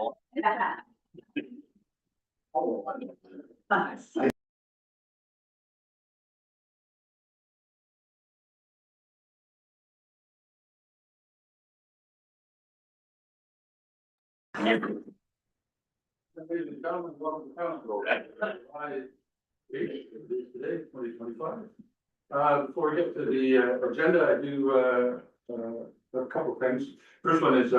Ladies and gentlemen, welcome to council. Today, 2025. Before we get to the agenda, I do a couple of things. First one is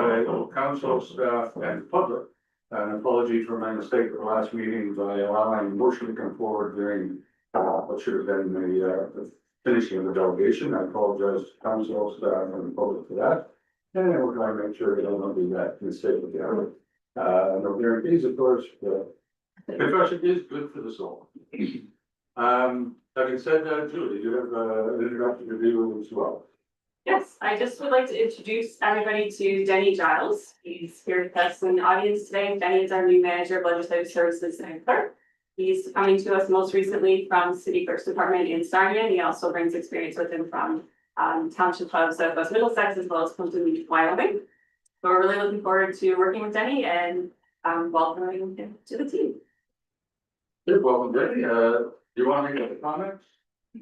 council staff and public. An apology for my mistake at the last meeting by allowing the motion to come forward during what should have been the finishing of the delegation. I apologize to council staff and the public for that. And we're going to make sure we don't do that mistake again. No guarantees, of course, but confession is good for the soul. Having said that, Julie, you have an introduction to do as well. Yes, I just would like to introduce everybody to Denny Giles. He's here with us in the audience today. Denny is our new manager of legislative services and clerk. He's coming to us most recently from City Clerk's Department in Sarnia. He also brings experience with him from Township Club Southwest Middlesex as well as Clinton, Wyoming. So we're really looking forward to working with Denny and welcoming him to the team. Good, welcome, Denny. Do you want to make any comments?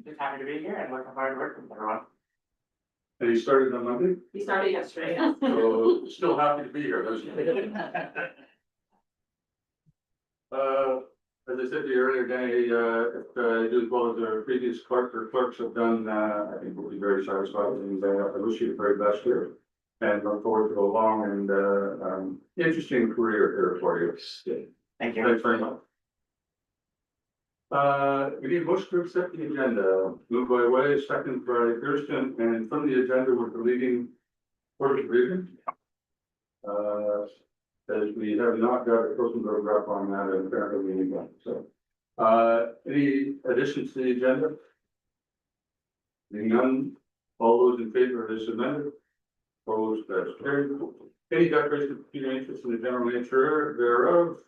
Just happy to be here and looking forward to working with everyone. And he started on Monday, He started yesterday. so still happy to be here. As I said to you earlier, Danny, if you do as well as the previous clerk or clerks have done, I think we'll be very satisfied. And I wish you the very best here. And look forward to a long and interesting career here for you. Thank you. Thanks very much. We need a motion to accept the agenda. Moved by Way, second by Kirsten, and from the agenda we're deleting Port of Region. As we have not got a person rep on that, and apparently we need one. So, any additions to the agenda? Seeing none. All those in favor of this amendment? Opposed, that's carried. Any declaration of interest in the general nature thereof?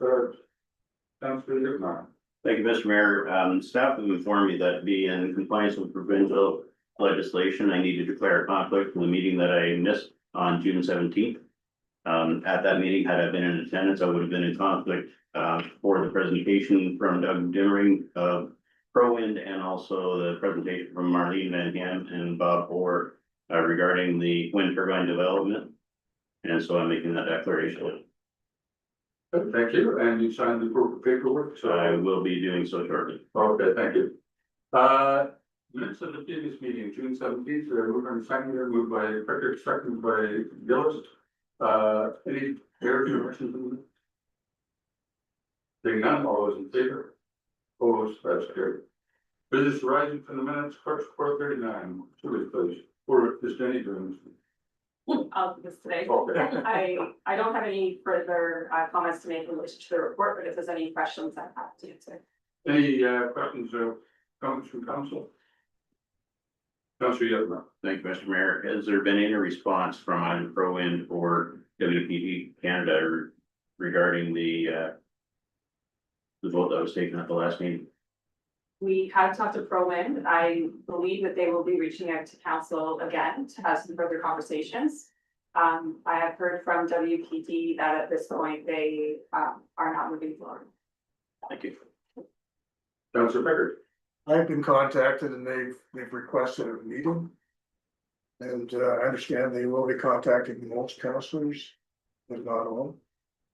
Councilor Hickman. Thank you, Mr. Mayor. Staff have informed me that to be in compliance with provincial legislation, I need to declare a conflict from the meeting that I missed on June 17th. At that meeting, had I been in attendance, I would have been in conflict for the presentation from Doug Dimmering of ProWind and also the presentation from Marlene Van Ham and Bob Orr regarding the wind turbine development. And so I'm making that declaration. Thank you, and you signed the appropriate paperwork, so I will be doing so shortly. okay, thank you. Minutes of the previous meeting, June 17th, moved and seconded, moved by Pickard, seconded by Gillis. Any errors or corrections? Seeing none, all those in favor? Opposed, that's carried. Business arising from the minutes, clerk's report 39, Julie, please, or is Jenny doing this? I'll do this today. Okay. I don't have any further comments to make in relation to the report, but if there's any questions, I'm happy to answer. Any questions or comments from council? Councilor Yetman. Thank you, Mr. Mayor. Has there been any response from either ProWind or WPD Canada regarding the vote that was taken at the last meeting? We have talked to ProWind. I believe that they will be reaching out to council again to have some further conversations. I have heard from WPD that at this point they are not moving forward. Thank you. Councilor Pickard. I've been contacted and they've requested a meeting. And I understand they will be contacting most councillors, but not all.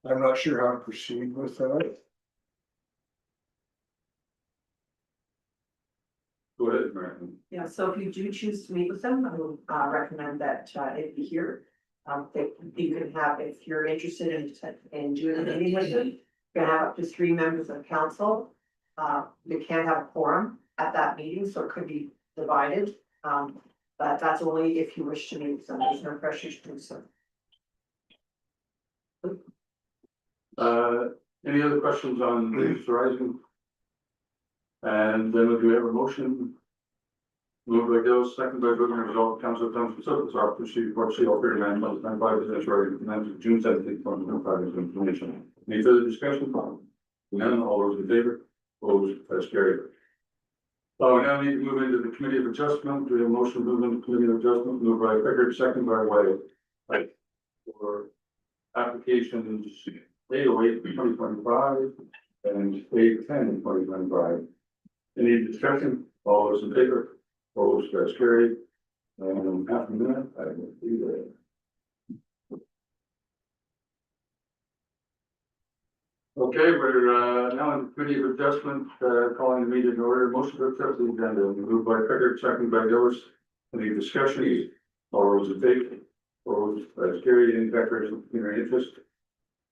I'm not sure how to proceed with that. Go ahead, Martin. Yeah, so if you do choose to meet with them, I would recommend that it be here. That you can have, if you're interested in doing a meeting with them, you can have up to 3 members of council. You can't have a quorum at that meeting, so it could be divided. But that's only if you wish to meet with them. There's no pressure to do so. Any other questions on Business Horizon? And then we have a motion. Moved by Gillis, second by Goodman, result Council Thompson, Service Officer, report CO 39/95 Business Horizon, commenced June 17th, 2025 information. Any further discussion? None, all those in favor? Opposed, that's carried. We now need to move into the Committee of Adjustment. We have a motion to move into Committee of Adjustment, moved by Pickard, second by White. For applications 8/8/2025 and 8/10/2025. Any discussion? All those in favor? Opposed, that's carried. And half a minute, I will be there. Okay, we're now in committee of adjustment, calling the meeting in order. Motion to accept the agenda, moved by Pickard, second by Gillis. Any discussion? All those in favor? Opposed, that's carried. Any declaration of community interest?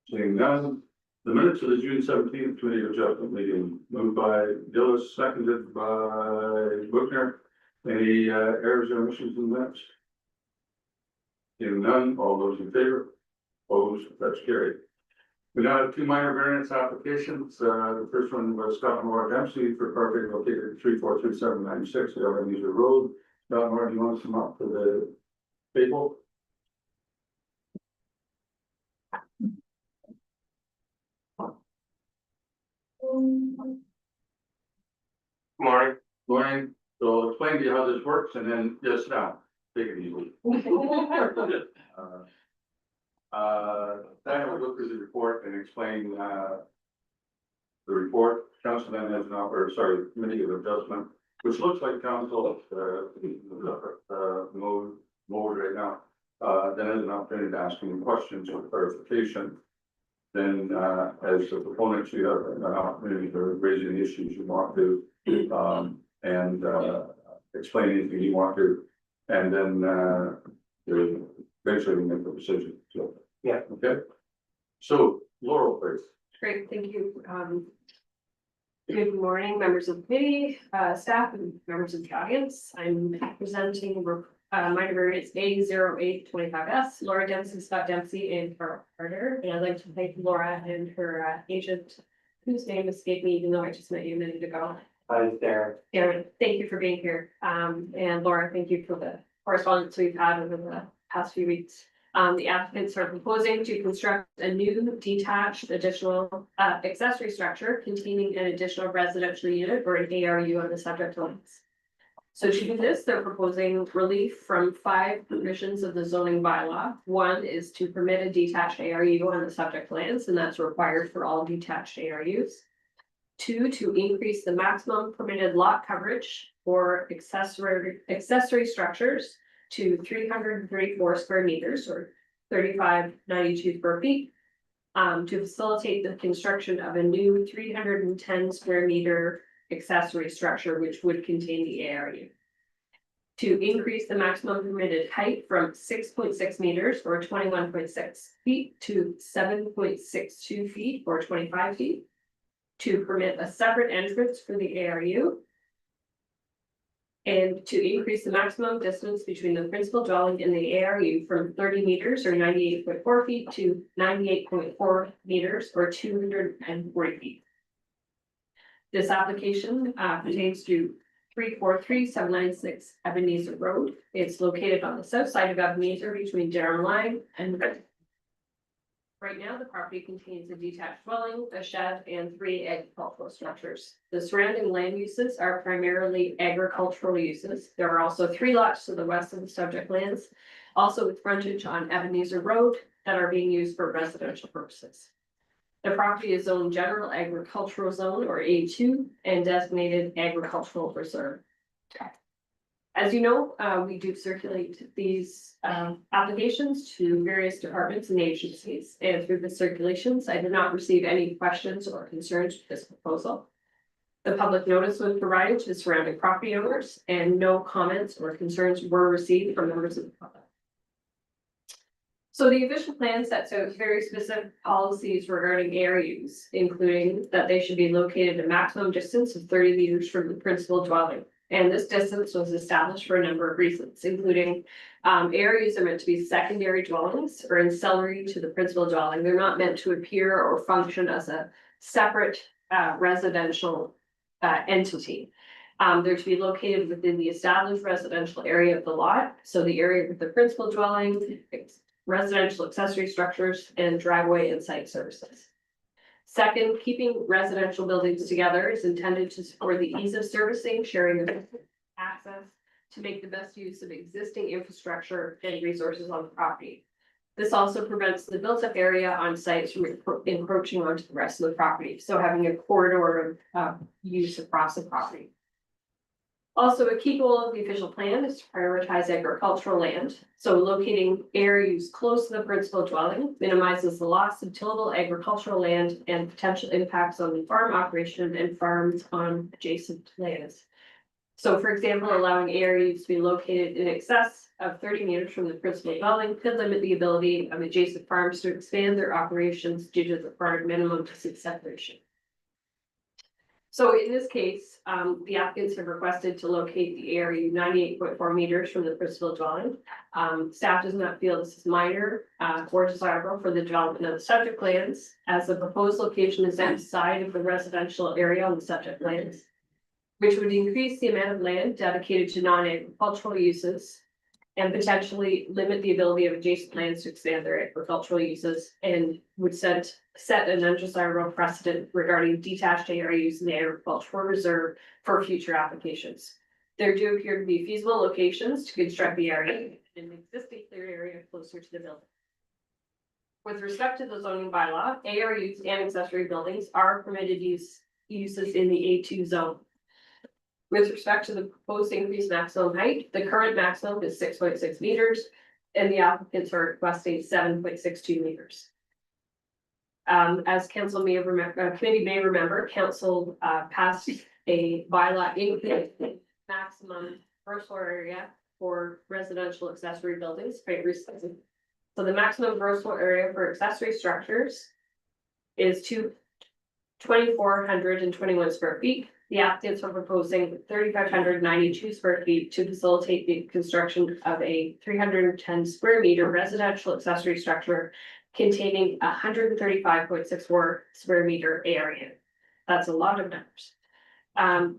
Seeing none. The minutes of the June 17th committee of adjustment meeting, moved by Gillis, seconded by Buchner. Any errors or omissions in the minutes? Seeing none, all those in favor? Opposed, that's carried. We now have two minor variance applications. The first one was Scott and Laura Dempsey for property located at 343796 Ebenezer Road. Scott and Laura, do you want to come up to the table? Morning. Lauren, so I'll explain to you how this works and then just now, take it easy. Then we'll go through the report and explain, the report. Council then has committee of adjustment, which looks like council, mode right now. Then has an opportunity to ask any questions or clarification. Then, as the proponents, you have an opportunity to raise any issues you want to, and explain anything you want to. And then, eventually we make the decision, so. Yeah. Okay. So Laurel, please. Great, thank you. Good morning, members of the committee, staff and members of the audience. I'm presenting minor variance A0825S, Laura Dempsey, Scott Dempsey, and Carl Carter. And I'd like to thank Laura and her agent, whose name escaped me, even though I just met you a minute ago. Hi there. Aaron, thank you for being here. And Laura, thank you for the correspondence we've had over the past few weeks. The applicants are proposing to construct a new detached additional accessory structure containing an additional residential unit or an ARU on the subject lands. So to do this, they're proposing relief from 5 provisions of the zoning bylaw. One is to permit a detached ARU on the subject lands, and that's required for all detached ARUs. 2, to increase the maximum permitted lot coverage for accessory structures to 334 square meters or 3592 square feet. To facilitate the construction of a new 310 square meter accessory structure, which would contain the ARU. To increase the maximum permitted height from 6.6 meters or 21.6 feet to 7.62 feet or 25 feet. To permit a separate entrance for the ARU. And to increase the maximum distance between the principal dwelling and the ARU from 30 meters or 98.4 feet to 98.4 meters or 240 feet. This application pertains to 343796 Ebenezer Road. It's located on the south side of Ebenezer between Durham Line and right now, the property contains a detached dwelling, a shed, and 3 agricultural structures. The surrounding land uses are primarily agricultural uses. There are also 3 lots to the west of the subject lands, also with frontage on Ebenezer Road that are being used for residential purposes. The property is zoned general agricultural zone or A2 and designated agricultural reserve. As you know, we do circulate these applications to various departments and agencies, and through the circulations, I did not receive any questions or concerns with this proposal. The public notice was provided to the surrounding property owners, and no comments or concerns were received from members of the public. So the official plan sets out very specific policies regarding ARUs, including that they should be located a maximum distance of 30 meters from the principal dwelling. And this distance was established for a number of reasons, including ARUs are meant to be secondary dwellings or ancillary to the principal dwelling. They're not meant to appear or function as a separate residential entity. They're to be located within the established residential area of the lot. So the area with the principal dwelling, residential accessory structures, and driveway and site services. Second, keeping residential buildings together is intended to support the ease of servicing, sharing of access, to make the best use of existing infrastructure and resources on the property. This also prevents the built-up area on sites from encroaching onto the rest of the property, so having a corridor of use across the property. Also, a key goal of the official plan is to prioritize agricultural land, so locating areas close to the principal dwelling minimizes the loss of tillable agricultural land and potential impacts on the farm operation and farms on adjacent lands. So for example, allowing areas to be located in excess of 30 meters from the principal dwelling could limit the ability of adjacent farms to expand their operations due to the required minimum distance separation. So in this case, the applicants have requested to locate the area 98.4 meters from the principal dwelling. Staff does not feel this is minor or desirable for the development of the subject lands, as the proposed location is outside of the residential area on the subject lands, which would increase the amount of land dedicated to non-agricultural uses and potentially limit the ability of adjacent lands to expand their agricultural uses, and would set an undesirable precedent regarding detached ARUs in the agricultural reserve for future applications. There do appear to be feasible locations to construct the area in an existing clear area closer to the building. With respect to the zoning bylaw, ARUs and accessory buildings are permitted uses in the A2 zone. With respect to the proposed increased maximum height, the current maximum is 6.6 meters, and the applicants are requesting 7.62 meters. As council may have committee may remember, council passed a bylaw increasing maximum gross floor area for residential accessory buildings quite recently. So the maximum gross floor area for accessory structures is 2,421 square feet. The applicants are proposing 3,592 square feet to facilitate the construction of a 310 square meter residential accessory structure containing 135.64 square meter area. That's a lot of numbers.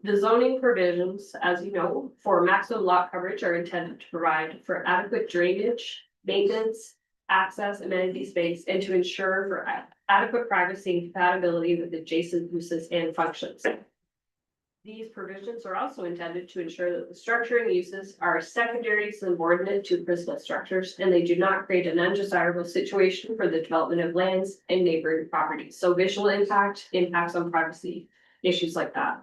The zoning provisions, as you know, for maximum lot coverage are intended to provide for adequate drainage, maintenance, access, amenity space, and to ensure for adequate privacy and compatibility with adjacent uses and functions. These provisions are also intended to ensure that the structuring uses are secondary subordinate to principal structures, and they do not create an undesirable situation for the development of lands and neighboring properties. So visual impact, impacts on privacy, issues like that.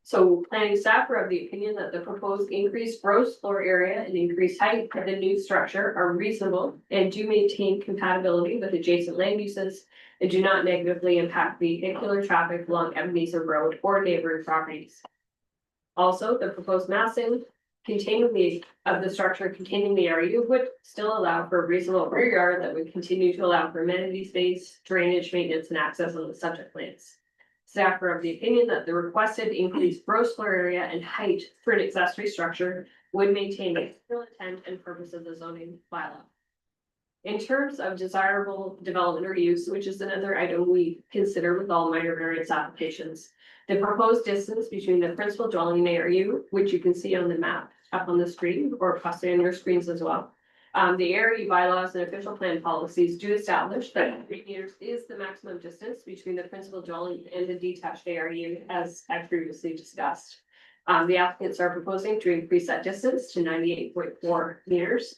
So planning staff are of the opinion that the proposed increased gross floor area and increased height of the new structure are reasonable and do maintain compatibility with adjacent land uses and do not negatively impact vehicular traffic along Ebenezer Road or neighboring properties. Also, the proposed massing containing the structure containing the area would still allow for a reasonable rear yard that would continue to allow for amenity space, drainage, maintenance, and access on the subject lands. Staff are of the opinion that the requested increased gross floor area and height for an accessory structure would maintain the real intent and purpose of the zoning bylaw. In terms of desirable development or use, which is another item we consider with all minor variance applications, the proposed distance between the principal dwelling and ARU, which you can see on the map up on the screen or possibly on your screens as well. The ARU bylaws and official plan policies do establish that 3 meters is the maximum distance between the principal dwelling and the detached ARU, as I previously discussed. The applicants are proposing to increase that distance to 98.4 meters.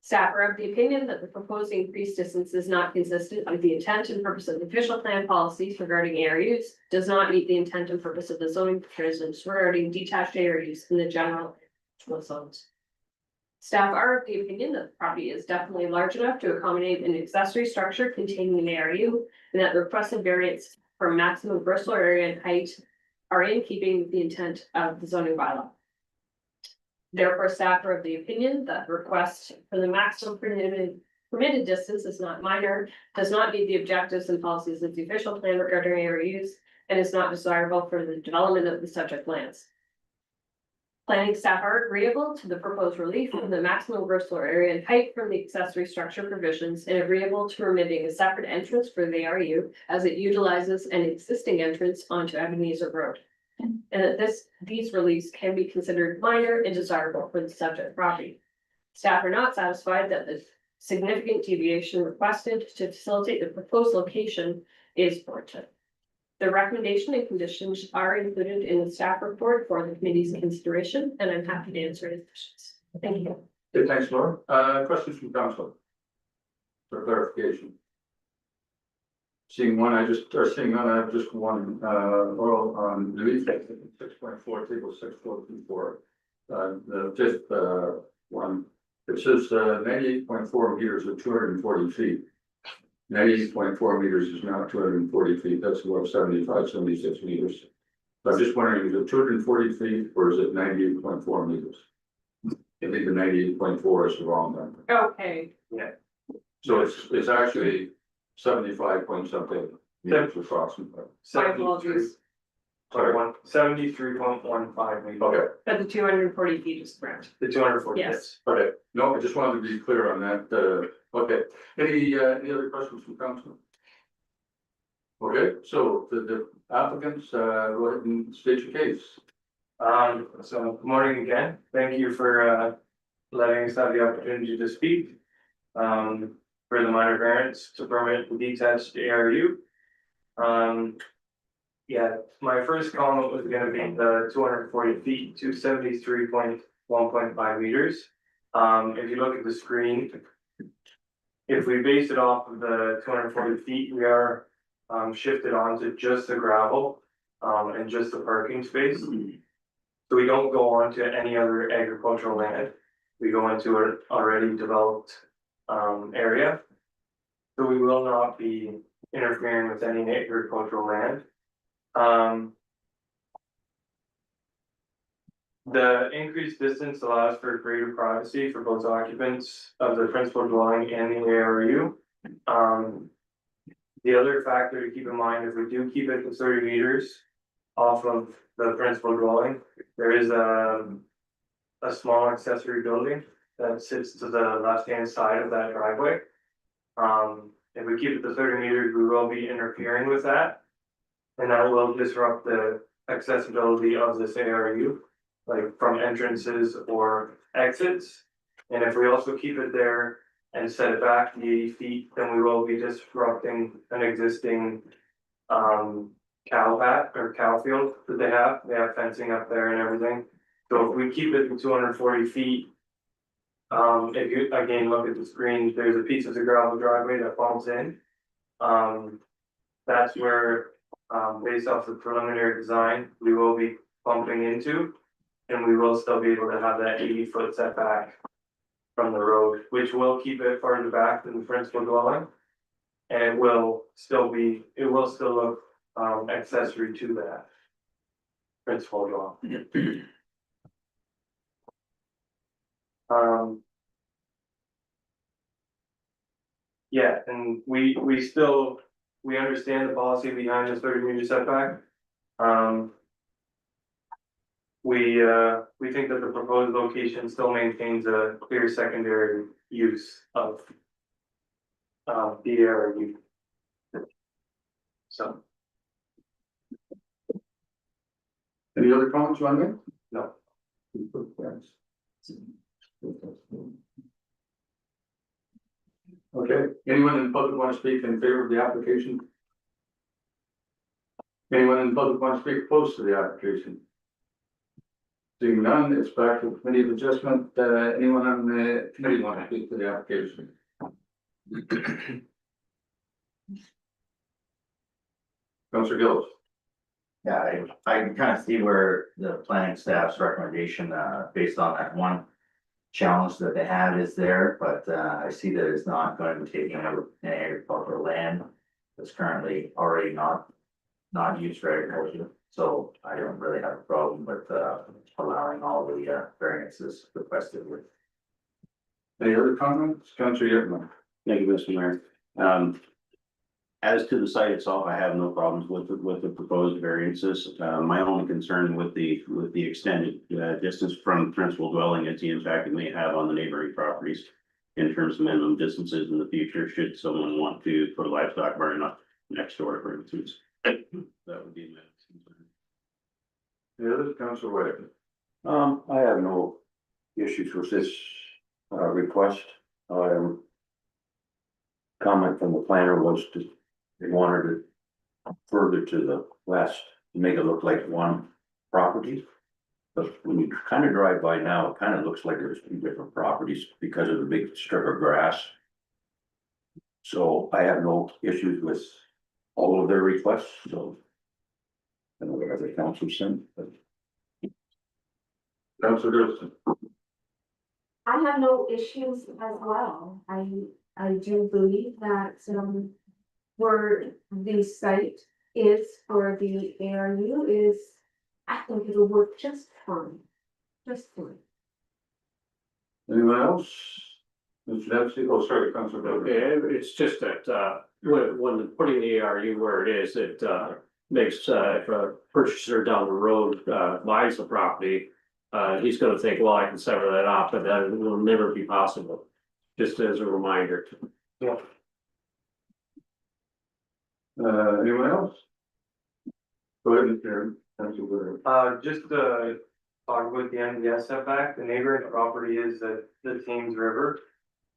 Staff are of the opinion that the proposed increased distance is not consistent with the intent and purpose of the official plan policies regarding ARUs, does not meet the intent and purpose of the zoning provisions regarding detached ARUs in the general zones. Staff are of the opinion that the property is definitely large enough to accommodate an accessory structure containing an ARU, and that the requested variance for maximum gross floor area and height are in keeping with the intent of the zoning bylaw. Therefore, staff are of the opinion that the request for the maximum permitted distance is not minor, does not meet the objectives and policies of the official plan regarding ARUs, and is not desirable for the development of the subject lands. Planning staff are agreeable to the proposed relief from the maximum gross floor area and height from the accessory structure provisions and agreeable to permitting a separate entrance for the ARU as it utilizes an existing entrance onto Ebenezer Road. And that these reliefs can be considered minor and desirable for the subject property. Staff are not satisfied that the significant deviation requested to facilitate the proposed location is warranted. The recommendation and conditions are included in the staff report for the committee's consideration, and I'm happy to answer any questions. Thank you. Okay, thanks, Laura. Questions from council? for clarification? Seeing none, I have just one, oral on delete 6.4, table 6424. The fifth, one, it says, 98.4 meters or 240 feet. 98.4 meters is now 240 feet, that's about 75, 76 meters. So I'm just wondering, is it 240 feet or is it 98.4 meters? I think the 98.4 is the wrong number. Okay, So it's actually 75 point something meters approximately. my apologies, Sorry. 73.15 meters. Okay, but the 240 feet is correct. The 240. Yes. okay, no, I just wanted to be clear on that, okay, any other questions from council? Okay, so the applicants, go ahead and state your case. So good morning again. Thank you for letting us have the opportunity to speak. For the minor variance to permit the detached ARU. Yeah, my first comment was gonna be the 240 feet to 73.1.5 meters. If you look at the screen. If we base it off of the 240 feet, we are shifted onto just the gravel and just the parking space. So we don't go on to any other agricultural land. We go into an already developed area. So we will not be interfering with any agricultural land. The increased distance allows for greater privacy for both occupants of the principal dwelling and the ARU. The other factor to keep in mind, if we do keep it to 30 meters off of the principal dwelling, there is a small accessory building that sits to the left-hand side of that driveway. If we keep it to 30 meters, we will be interfering with that. And that will disrupt the accessibility of this ARU, like from entrances or exits. And if we also keep it there and set it back the 80 feet, then we will be disrupting an existing cow path or cow field that they have. They have fencing up there and everything. So if we keep it to 240 feet, if you again look at the screen, there's a piece of the gravel driveway that falls in. That's where, based off the preliminary design, we will be bumping into. And we will still be able to have that 80-foot setback from the road, which will keep it farther back than the principal dwelling. And it will still look accessory to that principal dwelling. Yeah, and we understand the policy behind this 30-meter setback. We think that the proposed location still maintains a clear secondary use of the area. So, Any other comments you want to make? no. Okay, anyone in the public want to speak in favor of the application? Anyone in the public want to speak opposed to the application? Seeing none, it's back to the committee of adjustment. Anyone on the committee want to speak to the application? Councilor Gillis. Yeah, I can kind of see where the planning staff's recommendation, based on that one challenge that they have is there, but, I see that it's not going to be taking over any agricultural land that's currently already not used for agriculture. So I don't really have a problem with, allowing all the, variances requested with. Any other comments? Councilor Yurman. Thank you, Mr. Mayor. As to the site itself, I have no problems with the proposed variances. My only concern with the extended distance from principal dwelling is the impact it may have on the neighboring properties in terms of minimum distances in the future, should someone want to put a livestock barn up next door, for instance. That would be my concern. Any others? Councilor Whitaker. I have no issues with this request. Comment from the planner was to, they wanted it further to the west to make it look like one property. But when you kind of drive by now, it kind of looks like there's two different properties because of the big strip of grass. So I have no issues with all of their requests, so. I don't know whatever the council sent, but Councilor Gersten. I have no issues as well. I do believe that, where the site is for the ARU is, I think it'll work just fine. Just fine. Anyone else? Mr. Dempsey, oh, sorry, Councilor Bill. Okay, it's just that, when putting the ARU where it is, it, makes, if a purchaser down the road, buys the property. He's gonna think, well, I can sever that off, but that will never be possible, just as a reminder. Anyone else? Go ahead, Mr. Councilor. Just to talk about the NDS setback, the neighboring property is the Thames River.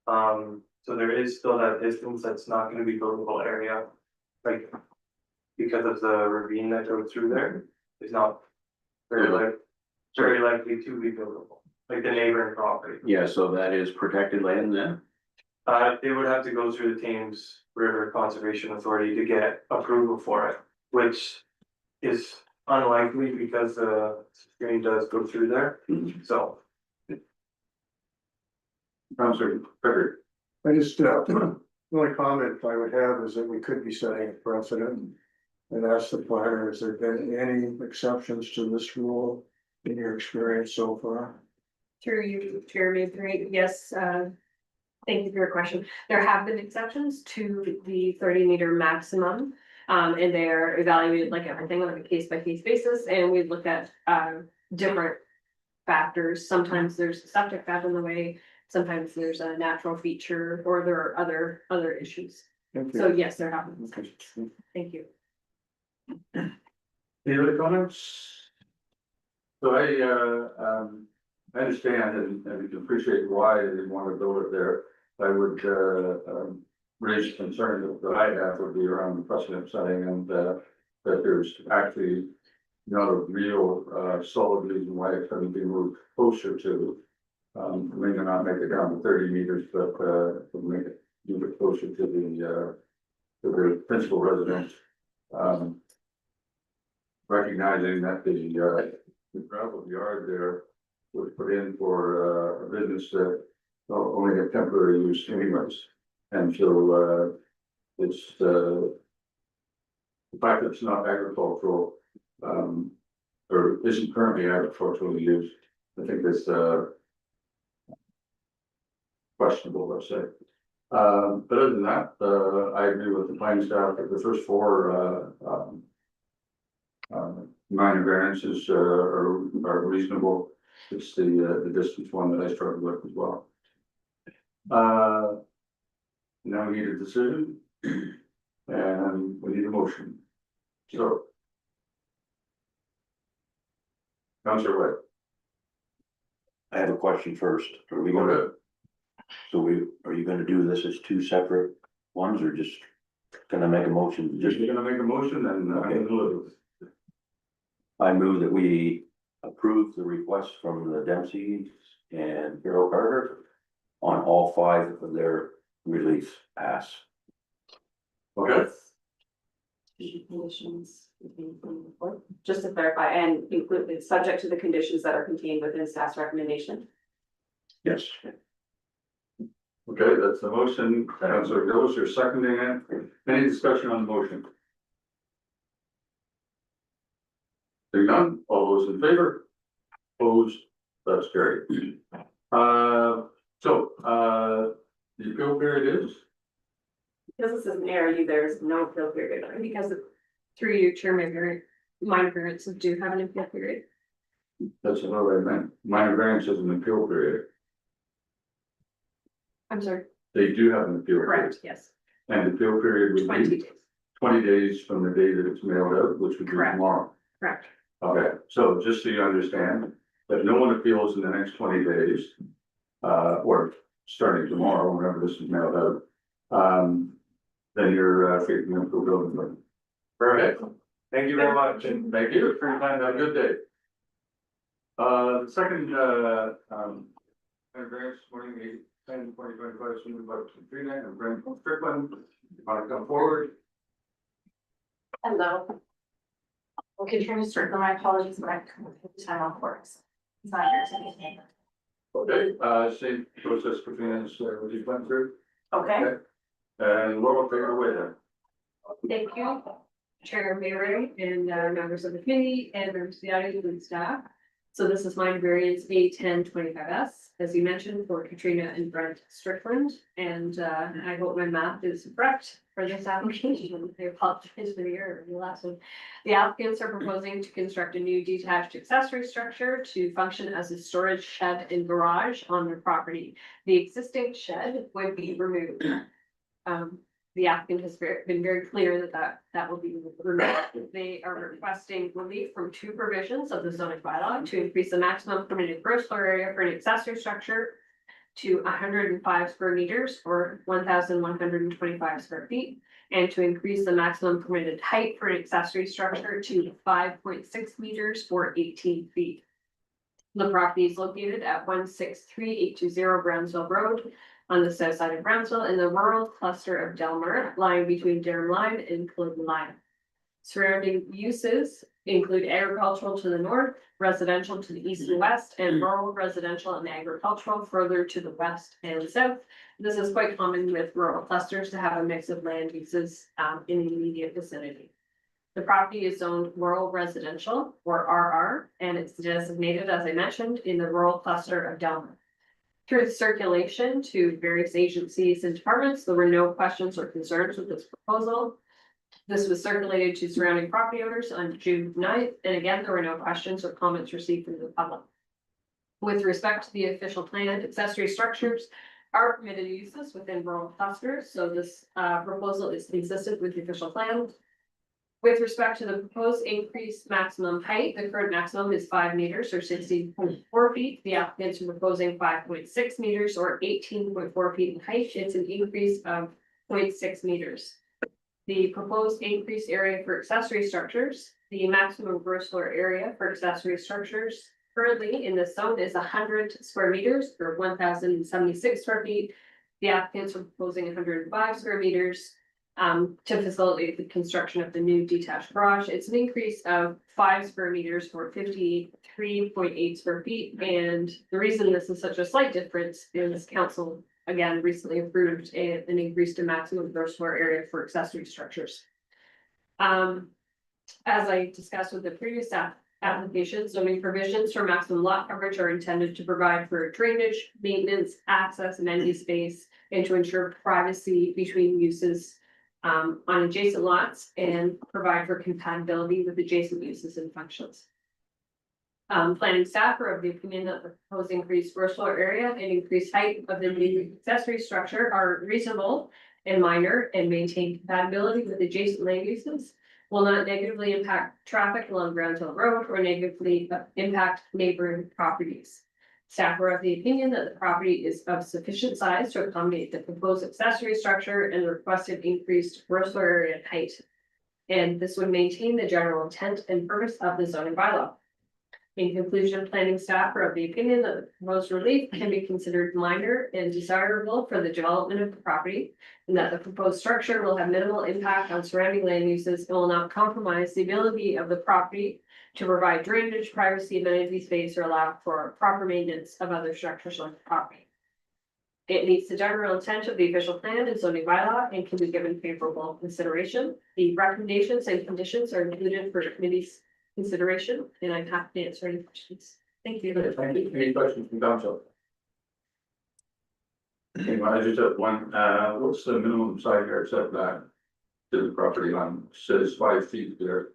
So there is still that distance that's not gonna be buildable area. Like, because of the ravine that goes through there, it's not very likely to be buildable, like the neighboring property. yeah, so that is protected land then? They would have to go through the Thames River Conservation Authority to get approval for it, which is unlikely because the stream does go through there, so. Councilor Becker. I just, the only comment I would have is that we could be setting a precedent. And ask the planner, has there been any exceptions to this rule in your experience so far? Through you, Chairman, yes, thank you for your question. There have been exceptions to the 30-meter maximum. And they're evaluated like everything on a case by case basis, and we looked at different factors. Sometimes there's a septic valve in the way, sometimes there's a natural feature, or there are other issues. Thank you. So yes, there have been exceptions. Thank you. Any other comments? So I understand and can appreciate why they want to build it there. I would, raise concern that I have would be around the precedent setting and, that there's actually not a real, solid reason why it couldn't be moved closer to. Maybe not make it down to 30 meters, but, make it move it closer to the principal residence. Recognizing that the gravel yard there was put in for, a business that only had temporary use anyways. And so, it's, the fact that it's not agricultural, or isn't currently agriculturally used, I think is, questionable, let's say. But other than that, I agree with the planning staff that the first four, minor variances are reasonable. It's the distance one that I struggled with as well. Now we need a decision and we need a motion. So. Councilor White. I have a question first. Are we Go gonna, ahead. are you gonna do this as two separate ones or just gonna make a motion? Just gonna make a motion and I'm gonna live. I move that we approve the request from the Dempsey and Carol Carter on all 5 of their relief asks. Okay, Conditions, just to clarify, and include, subject to the conditions that are contained within staff's recommendation. Yes. okay, that's the motion. Councilor Gillis, you're seconding it. Any discussion on the motion? Seeing none, all those in favor? Opposed, that's carried. The appeal period is? Because this is an ARU, there's no appeal period. Because of, through you, Chairman, minor variances do have an appeal period. That's not what I meant. Minor variance is an appeal period. I'm sorry, They do have an appeal period. correct, yes, And the appeal period would 20 be days, 20 days from the day that it's mailed out, which would be Correct. tomorrow. correct. Okay, so just so you understand, that no one appeals in the next 20 days, or starting tomorrow, whenever this is mailed out, then you're, taking them to a building permit. Perfect. Thank you very much. Thank you for your time. Have a good day. The second, variance morning, 2025, so moved by Katrina and Brent Strickland. You want to come forward? Hello. Well, Katrina Strickland, my apologies, but I couldn't take the time off work. It's not here today. Okay, same process Katrina has, already went through. Okay. And Laurel, take it away then. Thank you, Chair Mary and members of the committee and members of the audience and staff. So this is my variance A1025S, as you mentioned, for Katrina and Brent Strickland. And I hope my math is correct for this application. I apologize for the error in the last one. The applicants are proposing to construct a new detached accessory structure to function as a storage shed and garage on their property. The existing shed would be removed. The applicant has been very clear that will be removed. They are requesting relief from two provisions of the zoning bylaw to increase the maximum permitted gross floor area for an accessory structure to 105 square meters or 1,125 square feet, and to increase the maximum permitted height for an accessory structure to 5.6 meters or 18 feet. The property is located at 163,820 Brownsville Road, on the south side of Brownsville in the rural cluster of Delmer, lying between Durham Line and Culloden Line. Surrounding uses include agricultural to the north, residential to the east and west, and rural residential and agricultural further to the west and south. This is quite common with rural clusters to have a mix of land uses in the immediate vicinity. The property is zoned rural residential or RR, and it's designated, as I mentioned, in the rural cluster of Delmer. Through the circulation to various agencies and departments, there were no questions or concerns with this proposal. This was circulated to surrounding property owners on June 9th, and again, there were no questions or comments received from the public. With respect to the official plan, accessory structures are permitted uses within rural clusters, so this proposal is consistent with the official plan. With respect to the proposed increased maximum height, the current maximum is 5 meters or 16.4 feet. The applicants are proposing 5.6 meters or 18.4 feet in height. It's an increase of 0.6 meters. The proposed increased area for accessory structures, the maximum gross floor area for accessory structures currently in this zone is 100 square meters or 1,076 square feet. The applicants are proposing 105 square meters. To facilitate the construction of the new detached garage. It's an increase of 5 square meters or 53.8 square feet. And the reason this is such a slight difference is council, again, recently approved an increase to maximum gross floor area for accessory structures. As I discussed with the previous application, zoning provisions for maximum lot coverage are intended to provide for drainage, maintenance, access, amenity space, and to ensure privacy between uses on adjacent lots and provide for compatibility with adjacent uses and functions. Planning staff are of the opinion that the proposed increased gross floor area and increased height of the new accessory structure are reasonable and minor and maintain compatibility with adjacent land uses, will not negatively impact traffic along Brownsville Road or negatively impact neighboring properties. Staff are of the opinion that the property is of sufficient size to accommodate the proposed accessory structure and the requested increased gross floor area and height. And this would maintain the general intent and purpose of the zoning bylaw. In conclusion, planning staff are of the opinion that the proposed relief can be considered minor and desirable for the development of the property, and that the proposed structure will have minimal impact on surrounding land uses and will not compromise the ability of the property to provide drainage, privacy, amenity space, or allow for proper maintenance of other structures on the property. It meets the general intent of the official plan and zoning bylaw and can be given favorable consideration. The recommendations and conditions are included for committee's consideration, and I'm happy to answer any questions. Thank you. Thank you. Any questions from council? Okay, well, I just have one, what's the minimum side yard setback to the property line? Says 5 feet there.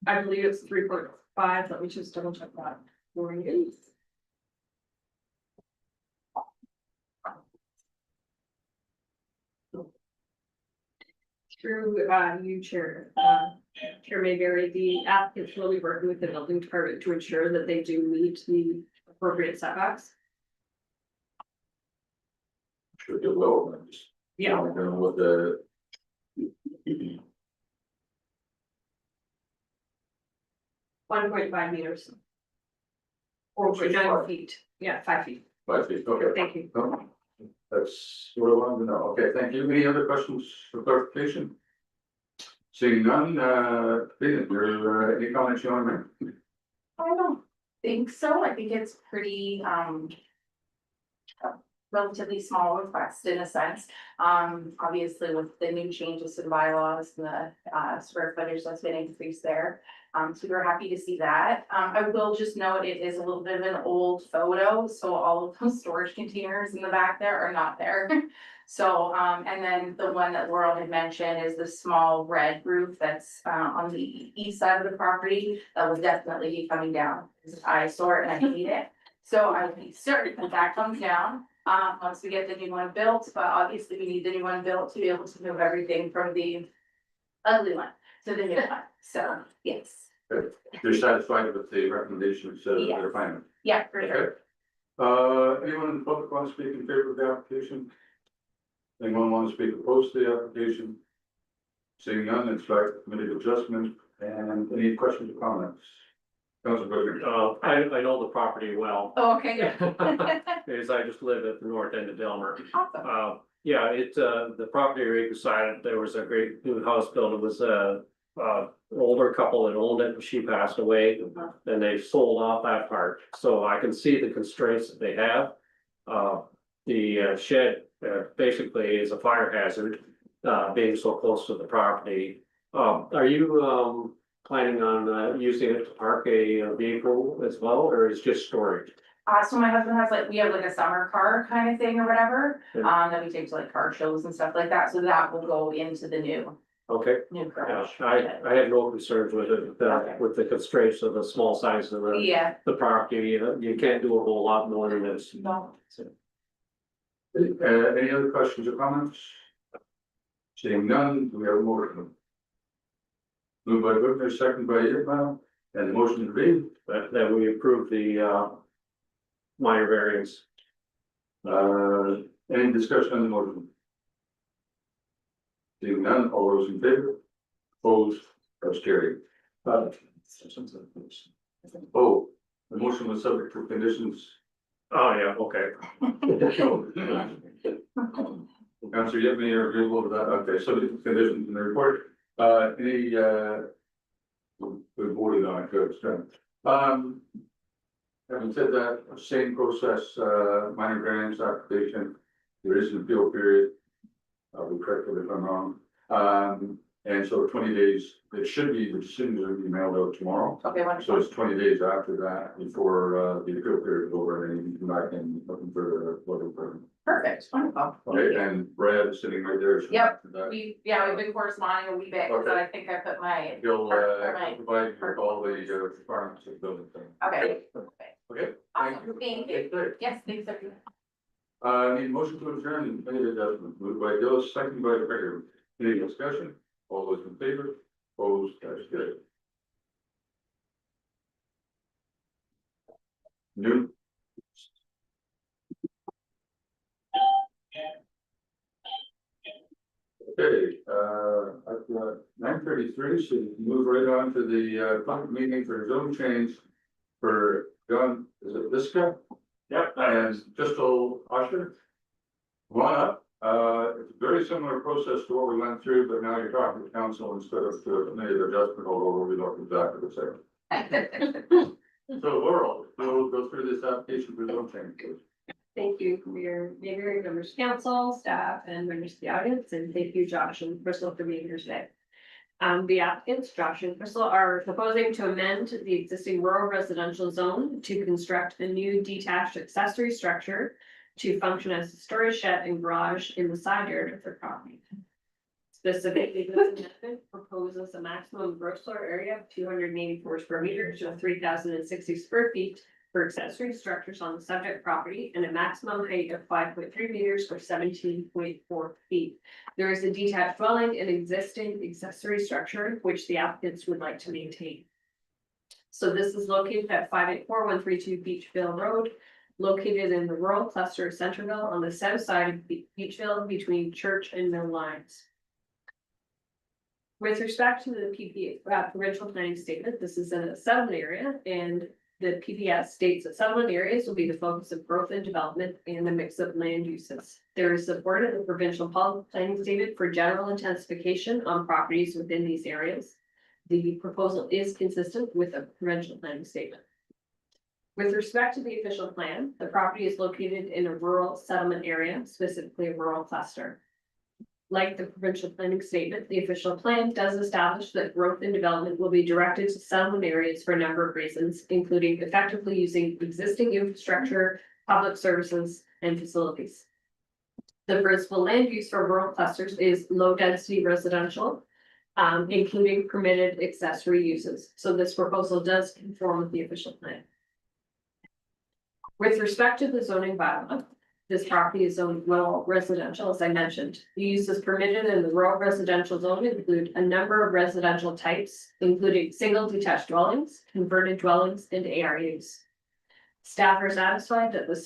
I believe it's 3.5. Let me just double check that for you. Through you, Chair Mayberry, the applicants will be working with the building department to ensure that they do meet the appropriate setbacks. Sure it will, I just. Yeah. I don't know what the. 1.5 meters. 4.9 feet, yeah, 5 feet. 5 feet, okay. Thank you. No, that's what I wanted to know. Okay, thank you. Any other questions for clarification? Seeing none, Peter, any comments you want to make? I don't think so. I think it's pretty, relatively small request in a sense. Obviously with the new changes to the bylaws and the, square footage that's been increased there. So we're happy to see that. I will just note it is a little bit of an old photo, so all of those storage containers in the back there are not there. So, and then the one that Laurel had mentioned is the small red roof that's, on the east side of the property. That will definitely be coming down. It's an eyesore and I hate it. So I'd be certain that that comes down, once we get the new one built, but obviously we need the new one built to be able to move everything from the ugly one to the new one. So, yes, You're satisfied with the recommendations, Yes. they're fine? yeah, for sure. Okay. Anyone in the public want to speak in favor of the application? Anyone want to speak opposed to the application? Seeing none, it's back to committee of adjustment, and any questions or comments? Council President. I know the property well. Oh, okay, good. Because I just live at the north end of Delmer. Awesome. Yeah, the property right beside it, there was a great new house built. It was an older couple that owned it, she passed away. And they sold off that part, so I can see the constraints that they have. The shed basically is a fire hazard, being so close to the property. Are you planning on using it to park a vehicle as well, or is just storage? So my husband has like, we have like a summer car kind of thing or whatever, that we take to like car shows and stuff like that, so that will go into the new Okay, yeah, garage. I have no concerns with it, with the constraints of the small size of Yeah, the property, you can't do a whole lot more than this. no, Any other questions or comments? Seeing none, do we have a motion? Moved by Whitmer, second by Ismail, and the motion to read, That we approve the minor variance. any discussion on the motion? Seeing none, all those in favor? Opposed, that's carried. Oh, the motion was subject to conditions. Oh, yeah, okay. Councilor, you have any agreeable with that? Okay, subject to conditions in the report. Any, we voted on it, good, so. Having said that, same process, minor variance application, there is an appeal period. I'll be corrected if I'm wrong. And so 20 days, it should be, the decisions will be mailed out tomorrow. okay, So wonderful, it's 20 days after that, before, the appeal period is over, and then you can come back and looking for the, looking for. perfect, wonderful. Thank Okay, you. and Brad is sitting right there. so Yep. that- We've been corresponding a wee bit, because Okay. I think I put my, He'll, Right. provide you with all the, requirements of the building thing. okay, Okay? awesome, thank you. Good. Yes, thanks, everyone. Need a motion to adjourn and committee adjustment, moved by Dills, second by Becker. Any discussion? All those in favor? Opposed, that's good. New. Okay, at 9:33, so we can move right on to the public meeting for zone change for John, is it this guy? Yep. And Crystal Usher. Come on up, it's a very similar process to what we went through, but now you're talking to council instead of to a committee of adjustment, although we look exactly the same. So Laurel, we'll go through this application for zone change, please. Thank you for your neighbor, members of council, staff, and members of the audience, and thank you, Josh and Crystal, for being here today. The applicants, Josh and Crystal, are proposing to amend the existing rural residential zone to construct a new detached accessory structure to function as a storage shed and garage in the side yard of their property. Specifically, this amendment proposes a maximum gross floor area of 284 square meters or 3,060 square feet for accessory structures on the subject property, and a maximum height of 5.3 meters or 17.4 feet. There is a detached dwelling and existing accessory structure, which the applicants would like to maintain. So this is located at 584132 Beachville Road, located in the rural cluster of Centerville on the south side of Beachville between Church and Mill Lines. With respect to the provincial planning statement, this is a settlement area, and the PBS states that settlement areas will be the focus of growth and development and a mix of land uses. There is support in the provincial planning statement for general intensification on properties within these areas. The proposal is consistent with the provincial planning statement. With respect to the official plan, the property is located in a rural settlement area, specifically a rural cluster. Like the provincial planning statement, the official plan does establish that growth and development will be directed to settlement areas for a number of reasons, including effectively using existing infrastructure, public services, and facilities. The principal land use for rural clusters is low density residential, including permitted accessory uses. So this proposal does conform with the official plan. With respect to the zoning bylaw, this property is zoned rural residential, as I mentioned. The uses permitted in the rural residential zone include a number of residential types, including single detached dwellings, converted dwellings, and ARUs. Staff are satisfied that the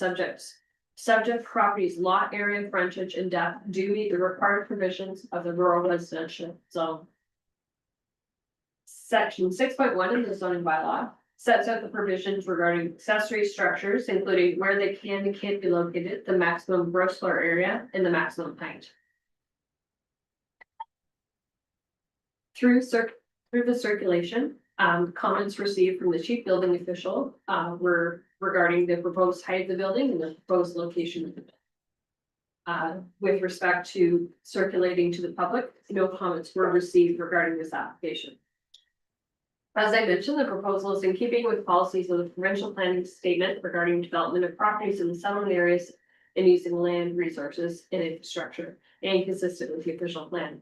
subject property's lot area, frontage, and depth do meet the required provisions of the rural residential zone. Section 6.1 of the zoning bylaw sets out the provisions regarding accessory structures, including where they can and can't be located, the maximum gross floor area, and the maximum height. Through the circulation, comments received from the chief building official were regarding the proposed height of the building and the proposed location of the building. With respect to circulating to the public, no comments were received regarding this application. As I mentioned, the proposal is in keeping with policies of the provincial planning statement regarding development of properties in the settlement areas and using land resources and infrastructure, and consistent with the official plan.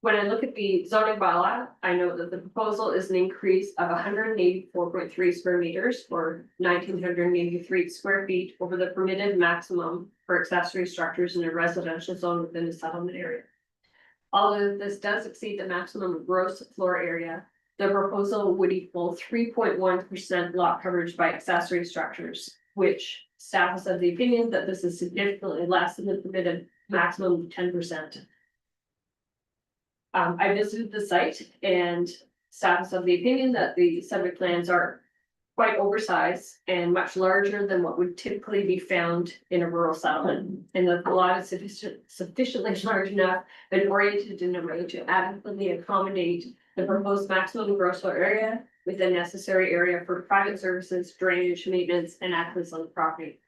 When I look at the zoning bylaw, I note that the proposal is an increase of 184.3 square meters or 1,983 square feet over the permitted maximum for accessory structures in a residential zone within the settlement area. Although this does exceed the maximum gross floor area, the proposal would equal 3.1% lot coverage by accessory structures, which staff is of the opinion that this is significantly less than the permitted maximum of 10%. I visited the site and staff is of the opinion that the subject plans are quite oversized and much larger than what would typically be found in a rural settlement. And that the lot is sufficiently large enough and oriented in a way to adequately accommodate the proposed maximum gross floor area with the necessary area for private services, drainage, maintenance, and access on the property.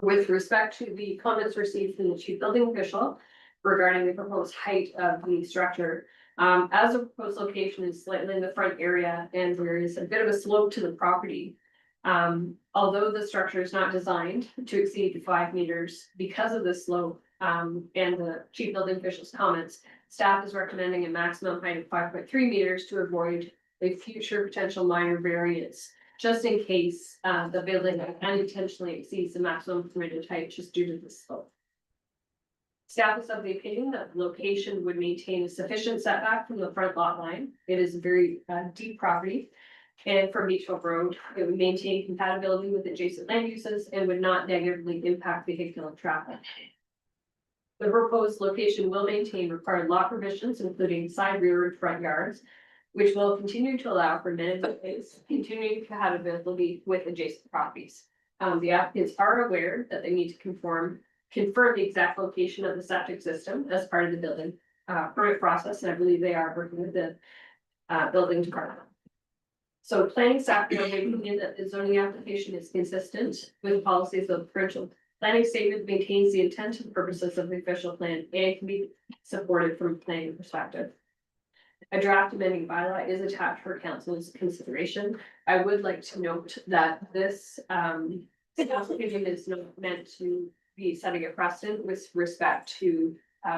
With respect to the comments received from the chief building official regarding the proposed height of the structure, as the proposed location is slightly in the front area and there is a bit of a slope to the property. Although the structure is not designed to exceed 5 meters because of the slope, and the chief building official's comments, staff is recommending a maximum height of 5.3 meters to avoid a future potential minor variance, just in case the building unintentionally exceeds the maximum permitted height just due to the slope. Staff is of the opinion that the location would maintain a sufficient setback from the front lot line. It is a very deep property. And from Beachville Road, it would maintain compatibility with adjacent land uses and would not negatively impact vehicular traffic. The proposed location will maintain required lot provisions, including side, rear, and front yards, which will continue to allow for minimum space, continuing compatibility with adjacent properties. The applicants are aware that they need to confirm the exact location of the septic system as part of the building permit process, and I believe they are working with the building department. So planning staff are opinion that the zoning application is consistent with the policies of the provincial planning statement, maintains the intent and purposes of the official plan, and can be supported from a planning perspective. A draft amending bylaw is attached for council's consideration. I would like to note that this application is not meant to be setting a precedent with respect to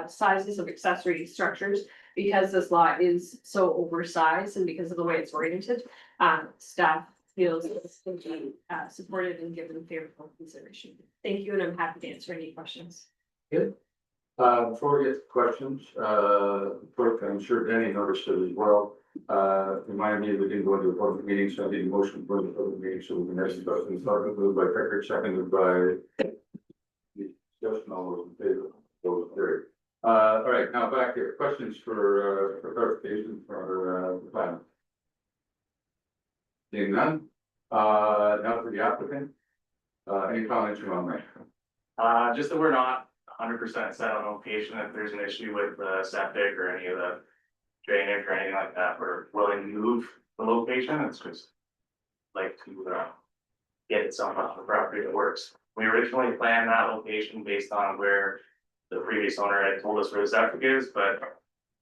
sizes of accessory structures, because this lot is so oversized and because of the way it's oriented. Staff feels it's going to be supported and given favorable consideration. Thank you, and I'm happy to answer any questions. Good. Before we get to questions, clerk, I'm sure Danny noticed it as well. Remind me we didn't go into a public meeting, so I need a motion for the public meeting, so we can ask the questions. Moved by Pickard, seconded by Justin, all those in favor, those carried. All right, now back here, questions for clarification for the plan. Seeing none, now for the applicant. Any comments you want to make? Just that we're not 100% set on location, if there's an issue with the septic or any of the drainage or anything like that, we're willing to move the location, it's just. Like to, get something off the property that works. We originally planned that location based on where the previous owner had told us where the septic is, but.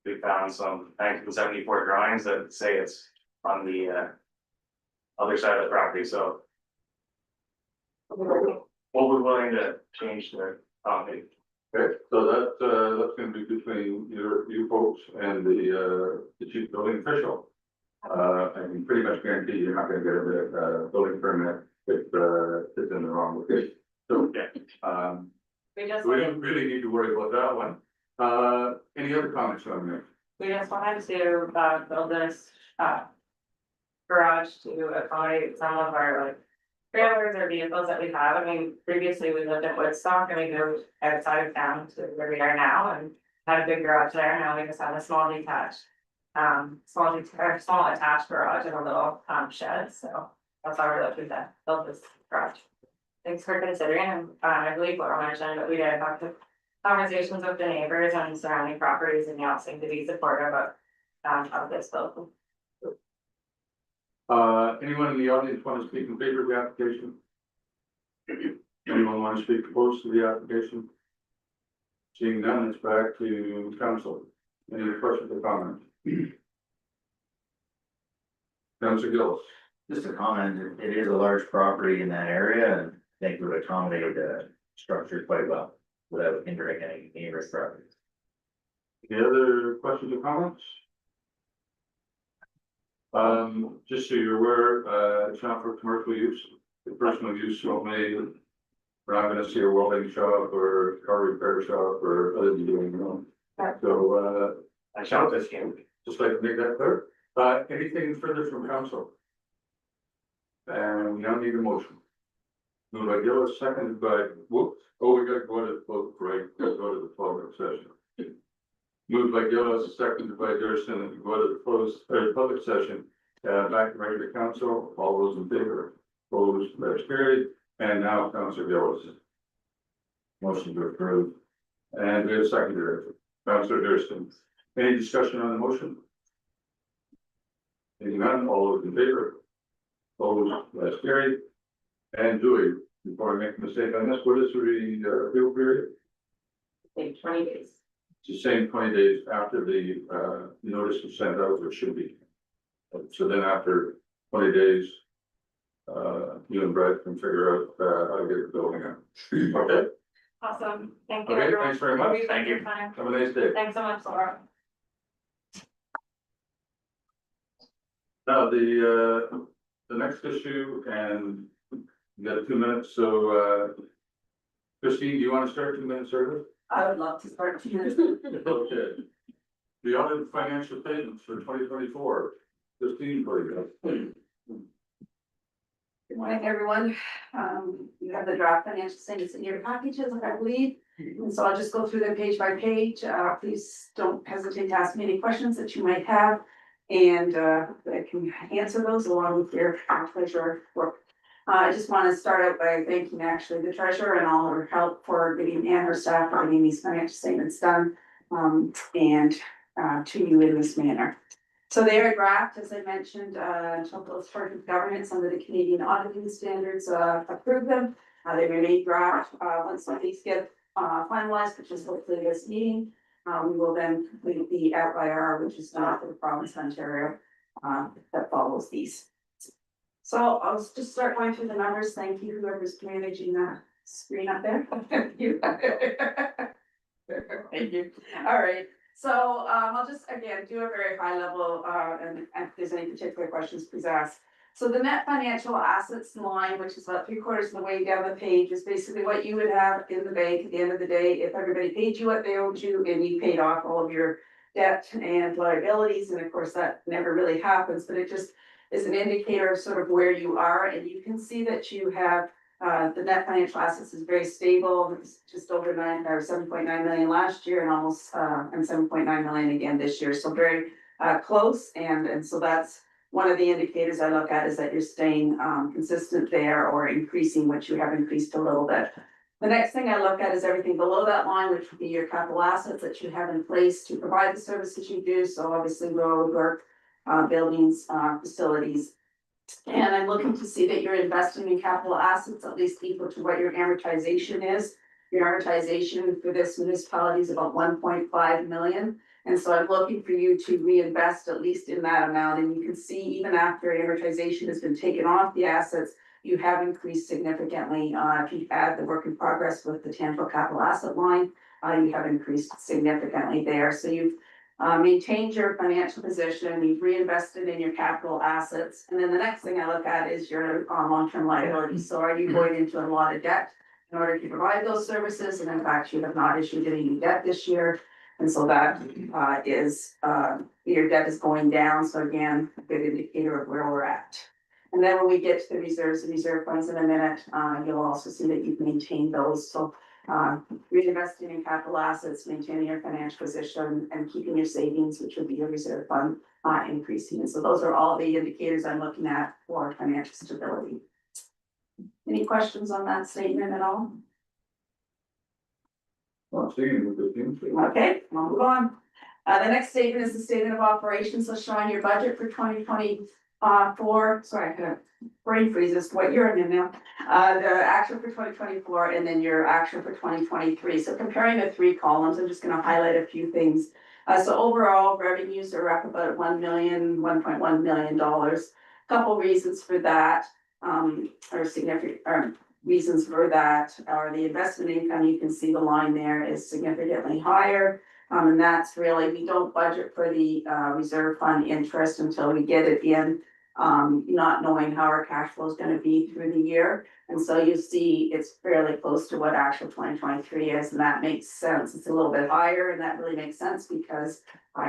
We found some 1974 drawings that say it's on the, other side of the property, so. What we're willing to change the, Okay, so that's gonna be between you folks and the chief building official. I can pretty much guarantee you're not gonna get a building permit if it's in the wrong location. So, We just we wanted, don't really need to worry about that one. Any other comments on that? we just wanted to, build this, garage to accommodate some of our like trailers or vehicles that we have. I mean, previously we lived at Woodstock and we moved outside of town to where we are now and had a big garage there. Now we just have a small detached, small attached garage and a little, shed. So that's how we're looking to build this garage. Thanks for considering, and I believe Laura mentioned, but we did have the conversations with the neighbors and surrounding properties, and they all seem to be supportive of this build. Anyone in the audience want to speak in favor of the application? Anyone want to speak opposed to the application? Seeing none, it's back to council. Any questions or comments? Councilor Gillis. Just a comment, it is a large property in that area and I think would accommodate the structure quite well without hindering any neighbor's properties. Any other questions or comments? Just so you're aware, it's not for commercial use, the personal use only. We're not gonna see a welding shop or car repair shop or other than doing your own. So, I shot this game. just like to make that clear. Anything further from council? And we now need a motion. Moved by Gillis, seconded by, whoops, we gotta go to the vote, right, gotta go to the public session. Moved by Gillis, seconded by Thurston, and go to the closed, public session. Back to regular council, all those in favor, opposed, that's carried, and now Councilor Gillis. Motion to approve. And we have secondary, Councilor Thurston. Any discussion on the motion? Seeing none, all those in favor? Opposed, that's carried. And Dewey, before I make a mistake on this, what is the appeal period? Take 20 days. It's the same 20 days after the notice was sent out, which should be. So then after 20 days, you and Brett can figure out how to get the building out. Okay, Awesome. Thank you, okay, everyone. thanks very much. Thank you. Time. Have a nice day. Thanks so much, Laura. Now, the next issue, and you got 2 minutes, so Christine, do you want to start 2 minutes early? I would love to start to use. Okay. The audited financial statements for 2024, Christine, please. Good morning, everyone. You have the draft financial statements in your packages, I believe. And so I'll just go through them page by page. Please don't hesitate to ask me any questions that you might have. And I can answer those along with your treasurer work. I just want to start out by thanking actually the treasurer and all her help for getting, and her staff for getting these financial statements done. And to you in this manner. So they are draft, as I mentioned, Total Authority of Governance under the Canadian auditing standards approved them. They remain draft. Once these get finalized, which is hopefully this meeting, we will then complete the FIR, which is not for the province of Ontario, that follows these. So I'll just start going through the numbers. Thank you, whoever's managing the screen up there. Thank you. Thank you. All right. So I'll just, again, do a very high level, and if there's any particular questions, please ask. So the net financial assets line, which is about 3/4 of the way down the page, is basically what you would have in the bank at the end of the day if everybody paid you what they owed you and you paid off all of your debt and liabilities. And of course, that never really happens, but it just is an indicator of sort of where you are. And you can see that you have the net financial assets is very stable. It's just over 7.9 million last year and almost and 7.9 million again this year. So very close. And so that's one of the indicators I look at is that you're staying consistent there or increasing, which you have increased a little bit. The next thing I look at is everything below that line, which would be your capital assets that you have in place to provide the services you do. So obviously road work, buildings, facilities. And I'm looking to see that you're investing in capital assets at least equal to what your amortization is. Your amortization for this municipality is about 1.5 million. And so I'm looking for you to reinvest at least in that amount. And you can see even after amortization has been taken off the assets, you have increased significantly. If you add the work in progress with the tangible capital asset line, you have increased significantly there. So you've maintained your financial position, you've reinvested in your capital assets. And then the next thing I look at is your long-term liabilities. So are you going into a lot of debt in order to provide those services? And in fact, you have not issued any new debt this year. And so that is your debt is going down. So again, a good indicator of where we're at. And then when we get to the reserves and reserve funds in a minute, you'll also see that you've maintained those. So reinvesting in capital assets, maintaining your financial position and keeping your savings, which would be your reserve fund, increasing. And so those are all the indicators I'm looking at for financial stability. Any questions on that statement at all? Well, seeing with the team. Okay, we'll move on. The next statement is the statement of operations. So showing your budget for 2024. Sorry, I kind of brain freezes what you're in now. The actual for 2024 and then your actual for 2023. So comparing the three columns, I'm just going to highlight a few things. So overall revenues are up about $1.1 million. Couple reasons for that, or significant, reasons for that are the investment income. You can see the line there is significantly higher. And that's really, we don't budget for the reserve fund interest until we get it in, not knowing how our cash flow is going to be through the year. And so you see it's fairly close to what actual 2023 is, and that makes sense. It's a little bit higher, and that really makes sense because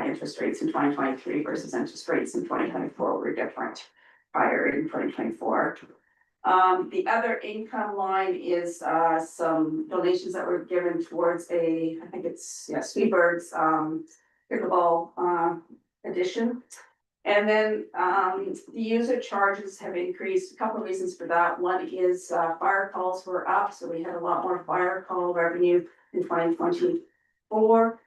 interest rates in 2023 versus interest rates in 2024 were different higher in 2024. The other income line is some donations that were given towards I think it's Sweetbird's pickleball addition. And then the user charges have increased. A couple of reasons for that. One is fire calls were up, so we had a lot more fire call revenue in 2024.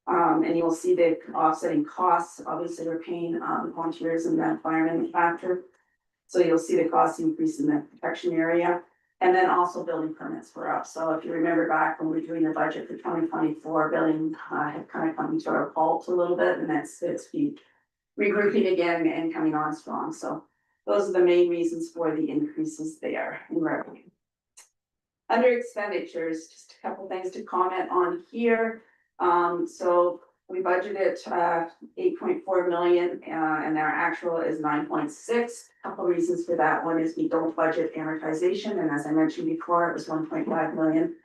And you'll see the offsetting costs. Obviously, we're paying the volunteers and the firemen factor. So you'll see the cost increase in the protection area. And then also building permits were up. So if you remember back when we were doing the budget for 2024, building had kind of come to a halt a little bit, and it's regrouping again and coming on strong. So those are the main reasons for the increases there in revenue. Under expenditures, just a couple things to comment on here. So we budgeted 8.4 million and our actual is 9.6. Couple reasons for that. One is we don't budget amortization, and as I mentioned before, it was 1.5 million.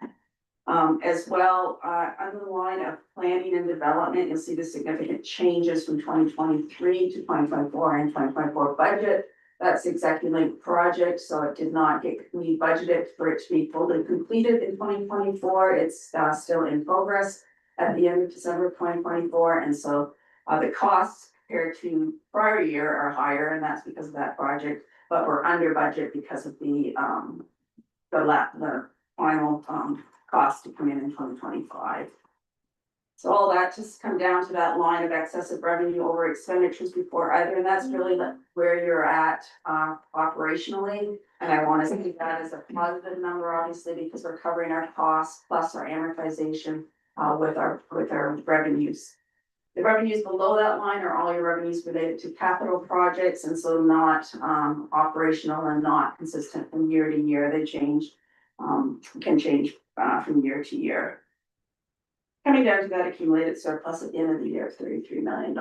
As well, under the line of planning and development, you'll see the significant changes from 2023 to 2024 and 2024 budget. That's Executive Link project, so it did not get, we budgeted for it to be fully completed in 2024. It's still in progress at the end of December 2024, and so the costs compared to prior year are higher, and that's because of that project. But we're under budget because of the final cost to come in 2025. So all that just come down to that line of excessive revenue over expenditures before either, and that's really where you're at operationally. And I want to see that as a positive number, obviously, because we're covering our costs plus our amortization with our revenues. The revenues below that line are all your revenues related to capital projects, and so not operational and not consistent from year to year. They change, can change from year to year. Coming down to that accumulated surplus at the end of the year of $33 million.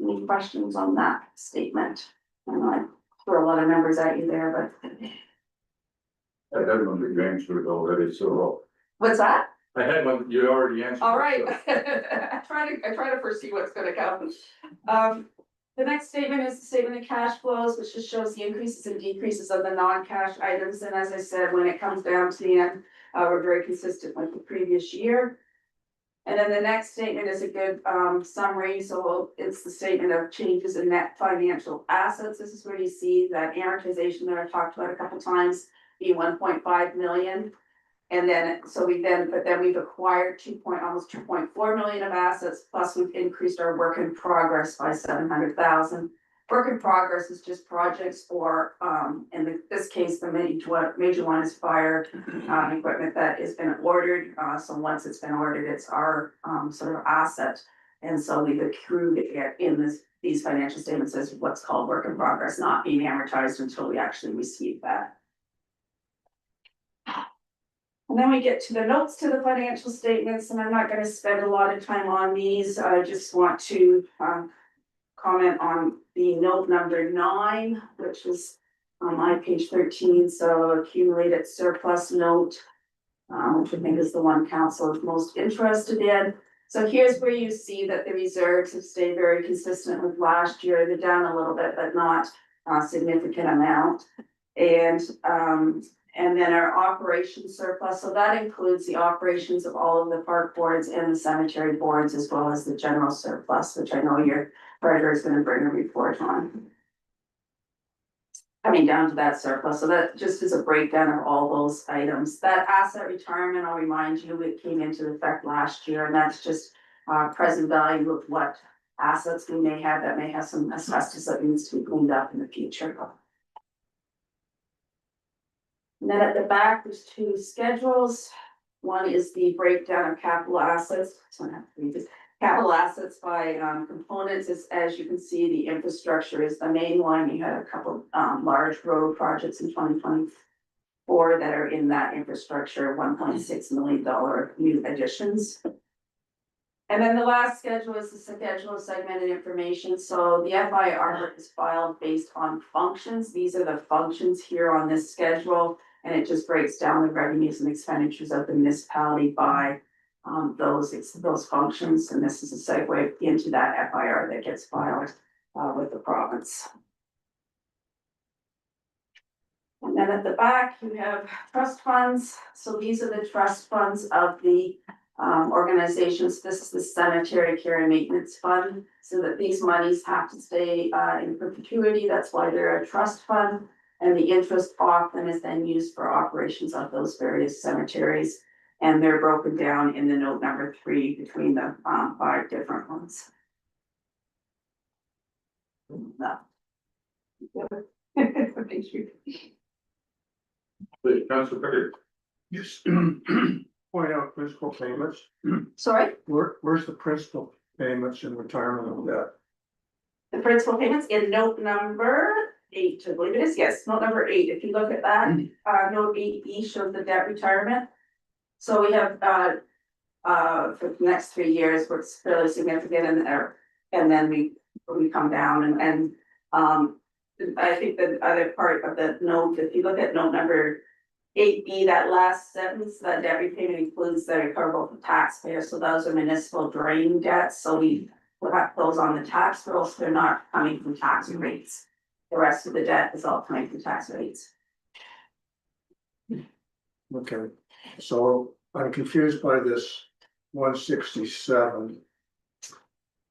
Any questions on that statement? I know I threw a lot of numbers at you there, but. I had one that you answered already, so. What's that? I had one you already answered. All right, so. I try to foresee what's gonna come. The next statement is the statement of cash flows, which just shows the increases and decreases of the non-cash items. And as I said, when it comes down to the end, we're very consistent with the previous year. And then the next statement is a good summary, so it's the statement of changes in net financial assets. This is where you see that amortization that I talked about a couple times, be 1.5 million. And then, but then we've acquired almost 2.4 million of assets, plus we've increased our work in progress by 700,000. Work in progress is just projects or, in this case, the major one is fire equipment that has been ordered. So once it's been ordered, it's our sort of asset. And so we've accrued it in these financial statements as what's called work in progress, not being amortized until we actually receive that. And then we get to the notes to the financial statements, and I'm not gonna spend a lot of time on these. I just want to comment on the note number 9, which is on my page 13, so accumulated surplus note, which I think is the one council is most interested in. So here's where you see that the reserves have stayed very consistent with last year. They're down a little bit, but not a significant amount. And then our operations surplus, so that includes the operations of all of the park boards and the cemetery boards, as well as the general surplus, which I know your treasurer is gonna bring a report on. Coming down to that surplus, so that just is a breakdown of all those items. That asset retirement, I'll remind you, it came into effect last year, and that's just present value of what assets we may have that may have some asbestos that needs to be cleaned up in the future. And then at the back, there's 2 schedules. One is the breakdown of capital assets. So I have to read this. Capital assets by components is, as you can see, the infrastructure is the main one. You had a couple large road projects in 2024 that are in that infrastructure, $1.6 million new additions. And then the last schedule is the schedule of segmented information. So the FIR is filed based on functions. These are the functions here on this schedule. And it just breaks down the revenues and expenditures of the municipality by those functions. And this is a segue into that FIR that gets filed with the province. And then at the back, you have trust funds. So these are the trust funds of the organizations. This is the Cemetery Care and Maintenance Fund, so that these monies have to stay in perpetuity. That's why they're a trust fund. And the interest off them is then used for operations of those various cemeteries. And they're broken down in the note number 3 between the 5 different ones. No. Thank you. Please, Councilor Pickard. Yes. Point out principal payments. Sorry, Where's the principal payments in retirement of that? the principal payments in note number 8, I believe it is, yes, note number 8, if you look at that, note 8E shows the debt retirement. So we have, for the next 3 years, where it's fairly significant and then we come down and I think the other part of the note, if you look at note number 8B, that last sentence, that debt repayment includes the recoverable from taxpayers, so those are municipal drain debts, so we put those on the tax bill, so they're not coming from tax rates. The rest of the debt is all coming from tax rates. Okay, so I'm confused by this 167.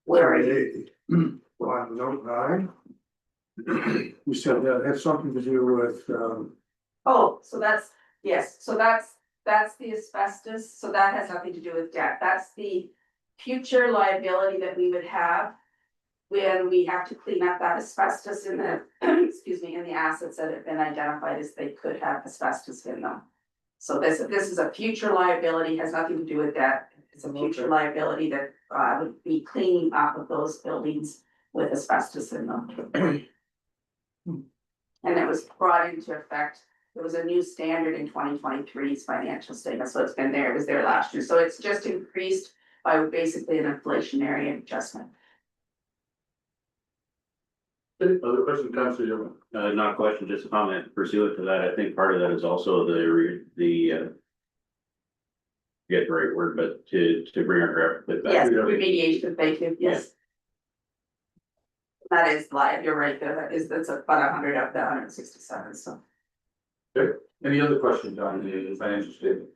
Where are you? On note 9. You said that had something to do with, Oh, so that's, yes, so that's the asbestos, so that has nothing to do with debt, that's the future liability that we would have. When we have to clean up that asbestos in the, excuse me, in the assets that have been identified as they could have asbestos in them. So this is a future liability, has nothing to do with debt, it's a future liability that would be cleaning up of those buildings with asbestos in them. And it was brought into effect, there was a new standard in 2023's financial statement, so it's been there, it was there last year, so it's just increased by basically an inflationary adjustment. Other questions, Councilor Young? Not a question, just a comment pursuant to that. I think part of that is also the get the right word, but to bring our back. Yes, remediation, thank you, yes. That is live, you're right, that's about 100 of the 167, so. Okay, any other questions on the financial statement?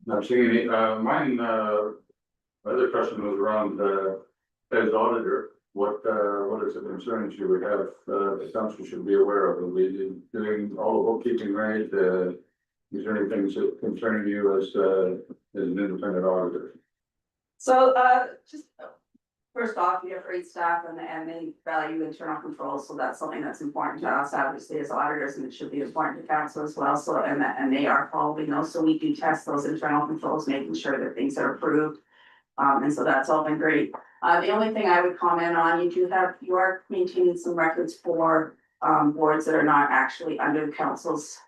Not seeing any, mine, my other question was around, as auditor, what is the concerns you would have, the council should be aware of? Are we doing all the bookkeeping right? Is there any things that concern you as an independent auditor? So, just, first off, you have great staff and they value internal controls, so that's something that's important to us, obviously, as auditors, and it should be important to council as well, so, and they are following those, so we do test those internal controls, making sure that things are approved. And so that's all been great. The only thing I would comment on, you are maintaining some records for, boards that are not actually under the council's,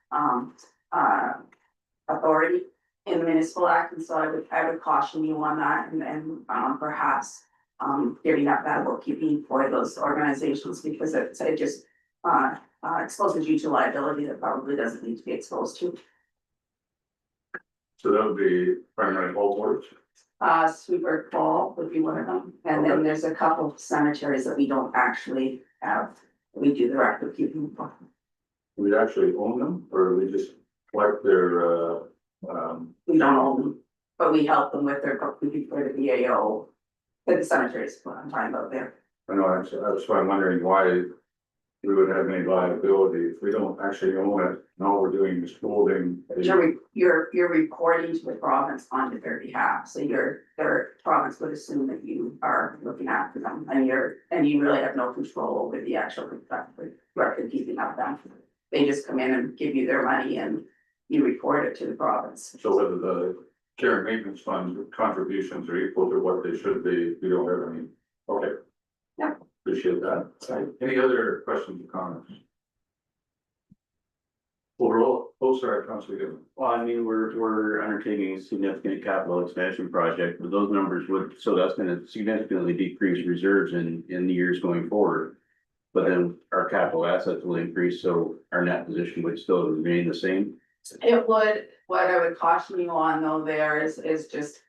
authority in the municipal act, and so I would caution you on that and perhaps giving up that bookkeeping for those organizations, because it just exposes you to liability that probably doesn't need to be exposed to. So that would be primarily all boards? Sweeper Fall would be one of them, and then Okay. there's a couple of cemeteries that we don't actually have, we do the record keeping for. We actually own them, or we just collect their, We don't own them, but we help them with their bookkeeping for the BAO. For the cemeteries, what I'm talking about there. I know, that's why I'm wondering why we would have any liability if we don't actually own it, and all we're doing is holding. You're reporting to the province on their behalf, so their province would assume that you are looking after them, and you really have no control over the actual record keeping of them. They just come in and give you their money and you report it to the province. So whether the care and maintenance fund contributions are equal to what they should be, we don't have any, okay. Yeah. Appreciate that. Any other questions or comments? Overall, sorry, Councilor Gibbon. Well, I mean, we're undertaking a significant capital expansion project, but those numbers would, so that's gonna significantly decrease reserves in the years going forward. But then our capital assets will increase, so our net position would still remain the same. It would, what I would caution you on though there is just,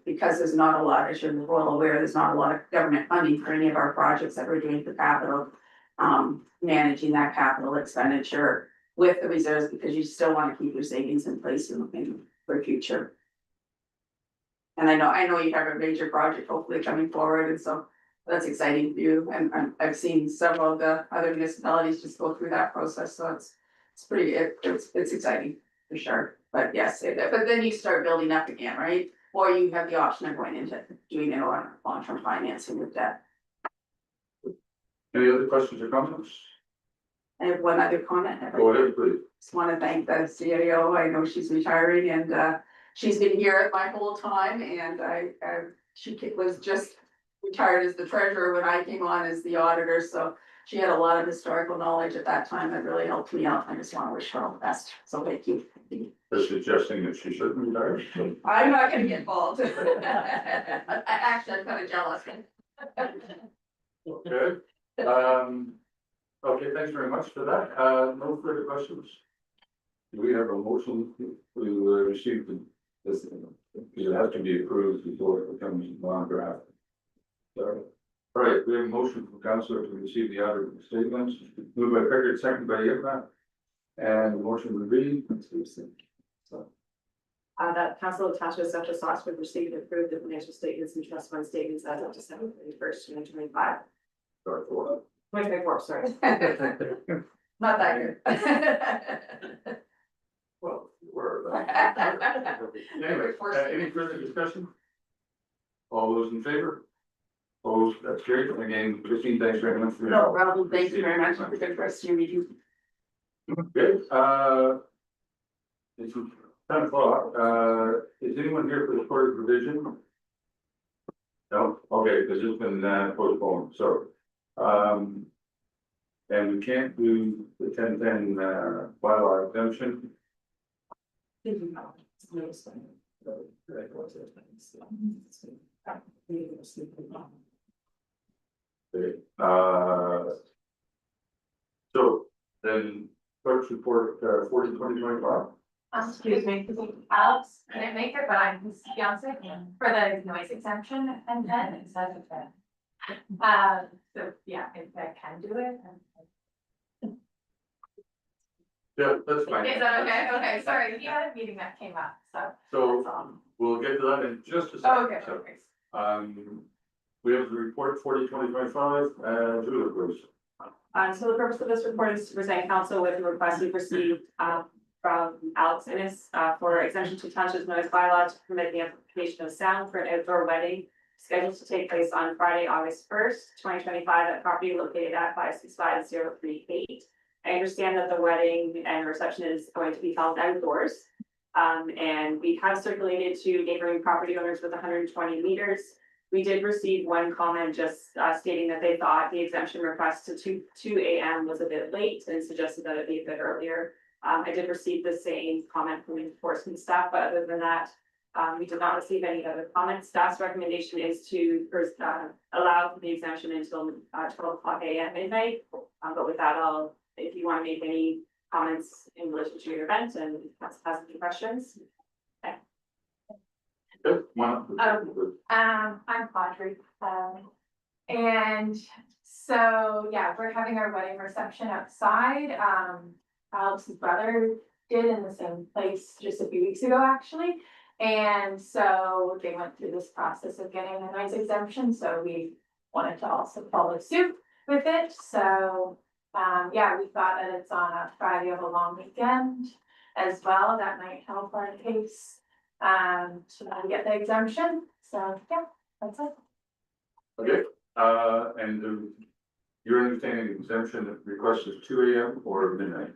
because there's not a lot, as you're well aware, there's not a lot of government funding for any of our projects that we're doing for capital. Managing that capital expenditure with the reserves, because you still wanna keep your savings in place in for future. And I know you have a major project hopefully coming forward, and so that's exciting for you, and I've seen several of the other municipalities just go through that process, so it's pretty, it's exciting, for sure, but yes, but then you start building up again, right? Or you have the option of going into doing it on long-term financing with debt. Any other questions or comments? I have one other comment. Go ahead, please. Just wanna thank the CAO, I know she's retiring and she's been here my whole time and she was just retired as the treasurer when I came on as the auditor, so she had a lot of historical knowledge at that time that really helped me out. I just wanna wish her all the best, so thank you. They're suggesting that she shouldn't retire. I'm not gonna get involved. Actually, I'm kinda jealous. Okay, okay, thanks very much for that. No further questions. Do we have a motion to receive this? Because it has to be approved before it becomes non-draft. Sorry. All right, we have a motion from councillor to receive the audited statements, moved by Pickard, second by Yvonne. And the motion would read. That council of Township of Central Sauce would receive and approve the financial statements and trust fund statements as of December 31st, 2025. Sorry for 2024, sorry. Not that good. Well, we're. Anyway, any further discussion? All those in favor? Opposed, that's carried. And again, Christine, thanks very much for. No, Robin, thank you very much. Have a good rest of your meeting. Okay, it's 10:00, is anyone here for the court of revision? No, okay, because it's been postponed, so, and we can't do the 10:10 bylaw exemption. Okay, so then clerk's report 40/2025. Excuse me, Alex, can I make it, but I'm his fiance for the noise exemption and then it says it then. So, yeah, if I can do it. Yeah, that's fine. Is that okay? Okay, sorry, we had a meeting that came up, so. So that's all. we'll get to that in just a Oh, second. okay, So, okay. we have the report 2025, Julie, please. So the purpose of this report is to present council with a request we've received, from Alex Innes, for exemption to township's noise bylaw to permit the amplification of sound for an outdoor wedding scheduled to take place on Friday, August 1st, 2025, at property located at 565038. I understand that the wedding and reception is going to be held outdoors. And we have circulated to neighboring property owners with 120 meters. We did receive one comment just stating that they thought the exemption request to two AM was a bit late and suggested that it be a bit earlier. I did receive the same comment from enforcement staff, but other than that, we did not receive any other comments. Staff's recommendation is to allow for the exemption until 12 o'clock AM midnight. But with that, if you want to make any comments in relation to your event and has any questions. Good, one. I'm Audrey, and so, yeah, we're having our wedding reception outside, Alex's brother did in the same place just a few weeks ago, actually. And so they went through this process of getting a noise exemption, so we wanted to also follow suit with it, so. Yeah, we thought that it's on a Friday of a long weekend as well, that might help our case. To get the exemption, so yeah, that's it. Okay, and your understanding exemption request is 2 AM or midnight?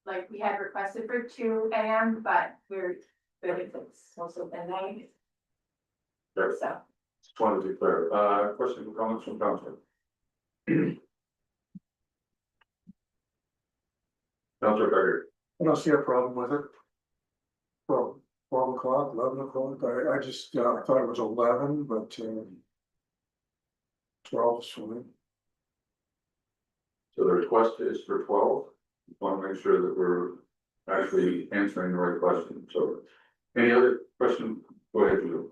Like we had requested for 2 AM, but we're good if it's also midnight. Sure. So, Just wanted to be clear. Questions or comments from council? Councilor Carter. I don't see a problem with it. Well, 12 o'clock, 11 o'clock, I just, thought it was 11, but, 12 is fine. So the request is for 12. Want to make sure that we're actually answering the right question. So any other question? Go ahead, Julie.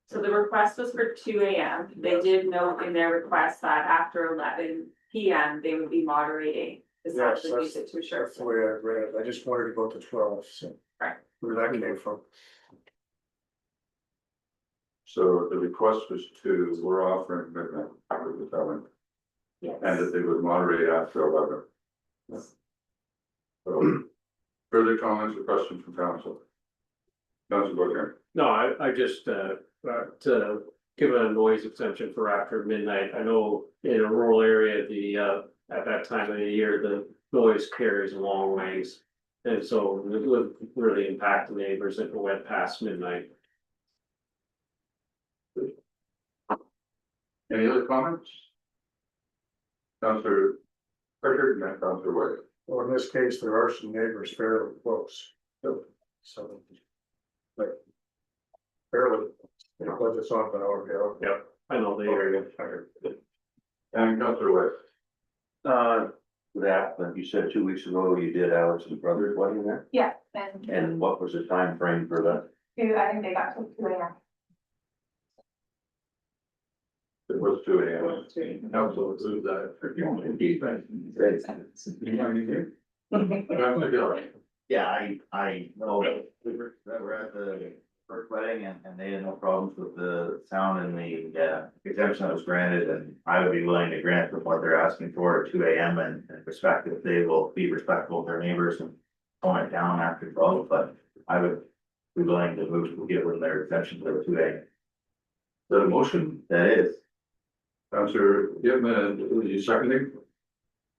So the request was for 2 AM. They did note in their request that after 11 PM, they would be moderating. This Yes, actually makes it to a short. That's the way I read it. I just wondered about the 12, so. Right. Where that came from. So the request was we're offering midnight for the time, Yes. and that they would moderate after 11. So, further comments or questions from council? Council Booker. No, I just, to give a noise exemption for after midnight. I know in a rural area, at that time of the year, the noise carries a long ways. And so it would really impact the neighbors if it went past midnight. Any other comments? Councilor Pritchard and then Councilor White. Well, in this case, there are some neighbors fairly close. So. But. Fairly, because it's on an hour. Yep, I know the area. And Councilor White. That you said 2 weeks ago, you did Alex's brother's wedding there, yeah, and and what was the time frame for that? I think they got to 2 AM. It was 2 AM. Council approved that. Councilor Gill. Yeah, I know that we're at the first wedding and they had no problems with the sound and the exemption that was granted, and I would be willing to grant from what they're asking for at 2 AM and respect that they will be respectful of their neighbors and tone it down after 12, but I would be willing to move to give them their exemption to 2 AM. Is that a motion? That is. Councilor Yipman, you seconding?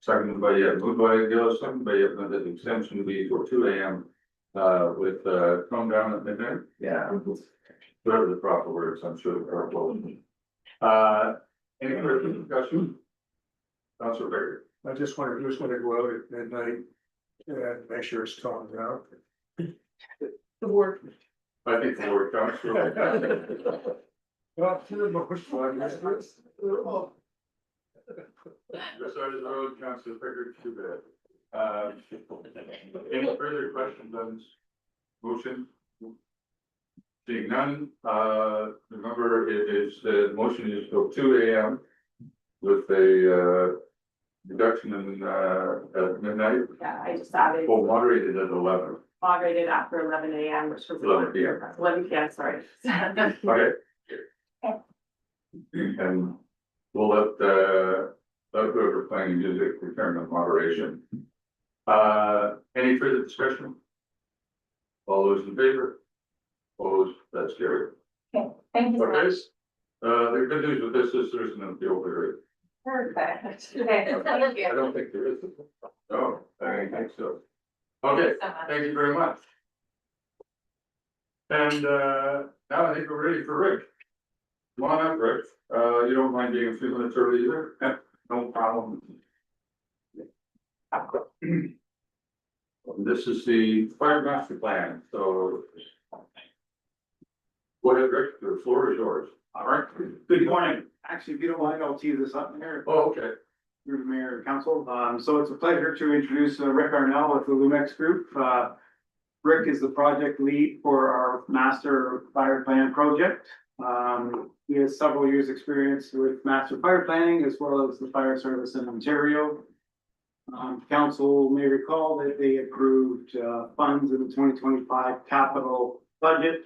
Seconded by, moved by Gill, seconded by Yipman, that the extension would be for 2 AM. With tone down at midnight. Yeah. Whatever the proper words, I'm sure the proper will. Any further discussion? Councilor Baker. I just wondered who's gonna go out at midnight and make sure it's toned down. The board. I think the word Councilor. Not to the most one. The side of the road, Councilor Baker, too bad. Any further questions on this motion? Seeing none, remember it is, the motion is till 2 AM with a reduction in, at midnight, Yeah, I just added or moderated at 11. moderated after 11 a.m., which was 11 p.m. 11 p.m., sorry. Okay. And we'll let whoever playing music determine moderation. Any further discussion? All those in favor? Opposed, that's carried. Thank you so much. Okay. The good news with this is there's an appeal period. Perfect. Okay, thank you. I don't think there is. No, I don't think so. Okay, So much. thank you very much. And now I think we're ready for Rick. Come on up, Rick. You don't mind being a few minutes early either? No problem. This is the fire master plan, so. Go ahead, Rick, the floor is yours. All right, good morning. Actually, if you don't mind, I'll tee this up here. Oh, okay. Through the mayor and council. So it's a pleasure to introduce Rick Arnell with the Lumex Group. Rick is the project lead for our master fire plan project. He has several years' experience with master fire planning as well as the fire service in Ontario. Council may recall that they approved funds in the 2025 capital budget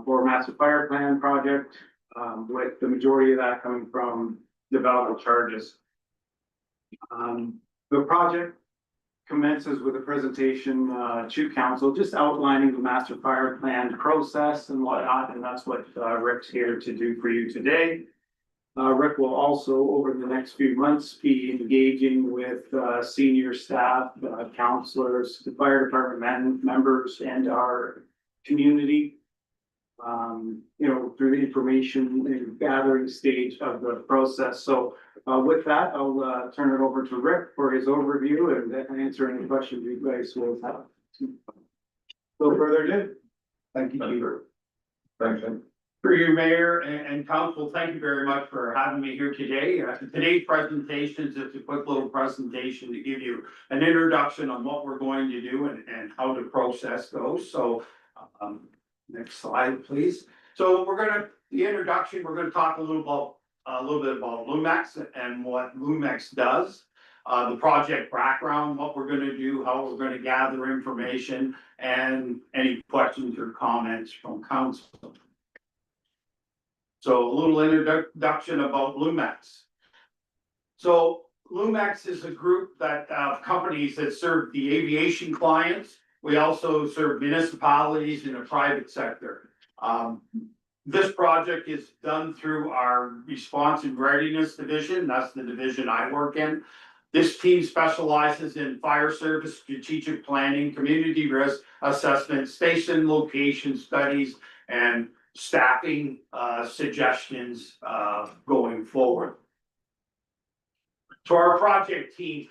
for master fire plan project, with the majority of that coming from development charges. The project commences with a presentation to council, just outlining the master fire plan process and whatnot, and that's what Rick's here to do for you today. Rick will also, over the next few months, be engaging with senior staff, counselors, the fire department members, and our community. Through the information and gathering stage of the process. So with that, I'll turn it over to Rick for his overview and answer any questions you guys will have. No further ado. Thank you, Peter. Thanks, Ed. For you, Mayor and Council, thank you very much for having me here today. Today's presentation is just a quick little presentation to give you an introduction on what we're going to do and how the process goes. So next slide, please. So the introduction, we're gonna talk a little bit about Lumex and what Lumex does. The project background, what we're gonna do, how we're gonna gather information, and any questions or comments from council. So a little introduction about Lumex. So Lumex is a group that companies that serve the aviation clients. We also serve municipalities in the private sector. This project is done through our response and readiness division. That's the division I work in. This team specializes in fire service, strategic planning, community risk assessment, station location studies, and staffing suggestions going forward. To our project team,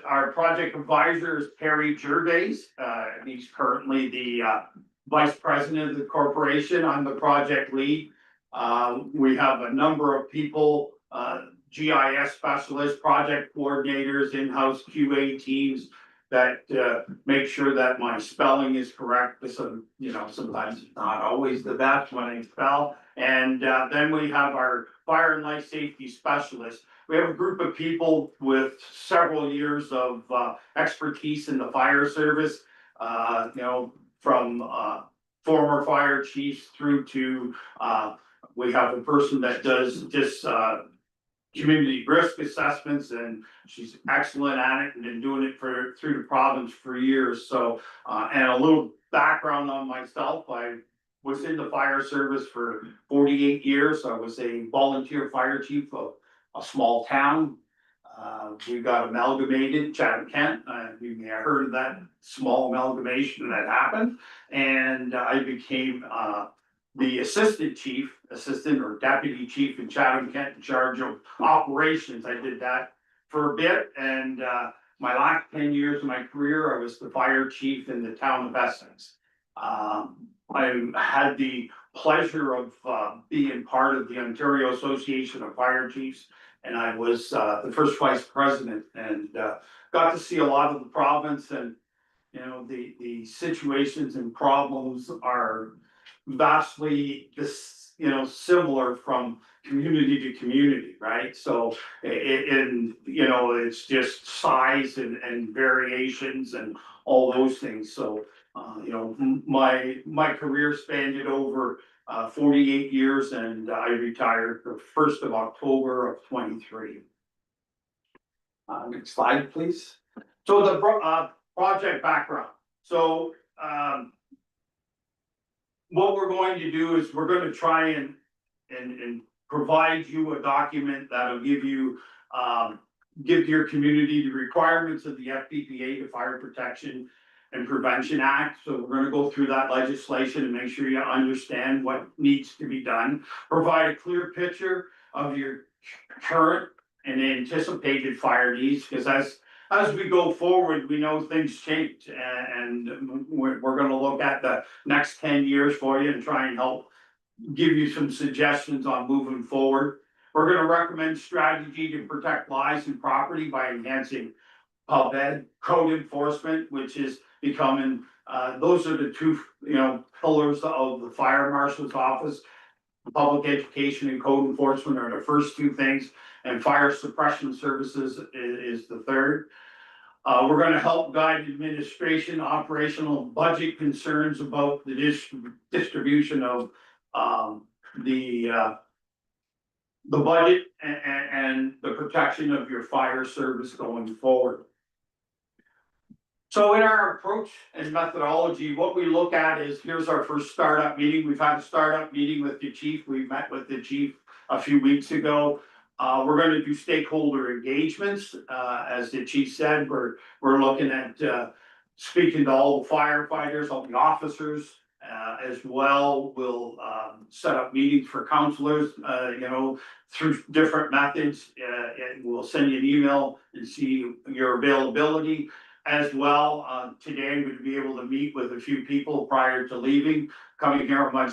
our project advisor is Perry Gervais. He's currently the vice president of the corporation. I'm the project lead. We have a number of people, GIS specialists, project coordinators, in-house QA teams that make sure that my spelling is correct. So, sometimes it's not always the best when I spell. And then we have our fire and life safety specialists. We have a group of people with several years of expertise in the fire service, from former fire chiefs through to, we have a person that does just community risk assessments, and she's excellent at it and been doing it through the province for years. So, and a little background on myself, I was in the fire service for 48 years. I was a volunteer fire chief of a small town. We got amalgamated, Chatham-Kent. You may have heard of that small amalgamation that happened. And I became the assistant or deputy chief in Chatham-Kent, in charge of operations. I did that for a bit, and my last 10 years of my career, I was the fire chief in the town of Essex. I had the pleasure of being part of the Ontario Association of Fire Chiefs, and I was the first vice president, and got to see a lot of the province. And the situations and problems are vastly similar from community to community, right? So and, you know, it's just size and variations and all those things. So, you know, my career spanned over 48 years, and I retired the 1st of October of 23. Next slide, please. So the project background. So what we're going to do is we're going to try and provide you a document that'll give you give your community the requirements of the FPPA, the Fire Protection and Prevention Act. So we're gonna go through that legislation and make sure you understand what needs to be done. Provide a clear picture of your current and anticipated fire needs, because as we go forward, we know things change, and we're gonna look at the next 10 years for you and try and help give you some suggestions on moving forward. We're gonna recommend strategy to protect lives and property by enhancing pub ed, code enforcement, which is becoming, those are the two, you know, pillars of the fire marshal's office. Public education and code enforcement are the first two things, and fire suppression services is the third. We're gonna help guide administration, operational budget concerns about the distribution of the budget and the protection of your fire service going forward. So in our approach and methodology, what we look at is, here's our first startup meeting. We've had a startup meeting with the chief. We met with the chief a few weeks ago. We're going to do stakeholder engagements. As the chief said, we're looking at speaking to all the firefighters, all the officers, as well. We'll set up meetings for counselors, you know, through different methods. And we'll send you an email and see your availability. As well, today I'm going to be able to meet with a few people prior to leaving. Coming here, I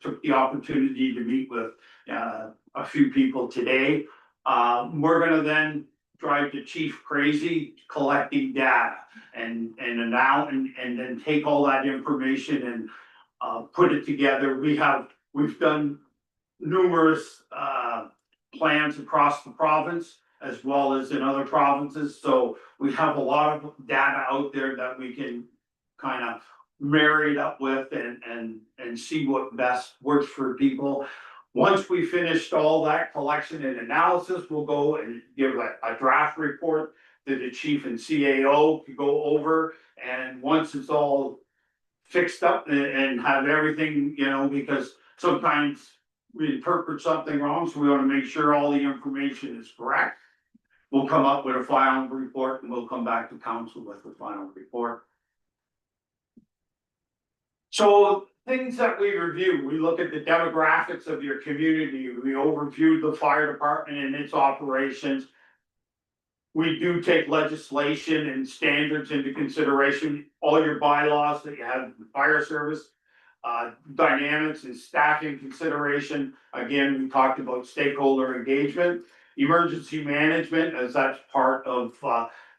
took the opportunity to meet with a few people today. We're gonna then drive the chief crazy collecting data and then take all that information and put it together. We've done numerous plans across the province, as well as in other provinces. So we have a lot of data out there that we can kind of marry it up with and see what best works for people. Once we finished all that collection and analysis, we'll go and give a draft report that the chief and CAO can go over. And once it's all fixed up and have everything, you know, because sometimes we interpret something wrong, so we want to make sure all the information is correct. We'll come up with a final report, and we'll come back to council with the final report. So things that we review, we look at the demographics of your community. We overview the fire department and its operations. We do take legislation and standards into consideration, all your bylaws that you have in the fire service, dynamics and staffing consideration. Again, we talked about stakeholder engagement. Emergency management, as that's part of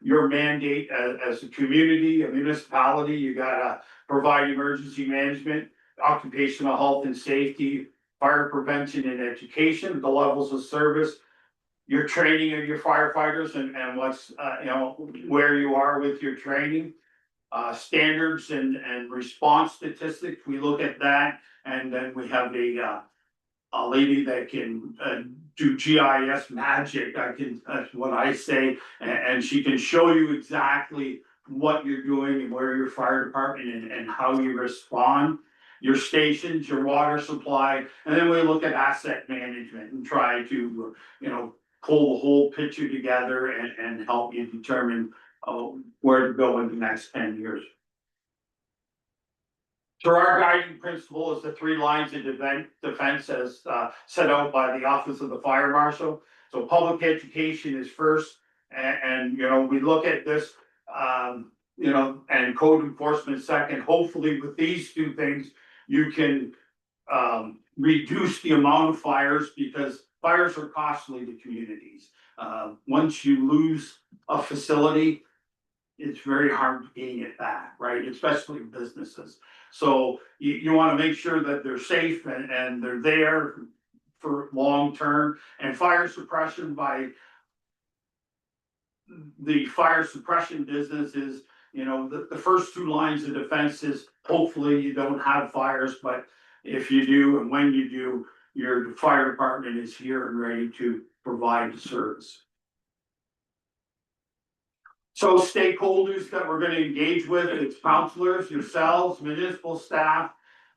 your mandate as a community, a municipality, you gotta provide emergency management, occupational health and safety, fire prevention and education, the levels of service, your training of your firefighters and what's, you know, where you are with your training, standards and response statistics, we look at that, and then we have a lady that can do GIS magic, that's what I say, and she can show you exactly what you're doing and where your fire department and how you respond, your stations, your water supply, and then we look at asset management and try to, you know, pull the whole picture together and help you determine where to go in the next 10 years. So our guiding principle is the 3 lines of defense as set out by the Office of the Fire Marshal. So public education is first, and you know, we look at this, you know, and code enforcement second. Hopefully with these two things, you can reduce the amount of fires, because fires are costly to communities. Once you lose a facility, it's very hard to gain it back, right? Especially businesses. So you want to make sure that they're safe and they're there for long term and fire suppression by. The fire suppression business is, you know, the first two lines of defense is hopefully you don't have fires, but if you do and when you do, your fire department is here and ready to provide the service. So stakeholders that we're gonna engage with, it's counselors, yourselves, municipal staff.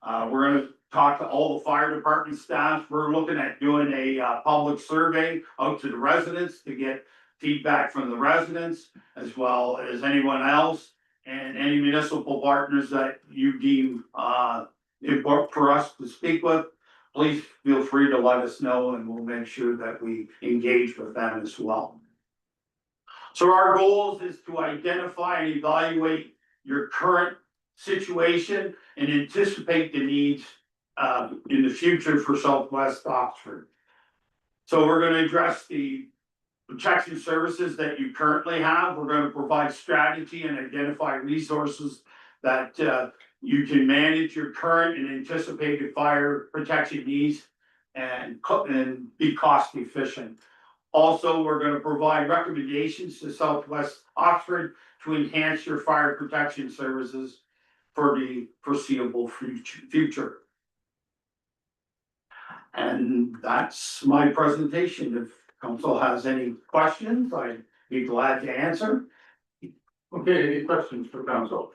We're gonna talk to all the fire department staff. We're looking at doing a public survey out to the residents to get feedback from the residents as well as anyone else. And any municipal partners that you deem important for us to speak with, please feel free to let us know and we'll make sure that we engage with them as well. So our goals is to identify and evaluate your current situation and anticipate the needs in the future for Southwest Oxford. So we're gonna address the protection services that you currently have. We're gonna provide strategy and identify resources that you can manage your current and anticipated fire protection needs and be cost efficient. Also, we're gonna provide recommendations to Southwest Oxford to enhance your fire protection services for the foreseeable future. And that's my presentation. If council has any questions, I'd be glad to answer. Okay, any questions for council?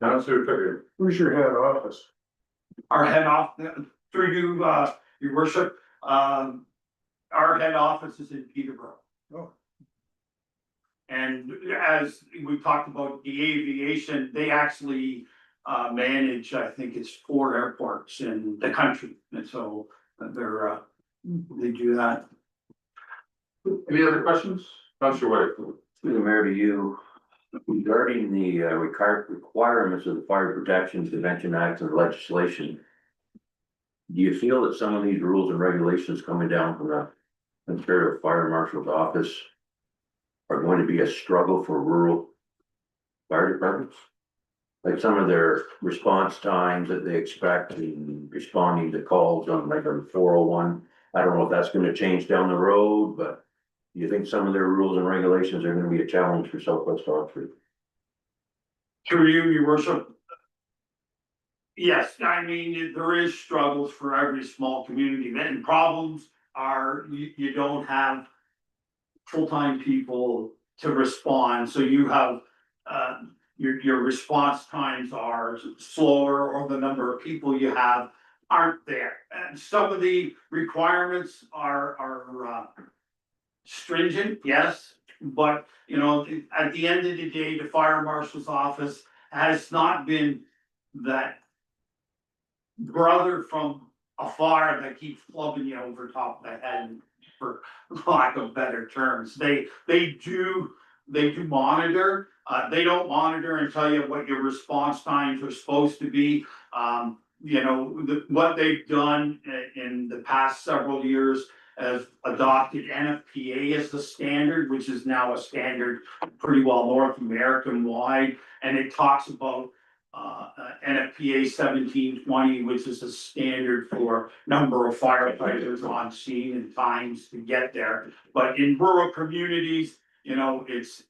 Councilor Trigger. Where's your head office? Our head office, through you, your worship, our head office is in Peterborough. Oh. And as we talked about the aviation, they actually manage, I think it's 4 airports in the country. And so they do that. Any other questions? Councilor White. Through the mayor to you, regarding the requirements of the Fire Protection Prevention Act and legislation. Do you feel that some of these rules and regulations coming down from the Ontario Fire Marshal's office are going to be a struggle for rural fire departments? Like some of their response times that they expect in responding to calls on like a 401. I don't know if that's gonna change down the road, but do you think some of their rules and regulations are gonna be a challenge for Southwest Oxford? Through you, your worship. Yes, I mean, there is struggles for every small community, and problems are, you don't have full-time people to respond, so you have, your response times are slower, or the number of people you have aren't there. And some of the requirements are stringent, yes, but, you know, at the end of the day, the fire marshal's office has not been that brother from afar that keeps clubbing you over top of the head, for lack of better terms. They do monitor. They don't monitor and tell you what your response times are supposed to be. You know, what they've done in the past several years has adopted NFPA as the standard, which is now a standard pretty well North American wide. And it talks about NFPA 1720, which is a standard for number of firefighters on scene and times to get there. But in rural communities, you know, it's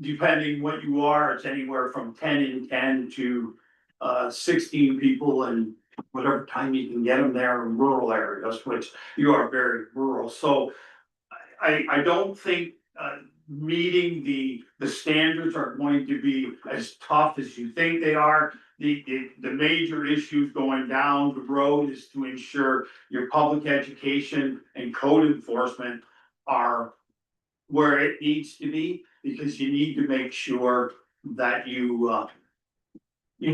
depending what you are, it's anywhere from 10 and 10 to 16 people and whatever time you can get them there in rural areas, which you are very rural. So I don't think meeting the standards are going to be as tough as you think they are. The major issues going down the road is to ensure your public education and code enforcement are where it needs to be, because you need to make sure that you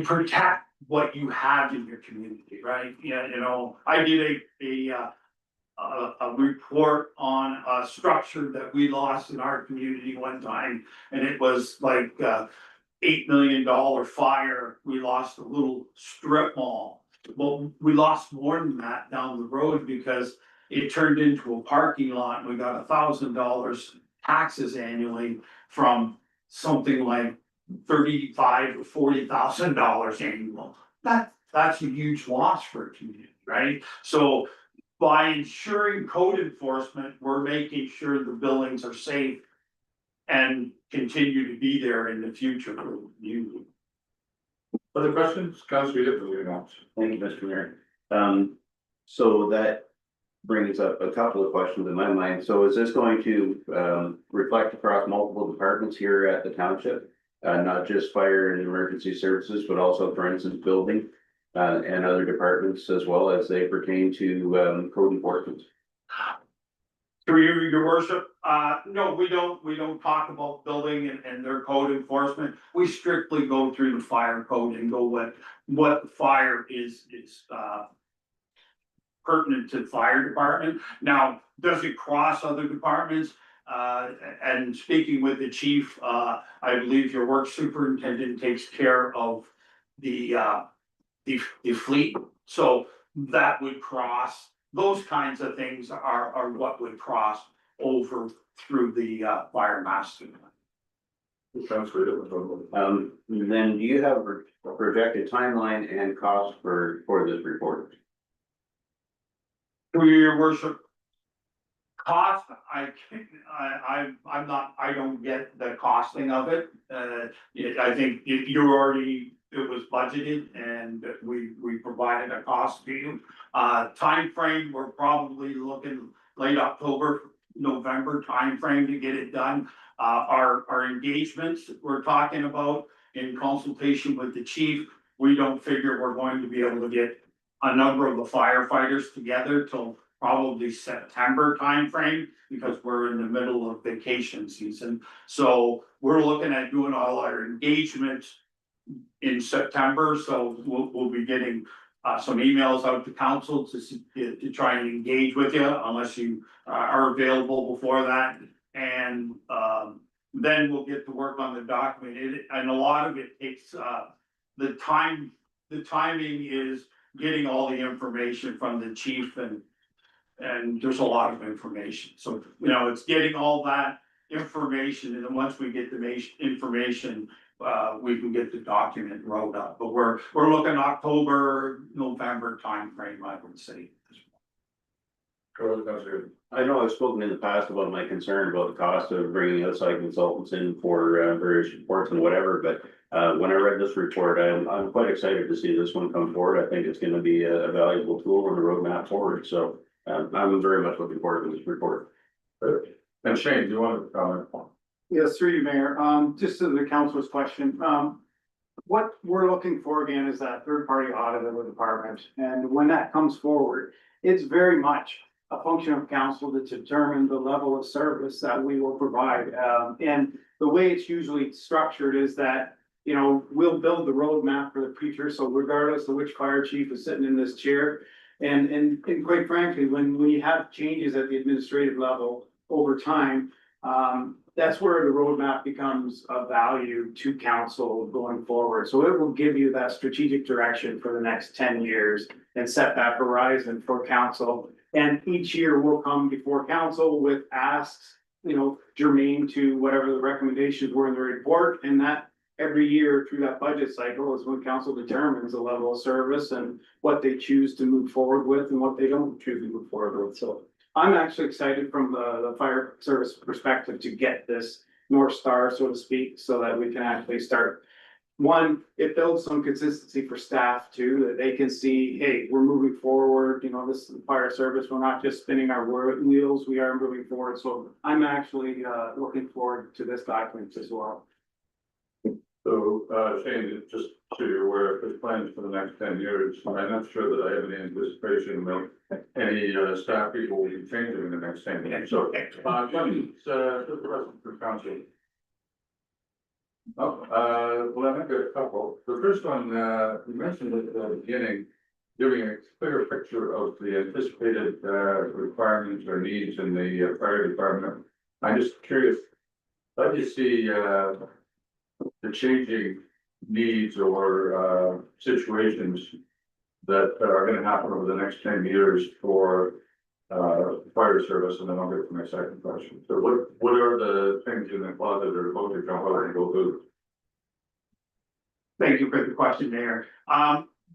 protect what you have in your community, right? Yeah, you know, I did a report on a structure that we lost in our community one time, and it was like $8 million fire. We lost a little strip mall. Well, we lost more than that down the road because it turned into a parking lot, and we got $1,000 taxes annually from something like $35,000 or $40,000 annual. that's a huge loss for a community, right? So by ensuring code enforcement, we're making sure the buildings are safe and continue to be there in the future for the community. Other questions? Councillor Yip, Thank you, Mr. Mayor. So that brings up a couple of questions in my mind. So is this going to reflect across multiple departments here at the township? Not just fire and emergency services, but also, for instance, building and other departments as well as they pertain to code enforcement? Through you, your worship, no, we don't talk about building and their code enforcement. We strictly go through the fire code and go what the fire is pertinent to the fire department. Now, does it cross other departments? And speaking with the chief, I believe your work superintendent takes care of the fleet. So that would cross, those kinds of things are what would cross over through the fire master. Then do you have a projected timeline and cost for this report? Through your worship. Cost, I don't get the costing of it. I think it was budgeted and we provided a cost to you. Time frame, we're probably looking late October, November timeframe to get it done. Our engagements we're talking about in consultation with the chief, we don't figure we're going to be able to get a number of the firefighters together till probably September timeframe, because we're in the middle of vacation season. So we're looking at doing all our engagements in September, so we'll be getting some emails out to council to try and engage with you, unless you are available before that. And then we'll get to work on the document, and a lot of it takes the timing is getting all the information from the chief, and there's a lot of information. So, it's getting all that information, and then once we get the information, we can get the document wrote up. But we're looking October, November timeframe, I would say. I know I've spoken in the past about my concern about the cost of bringing outside consultants in for various reports and whatever, but when I read this report, I'm quite excited to see this one come forward. I think it's gonna be a valuable tool on the roadmap forward, so I'm very much looking forward to this report. And Shane, do you want to comment? Yes, through you, Mayor. Just to the council's question, what we're looking for again is that third-party audit of the department. And when that comes forward, it's very much a function of council to determine the level of service that we will provide. And the way it's usually structured is that, we'll build the roadmap for the future. So regardless of which fire chief is sitting in this chair, and quite frankly, when we have changes at the administrative level over time, that's where the roadmap becomes of value to council going forward. So it will give you that strategic direction for the next 10 years and set that horizon for council. And each year will come before council with asks, germane to whatever the recommendations were in the report. And that every year through that budget cycle is when council determines the level of service and what they choose to move forward with and what they don't choose to move forward with. So I'm actually excited from the fire service perspective to get this North Star, so to speak, so that we can actually start. One, it builds some consistency for staff too, that they can see, hey, we're moving forward, this is the fire service, we're not just spinning our wheels, we are moving forward. So I'm actually looking forward to this document as well. So, Shane, just so you're aware of his plans for the next 10 years, I'm not sure that I have any anticipation that any staff people will be changing in the next 10 years. So, questions, just the rest of the council. Well, I think a couple. The first one, you mentioned at the beginning, giving a clear picture of the anticipated requirements or needs in the fire department. I'm just curious, how do you see the changing needs or situations that are gonna happen over the next 10 years for fire service? And then I'll get to my second question. So what are the things in the closet that are about to jump out and go through? Thank you for the question, Mayor.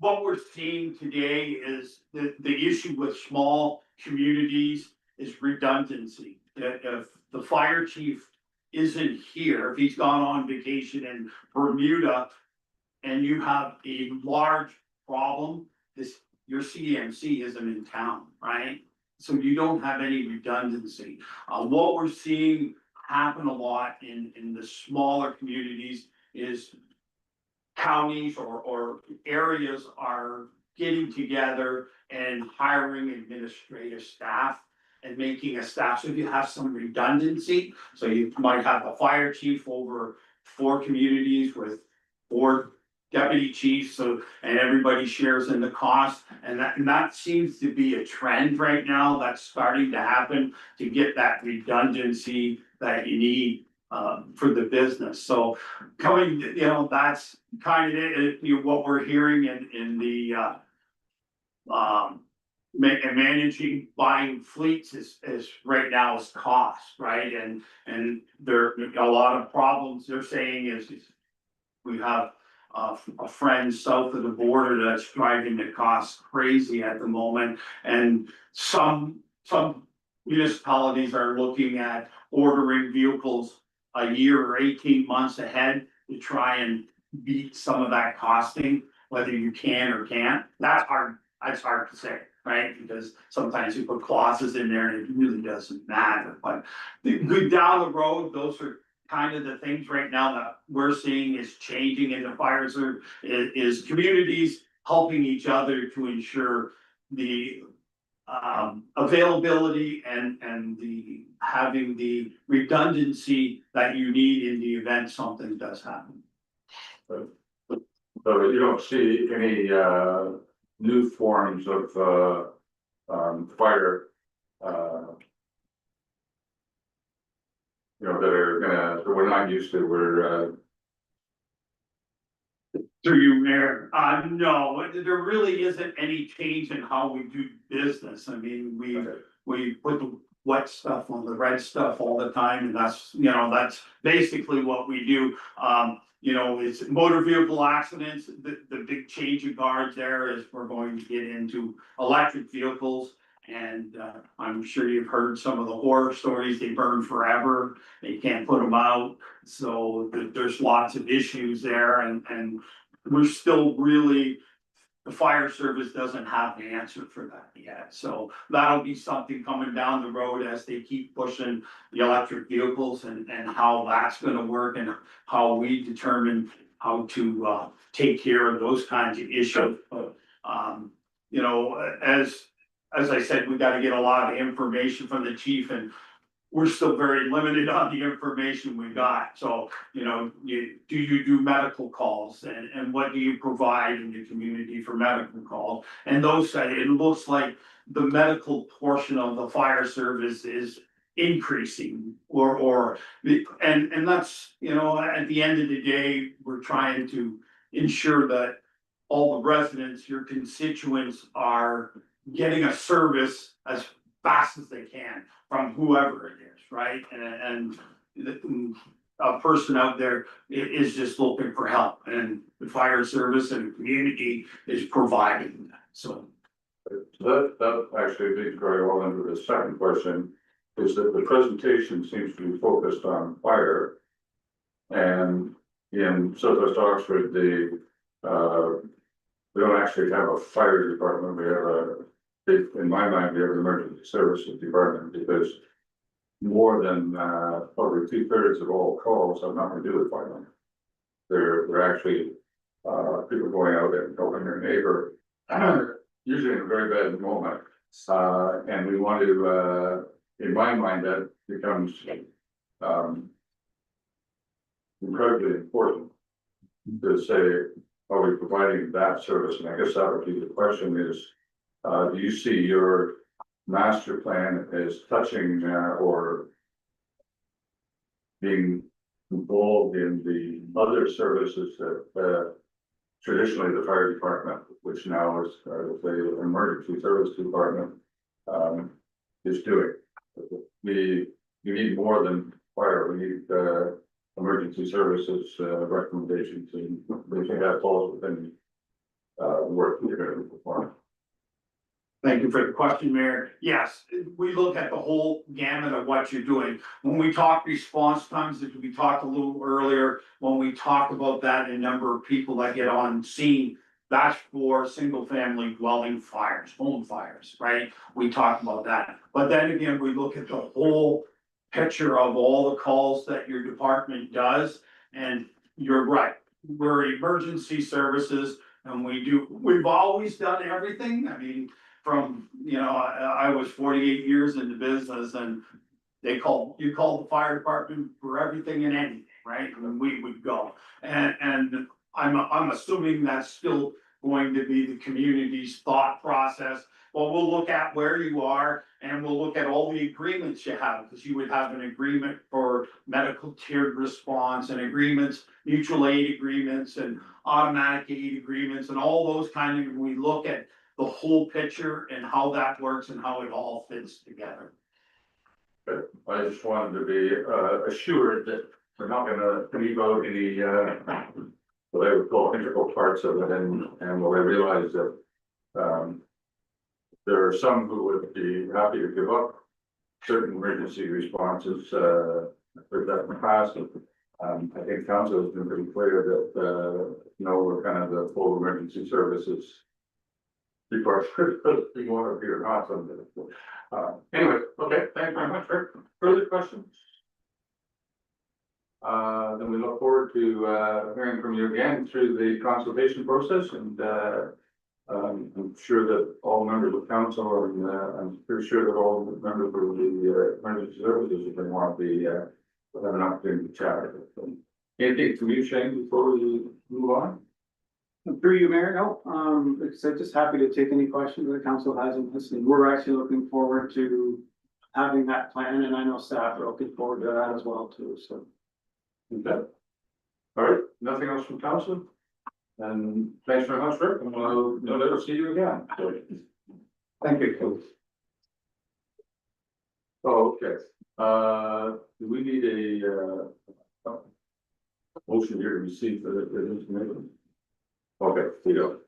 what we're seeing today is the issue with small communities is redundancy. If the fire chief isn't here, if he's gone on vacation in Bermuda and you have a large problem, your CMC isn't in town, right? So you don't have any redundancy. What we're seeing happen a lot in the smaller communities is counties or areas are getting together and hiring administrative staff and making a staff, so you have some redundancy. So you might have a fire chief over 4 communities with 4 deputy chiefs, so, and everybody shares in the cost. And that seems to be a trend right now that's starting to happen to get that redundancy that you need for the business. So coming, that's kind of it, what we're hearing in the managing buying fleets is right now is cost, right? And there a lot of problems they're saying is we have a friend south of the border that's driving the cost crazy at the moment. And some municipalities are looking at ordering vehicles a year or 18 months ahead to try and beat some of that costing, whether you can or can't. That's hard to say, right? Because sometimes you put clauses in there and it really doesn't matter. But down the road, those are kind of the things right now that we're seeing is changing in the fire service, is communities helping each other to ensure the availability and the having the redundancy that you need in the event something does happen. So you don't see any new forms of fire that are that we're not used to, Through you, Mayor, no, there really isn't any change in how we do business. I mean, we put the wet stuff on the red stuff all the time, and that's basically what we do. It's motor vehicle accidents, the big change of guards there is we're going to get into electric vehicles. And I'm sure you've heard some of the horror stories, they burn forever, they can't put them out. So there's lots of issues there, and we're still really, the fire service doesn't have the answer for that yet. So that'll be something coming down the road as they keep pushing the electric vehicles and how that's gonna work and how we determine how to take care of those kinds of issues. But as I said, we gotta get a lot of information from the chief, and we're still very limited on the information we got. So, do you do medical calls and what do you provide in the community for medical calls? And those, it looks like the medical portion of the fire service is increasing and that's, at the end of the day, we're trying to ensure that all the residents, your constituents, are getting a service as fast as they can from whoever it is, right? And a person out there is just looking for help, and the fire service and the community is providing that, so. that actually leads very well into the second question, is that the presentation seems to be focused on fire. And in Southwest Oxford, we don't actually have a fire department, we have in my mind, we have an emergency services department, because more than probably 2/3 of all calls have nothing to do with fire. They're actually people going out and helping their neighbor, usually in a very bad moment. And we want to, in my mind, that becomes incredibly important to say, are we providing that service? And I guess that would be the question is, do you see your master plan as touching or being involved in the other services that traditionally the fire department, which now is the emergency service department, is doing? We need more than fire, we need emergency services recommendations, and we think that falls within work you're gonna perform? Thank you for the question, Mayor. Yes, we look at the whole gamut of what you're doing. When we talk response times, as we talked a little earlier, when we talk about that, a number of people that get on scene, that's for single family dwelling fires, home fires, right? We talk about that. But then again, we look at the whole picture of all the calls that your department does. And you're right, we're emergency services and we've always done everything. I mean, from, I was 48 years in the business and you call the fire department for everything and anything, right? And we would go. And I'm assuming that's still going to be the community's thought process. Well, we'll look at where you are and we'll look at all the agreements you have, because you would have an agreement for medical tiered response and agreements, mutual aid agreements and automatic aid agreements and all those kind of, we look at the whole picture and how that works and how it all fits together. I just wanted to be assured that we're not gonna leave out any what I would call integral parts of it, and what I realize that there are some who would be happy to give up certain emergency responses, for that in the past. I think council has been pretty clear that we're kind of the full emergency services. Before, you want to be or not, something. Anyway, okay, thank you very much, Rick. Further questions? Then we look forward to hearing from you again through the consultation process, and I'm sure that all members of council, and I'm pretty sure that all members of the emergency services are going to want to have an opportunity to chat. Anything from you, Shane, before we move on? Through you, Mayor, no, like I said, just happy to take any questions that the council has on this, and we're actually looking forward to having that plan, and I know staff are looking forward to that as well too, so. Okay. All right, nothing else from council? And thanks very much, Rick, and we'll no doubt see you again. Thank you. Oh, okay, do we need a motion here to receive the information? Okay, we go.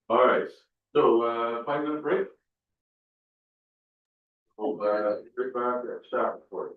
All right, so 5-minute break. We'll get back at staff report.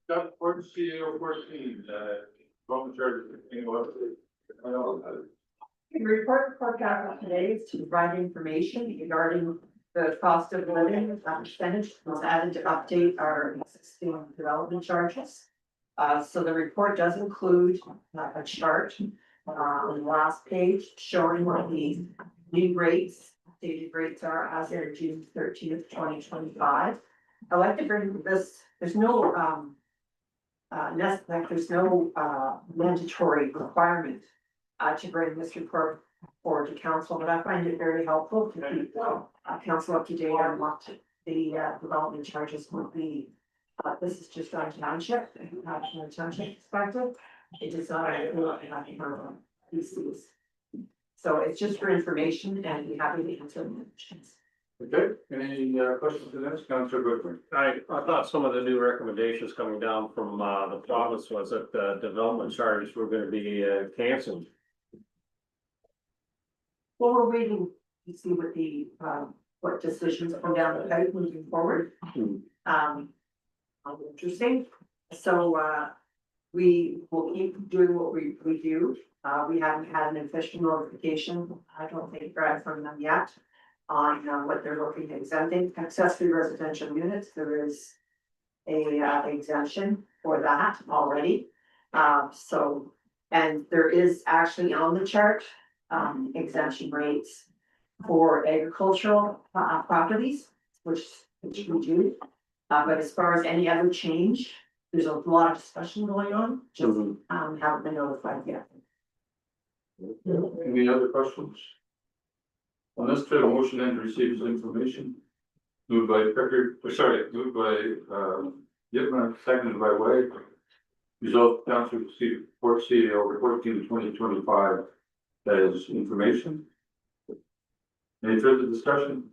Doug Ford, CEO 14, Roman Church, The report for capital today is to provide information regarding the cost of living, percentage was added to update our existing development charges. So the report does include a chart on the last page showing what the new rates, updated rates are as of June 13th, 2025. I like to bring this, there's no there's no mandatory requirement to bring this report forward to council, but I find it very helpful to keep council up to date on what the development charges would be. This is just on township, from a township perspective. It does not include PCs. So it's just for information and we happy to answer any questions. Okay, any questions to this, Councillor Goodwin? I thought some of the new recommendations coming down from the province was that the development charges were gonna be canceled. Well, we're waiting to see what the what decisions come down the pipe moving forward. Interesting. So we will keep doing what we do. We haven't had an official notification, I don't think, Brad, from them yet on what they're looking at exempting accessory residential units. There is a exemption for that already. So, and there is actually on the chart exemption rates for agricultural properties, which we do. But as far as any other change, there's a lot of discussion going on, just haven't been notified yet. Any other questions? On this, the motion and receives information. Moved by Pickard, moved by Yitman, seconded by White. Result, Council received report CEO 14/2025 as information. Any further discussion?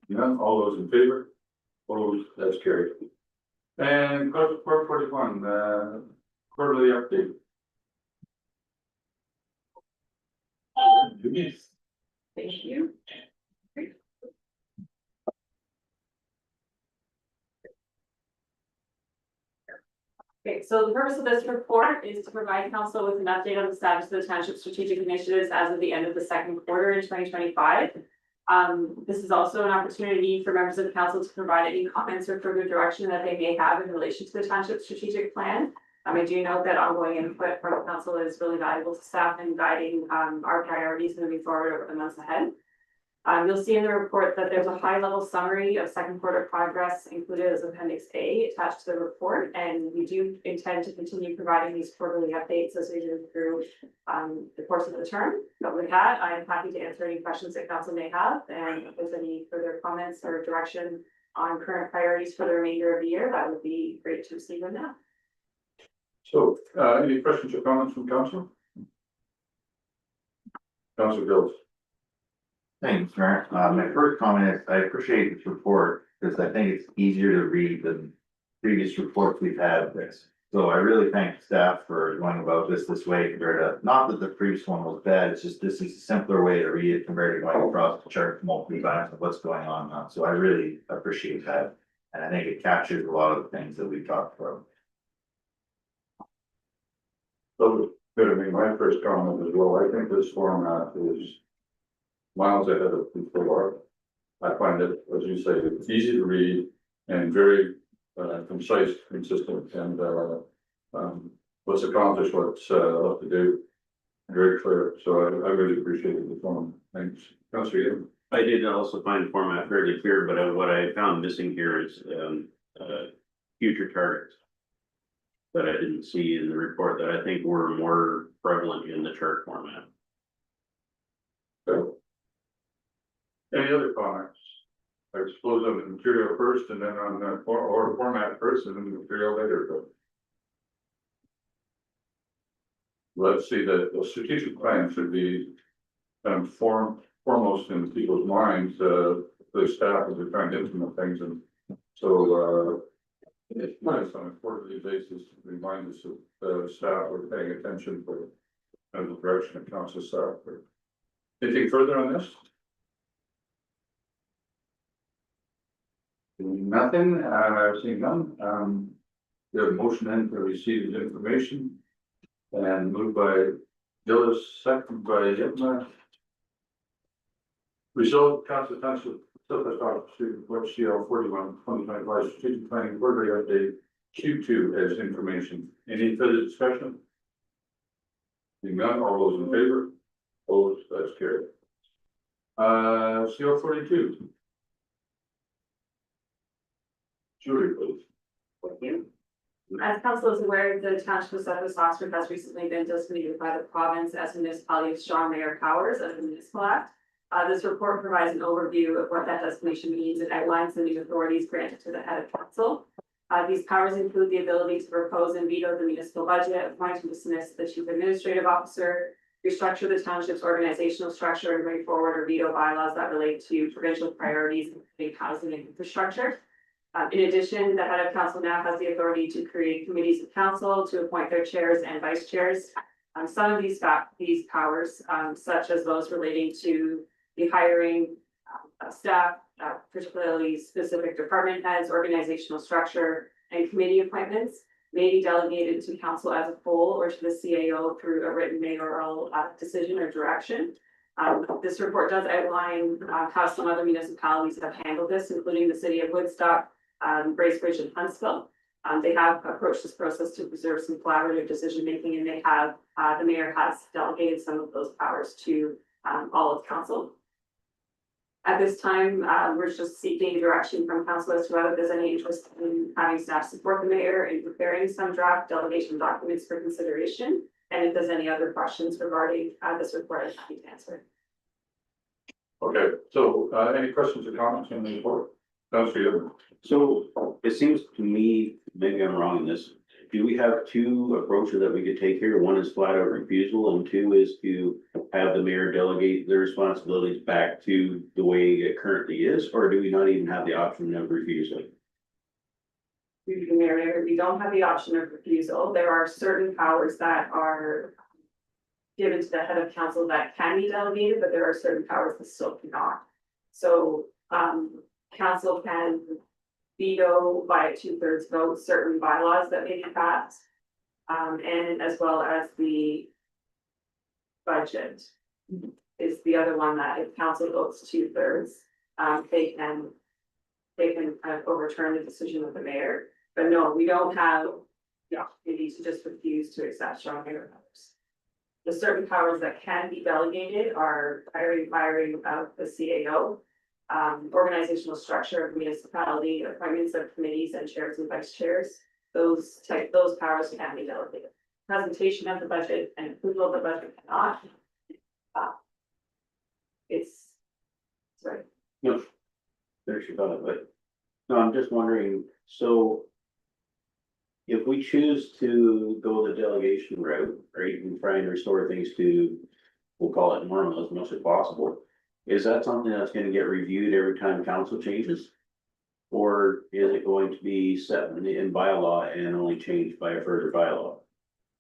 None, all those in favor? Opposed, that's carried. And report 41, quarterly update. Thank you. Okay, so the purpose of this report is to provide council with an update on the status of the township strategic initiatives as of the end of the second quarter in 2025. This is also an opportunity for members of the council to provide any comments or further direction that they may have in relation to the township strategic plan. I do know that ongoing input from the council is really valuable to staff in guiding our priorities moving forward over the months ahead. You'll see in the report that there's a high level summary of second quarter progress included as Appendix A attached to the report, and we do intend to continue providing these quarterly updates as we move through the course of the term. But with that, I'm happy to answer any questions that council may have, and if there's any further comments or direction on current priorities for the remainder of the year, that would be great to receive them now. So, any questions or comments from council? Councillor Bills. Thanks, Mayor. My first comment is I appreciate this report because I think it's easier to read than previous reports we've had. So I really thank staff for going about this way compared to, not that the previous one was bad, it's just this is a simpler way to read it compared to going across the chart multiple times of what's going on now. So I really appreciate that. And I think it captures a lot of the things that we talked about. So, gonna be my first comment as well. I think this format is miles ahead of before. I find it, as you say, it's easy to read and very concise, consistent, and what's accomplished, what's left to do. Very clear, so I really appreciate the form. Thanks. Councillor. I did also find the format fairly clear, but what I found missing here is future targets that I didn't see in the report that I think were more prevalent in the chart format. Okay. Any other comments? I suppose on the material first and then on the or format first and then the material later. But let's see that the strategic plan should be foremost in people's minds, the staff as they're trying to implement things, and so it's nice on a quarterly basis to remind us of the staff we're paying attention for and the direction of council staff. Anything further on this? Nothing, I've seen none. We have a motion in to receive the information. And moved by Gillis, second by Yipma. Result, Council Township, Silver Star, Student, West CL 41, 2025 strategic planning quarterly update, Q2 as information. Any further discussion? Being none, all those in favor? Opposed, that's carried. CL 42. Julie, please. Thank you. As council is aware, the township of Southwest Oxford has recently been designated by the province as municipality of strong mayor powers under the Municipal Act. This report provides an overview of what that designation means and outlines the new authorities granted to the head of council. These powers include the ability to propose and veto the municipal budget, appoint and dismiss the chief administrative officer, restructure the township's organizational structure, and bring forward or veto bylaws that relate to provincial priorities, including housing and infrastructure. In addition, the head of council now has the authority to create committees of council, to appoint their chairs and vice chairs. Some of these powers, such as those relating to the hiring of staff, particularly specific department heads, organizational structure, and committee appointments, may be delegated to council as a whole or to the CAO through a written mayoral decision or direction. This report does outline how some other municipalities have handled this, including the city of Woodstock, Bracebridge, and Huntsville. They have approached this process to preserve some collaborative decision making, and they have the mayor has delegated some of those powers to all of council. At this time, we're just seeking direction from council as to whether there's any interest in having staff support the mayor in preparing some draft delegation documents for consideration. And if there's any other questions regarding this report, I'm happy to answer. Okay, so any questions or comments on the report? So it seems to me, maybe I'm wrong in this, do we have two approaches that we could take here? One is flat out refusal and two is to have the mayor delegate the responsibilities back to the way it currently is, or do we not even have the option of refusal? Mayor, we don't have the option of refusal. There are certain powers that are given to the head of council that can be delegated, but there are certain powers that still cannot. So council can veto by a 2/3 vote certain bylaws that may be passed. And as well as the budget is the other one that if council votes 2/3, they can kind of overturn the decision of the mayor. But no, we don't have the opportunity to just refuse to accept strong mayor powers. The certain powers that can be delegated are firing of the CAO, organizational structure of municipality, appointments of committees and chairs and vice chairs. Those powers can be delegated. Presentation of the budget and approval of the budget cannot. Sorry. No, there's your thought, but no, I'm just wondering, so if we choose to go the delegation route, right, and try and restore things to, we'll call it normal as much as possible, is that something that's gonna get reviewed every time council changes? Or is it going to be set in bylaw and only changed by a further bylaw?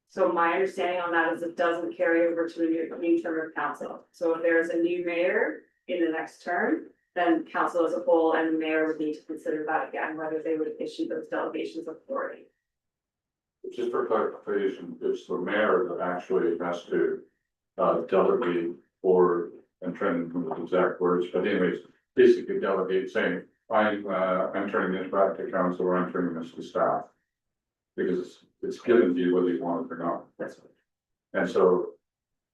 So my understanding on that is it doesn't carry over to a new term of council. So if there's a new mayor in the next term, then council as a whole and the mayor would need to consider that again, whether they would issue those delegations of authority. Just for clarification, it's the mayor that actually has to delegate or, I'm trying to come with exact words, but anyways, basically delegate saying, I'm turning this back to council or I'm turning this to staff. Because it's given to you whether you want it or not. That's right. And so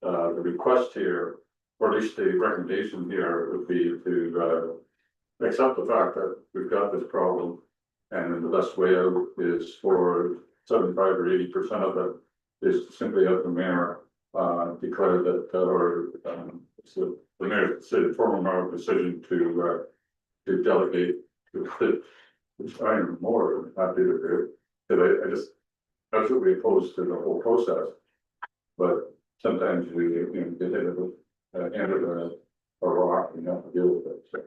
the request here, or at least the recommendation here would be to accept the fact that we've got this problem. And then the best way out is for 75 or 80% of it is to simply have the mayor declare that or it's the mayor's formal mayor decision to delegate which I am more than happy to do. Because I just absolutely opposed to the whole process. But sometimes we get into a rock and have to deal with it. So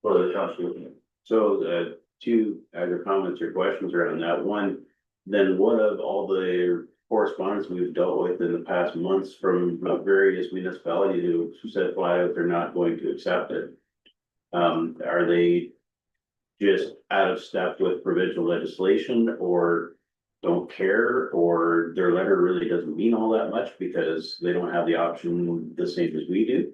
whether it comes with me. So two either comments or questions around that. One, then what of all the correspondence we've dealt with in the past months from various municipalities who said flat out they're not going to accept it? Are they just out of step with provincial legislation, or don't care, or their letter really doesn't mean all that much because they don't have the option the same as we do.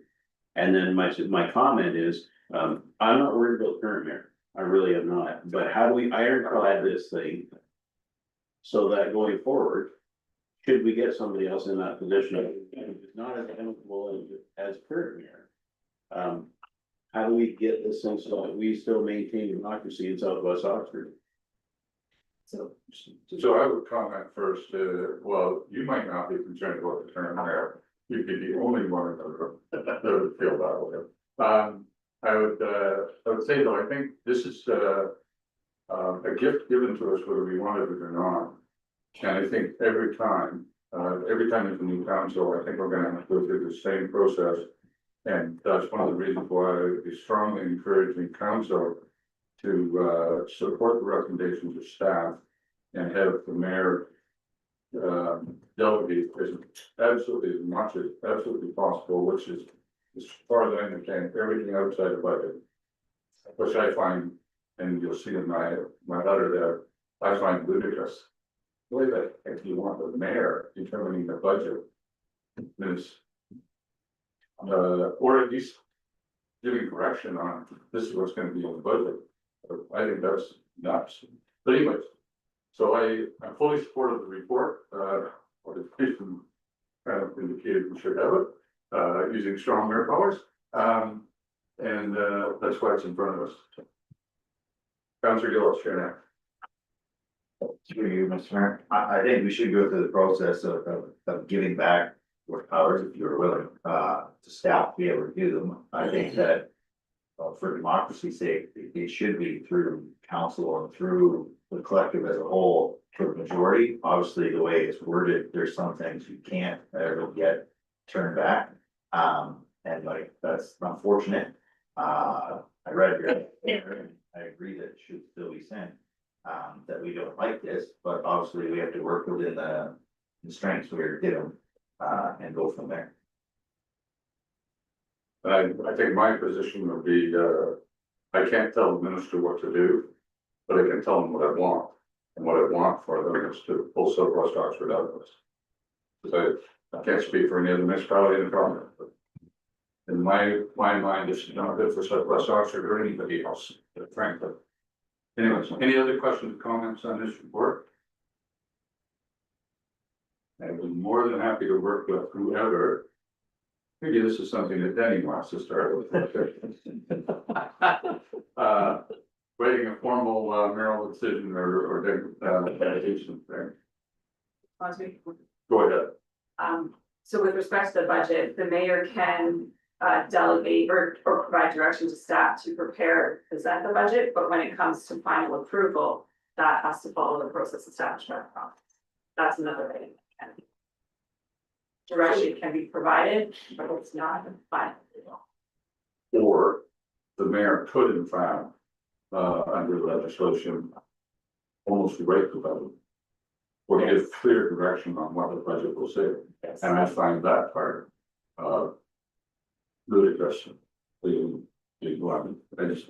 And then my comment is, I'm not worried about the current mayor, I really am not, but how do we ironclad this thing? So that going forward, should we get somebody else in that position, who's not as amicable as current mayor? How do we get this thing so that we still maintain democracy in Southwest Oxford? So I would comment first, well, you might not be concerned about the term there. You'd be the only one in the room that would feel that way. I would say though, I think this is, a gift given to us whether we wanted it or not. And I think every time there's a new council, I think we're gonna have to go through the same process. And that's one of the reasons why I would be strongly encouraging council to support the recommendations of staff and have the mayor delegate as absolutely as much as absolutely possible, which is, as far as I understand, everything outside of budget. Which I find, and you'll see in my letter there, I find ludicrous. The way that if you want the mayor determining the budget is or at least giving direction on this is what's gonna be in the budget. I think that's nuts. But anyways, so I'm fully supportive of the report, or the commission kind of indicated we should have it, using strong mayor powers. And that's why it's in front of us. Councilor Gillis, share now. Through you, Mr. Mayor, I think we should go through the process of giving back your powers if you're willing, to staff to be able to do them. I think that, for democracy's sake, it should be through council and through the collective as a whole for the majority. Obviously, the way it's worded, there's some things you can't ever get turned back. And like, that's unfortunate. I read your, I agree that it should still be sent. That we don't like this, but obviously we have to work within the constraints we're given, and go from there. I think my position would be, I can't tell the minister what to do, but I can tell them what I want. And what I want for them is to pull Southwest Oxford out of this. Because I can't speak for any other municipality in the province, but in my mind, this is not good for Southwest Oxford or anybody else, frankly. Anyways, any other questions or comments on this report? I would be more than happy to work with whoever. Maybe this is something that Denny wants to start with. Writing a formal mayoral decision or dedication there. Go ahead. So with respect to the budget, the mayor can delegate or provide direction to staff to prepare, present the budget, but when it comes to final approval, that has to follow the process established by the province. That's another thing. Direction can be provided, but it's not final. Or the mayor could in fact, under legislation, almost write the budget. Or give clear direction on what the budget will say. Yes. And I find that part, ludicrous. I just,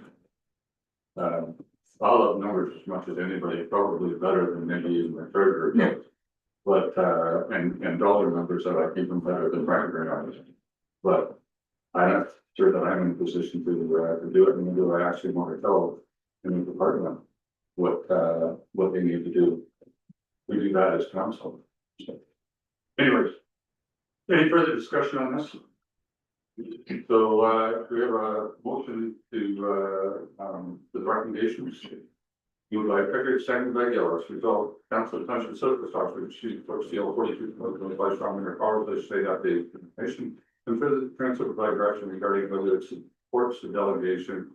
I love numbers as much as anybody, probably better than maybe even the treasurer does. But, and dollar numbers that I keep them better than primary numbers. But I'm not sure that I'm in a position to do it, and do I actually want to tell any department what they need to do. We do that as council. Anyways, any further discussion on this? So, we have a motion to, the recommendations. Moved by Pickard, seconded by Gillis, resolved council of Township Southwest Oxford, choose to CL 42, strong mayor powers, they state that the information and further transfer provide direction regarding whether it supports the delegation.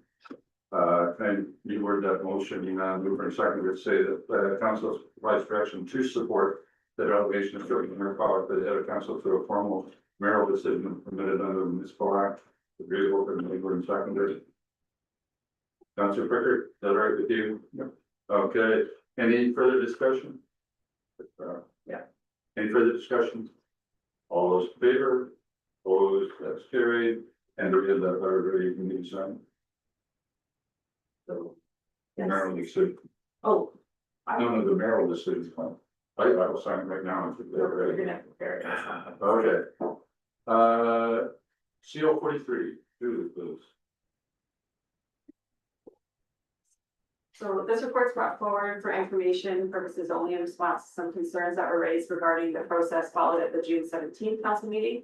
And you word that motion, move for a second to say that council provides direction to support the delegation of certain mayor power to the head of council through a formal mayoral decision permitted under the municipal act. Agreeable to the word and seconded. Councilor Pickard, is that all right with you? Yep. Okay, any further discussion? Yeah. Any further discussion? All those in favor? Opposed, that's carried, and there is that letter you can need to sign. So. The mayoral decision. Oh. No, the mayoral decision. I will sign right now. if they're We're ready. gonna prepare it. Okay. CO 43, Julie, please. So this report's brought forward for information purposes only in response to some concerns that were raised regarding the process followed at the June 17th council meeting.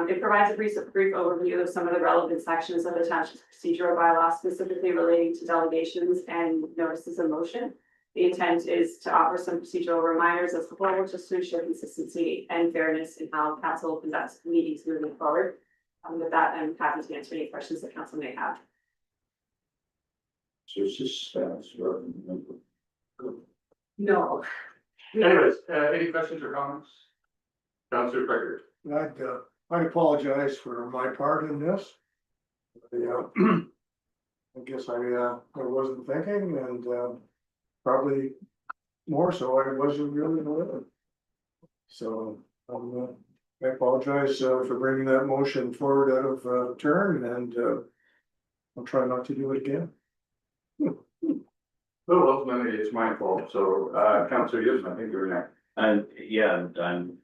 It provides a brief overview of some of the relevant sections of the township's procedural bylaw, specifically relating to delegations and notices of motion. The intent is to offer some procedural reminders as well, just to ensure consistency and fairness in how council conducts meetings moving forward. With that, I'm happy to answer any questions that council may have. So it's just, No. anyways, any questions or comments? Councillor Becker. I'd apologize for my part in this. Yeah, I guess I wasn't thinking and, probably more so I wasn't really aware. So, I apologize, for bringing that motion forward out of, turn and, I'll try not to do it again. Well, ultimately, it's my fault, so, Councillor Yusman, I think you're next. I'm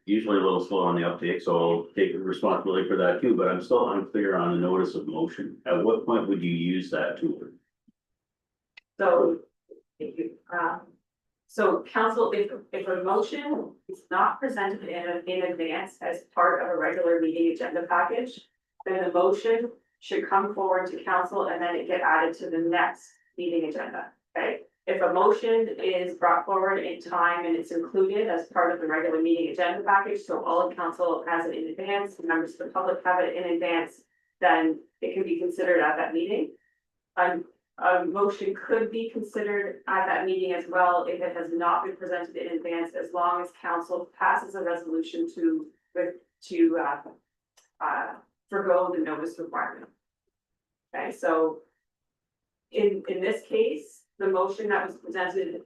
usually a little slow on the uptake, so I'll take responsibility for that too, but I'm still unclear on the notice of motion. At what point would you use that tool? So, if you, so council, if a motion is not presented in advance as part of a regular meeting agenda package, then the motion should come forward to council and then it get added to the next meeting agenda, okay? If a motion is brought forward in time and it's included as part of the regular meeting agenda package, so all of council has it in advance, the members of the public have it in advance, then it can be considered at that meeting. A motion could be considered at that meeting as well if it has not been presented in advance, as long as council passes a resolution to forgo the notice requirement. Okay, so in this case, the motion that was presented,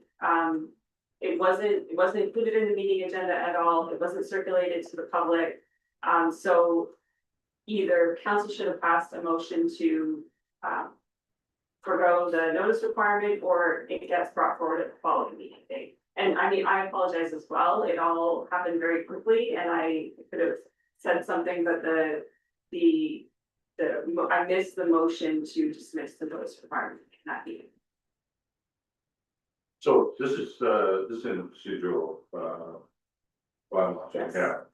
it wasn't included in the meeting agenda at all. It wasn't circulated to the public. So either council should have passed a motion to forgo the notice requirement, or it gets brought forward at the following meeting date. And I mean, I apologize as well. It all happened very quickly and I could have said something, but I missed the motion to dismiss the notice requirement in that meeting. So this is in procedural, bylaws, Yes. yeah.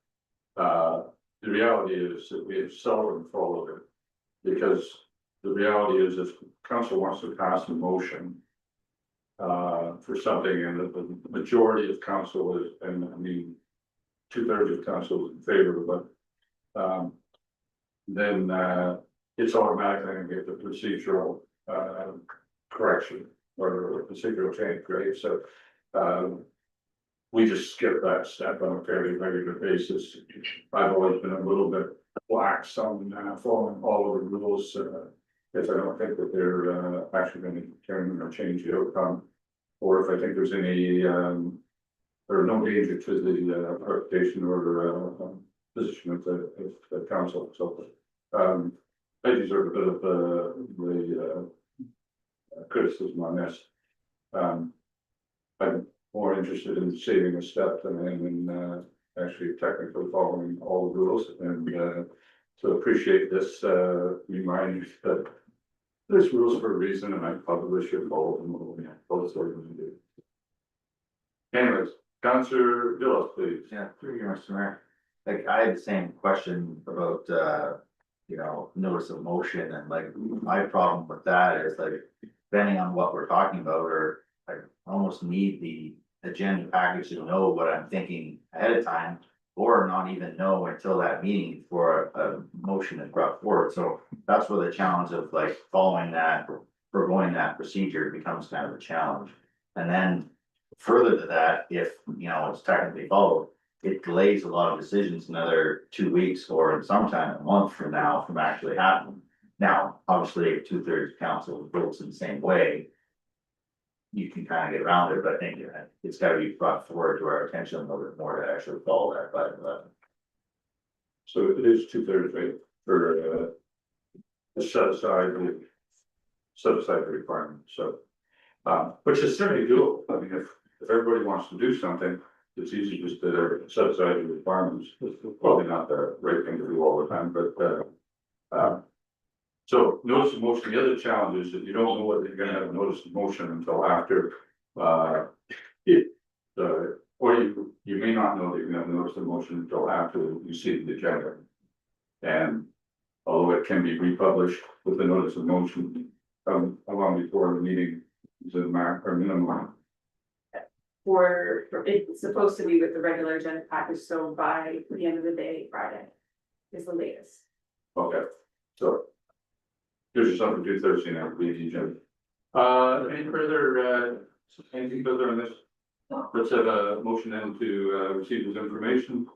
The reality is that we have seldom followed it. Because the reality is if council wants to pass a motion for something and the majority of council is, and I mean, 2/3 of council is in favor, but then it's automatically going to get the procedural correction or procedural change, right? So we just skip that step on a fairly regular basis. I've always been a little bit lax on following all of the rules, if I don't think that they're actually going to determine or change the outcome, or if I think there's any or no danger to the reputation or position of the council. So I deserve a bit of the criticism on this. I'm more interested in saving a step than I am in actually technically following all the rules, and so appreciate this reminder that there's rules for a reason, and I probably should follow them. That's what we're gonna do. Anyways, Councillor Villas, please. Yeah, through you, Mr. Mayor. Like, I had the same question about, notice of motion, and like, my problem with that is like, depending on what we're talking about, or I almost need the agenda package to know what I'm thinking ahead of time, or not even know until that meeting for a motion is brought forward. So that's where the challenge of like following that, foregoing that procedure becomes kind of a challenge. And then further to that, if, it's technically followed, it delays a lot of decisions another 2 weeks or sometime a month from now from actually happening. Now, obviously, if 2/3 council votes in the same way, you can kind of get around it, but I think it's gotta be brought forward to our attention a little bit more to actually follow that, but. So it is 2/3, right, for set aside the requirement, so. Which is certainly doable. I mean, if everybody wants to do something, it's easy just to set aside the requirements. It's probably not the right thing to do all the time, but, so notice of motion, the other challenge is that you don't know whether you're gonna have a notice of motion until after, or you may not know that you're gonna have a notice of motion until after you see the agenda. And although it can be republished with the notice of motion, long before the meeting is a mark or minimum. It's supposed to be with the regular agenda package, so by the end of the day, Friday is the latest. Okay, so. Gives you something to do Thursday night, read the agenda. Anything further on this? Let's have a motion then to receive this information.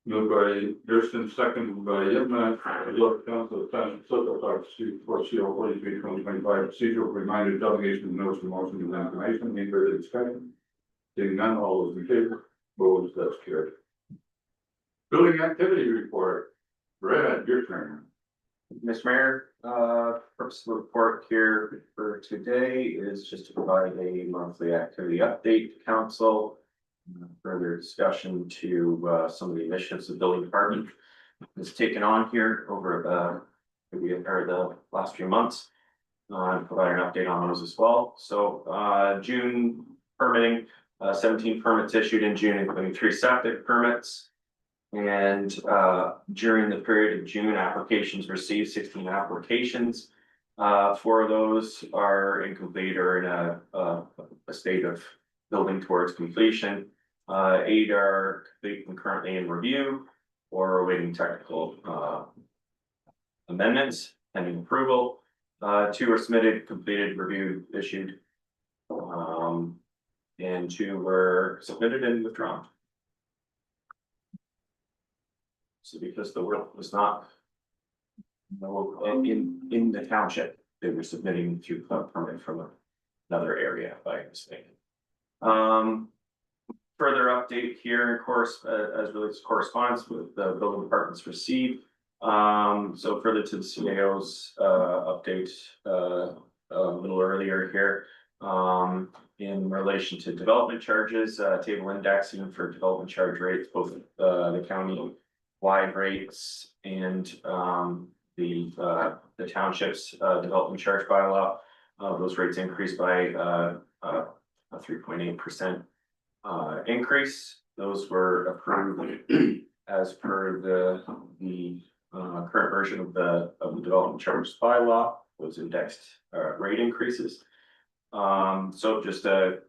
Moved by Gersten, second by Yitma, local council of town, social talks to for CO 43/2025 procedural reminder delegation of notice of motion and information, any further discussion? Seeing none, all those in favor, opposed, that's carried. Building activity report, Brad, your turn. Mr. Mayor, purpose of the report here for today is just to provide a monthly activity update to council. Further discussion to some of the initiatives the building department has taken on here over the last few months. And provide an update on those as well. So June permitting, 17 permits issued in June, including 3 septic permits. And during the period of June, applications received 16 applications. 4 of those are incomplete or in a state of building towards completion. 8 are complete and currently in review or awaiting technical amendments pending approval. 2 are submitted, completed, reviewed, issued. And 2 were submitted and withdrawn. So because the work was not in the township, they were submitting to permit from another area by mistake. Further update here, of course, as relates to correspondence with the building departments received. So further to the CAO's update a little earlier here. In relation to development charges, table indexing for development charge rates, both the county wide rates and the township's development charge bylaw. Those rates increased by a 3.8% increase. Those were approved as per the current version of the development charge bylaw. Those indexed rate increases. So just a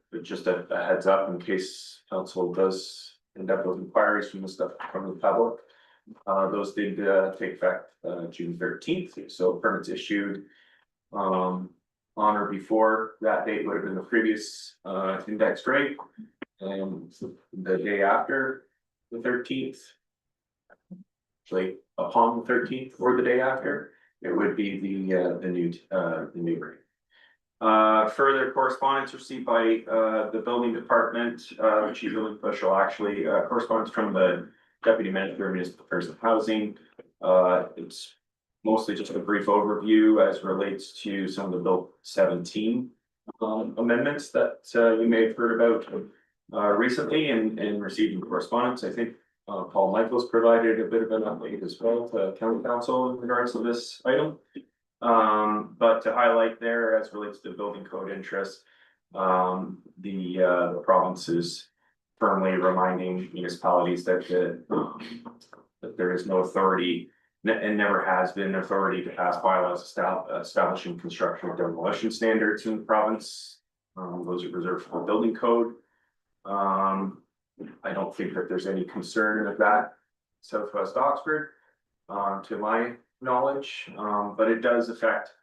heads up in case council does end up with inquiries from the public. Those did take effect June 13th, so permits issued on or before that date would have been the previous indexed rate, and the day after the 13th, actually upon the 13th or the day after, it would be the new rate. Further correspondence received by the building department, chief building official, actually correspondence from the deputy manager of municipal affairs and housing. It's mostly just a brief overview as relates to some of the Bill 17 amendments that you may have heard about recently and received correspondence. I think Paul Michaels provided a bit of an update as well to county council in regards to this item. But to highlight there as relates to building code interest, the province is firmly reminding municipalities that there is no authority and never has been authority to pass bylaws establishing construction or demolition standards in the province. Those are reserved for the building code. I don't think that there's any concern of that Southwest Oxford, to my knowledge, but it does affect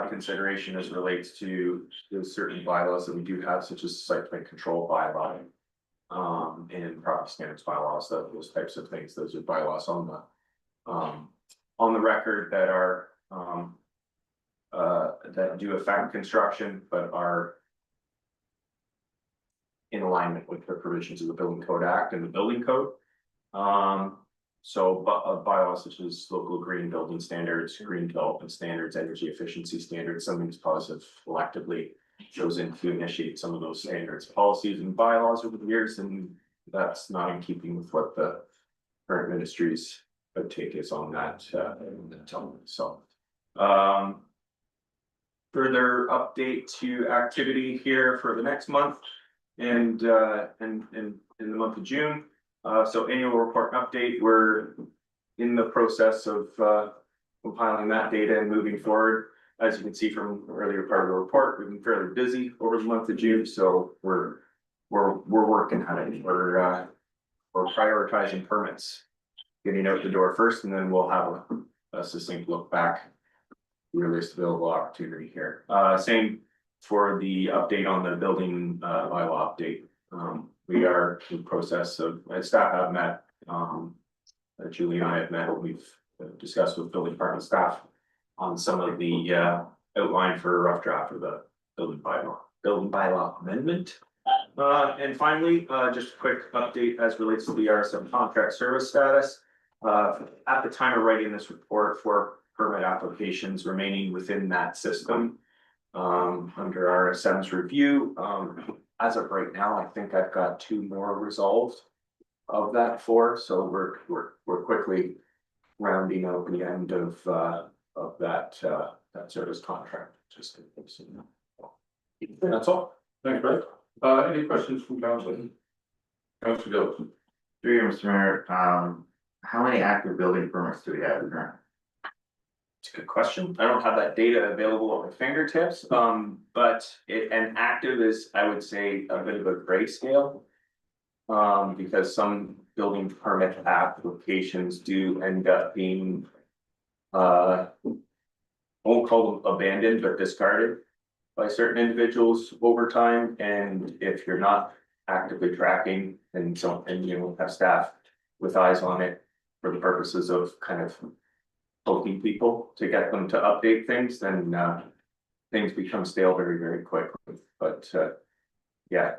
consideration as relates to certain bylaws that we do have, such as site plan control bylaw, and property standards bylaws, those types of things. Those are bylaws on the record that are that do affect construction, but are in alignment with the provisions of the Building Code Act and the Building Code. So bylaws such as local green building standards, green development standards, energy efficiency standards, some municipalities have collectively chosen to initiate some of those standards, policies and bylaws over the years, and that's not in keeping with what the current ministry's take is on that, so. Further update to activity here for the next month and in the month of June. So annual report update, we're in the process of compiling that data and moving forward. As you can see from the earlier part of the report, we've been fairly busy over the month of June, so we're working on it. We're prioritizing permits, getting out the door first, and then we'll have a succinct look back. Earliest available opportunity here. Same for the update on the building bylaw update. We are in the process of, staff have met, Julie and I have met, we've discussed with building department staff on some of the outline for a rough draft of the building bylaw amendment. And finally, just a quick update as relates to the RSM contract service status. At the time of writing this report for permit applications remaining within that system, under RSM's review, as of right now, I think I've got 2 more resolved of that 4, so we're quickly rounding out the end of that service contract. Just that's all. Thanks, Brett. Any questions from council? Council Gills. Through you, Mr. Mayor, how many active building permits do we have currently? It's a good question. I don't have that data available at my fingertips, but an active is, I would say, a bit of a gray scale. Because some building permit applications do end up being, won't call them abandoned, but discarded by certain individuals over time, and if you're not actively tracking and you have staff with eyes on it for the purposes of kind of poking people to get them to update things, then things become stale very, very quickly. But yeah,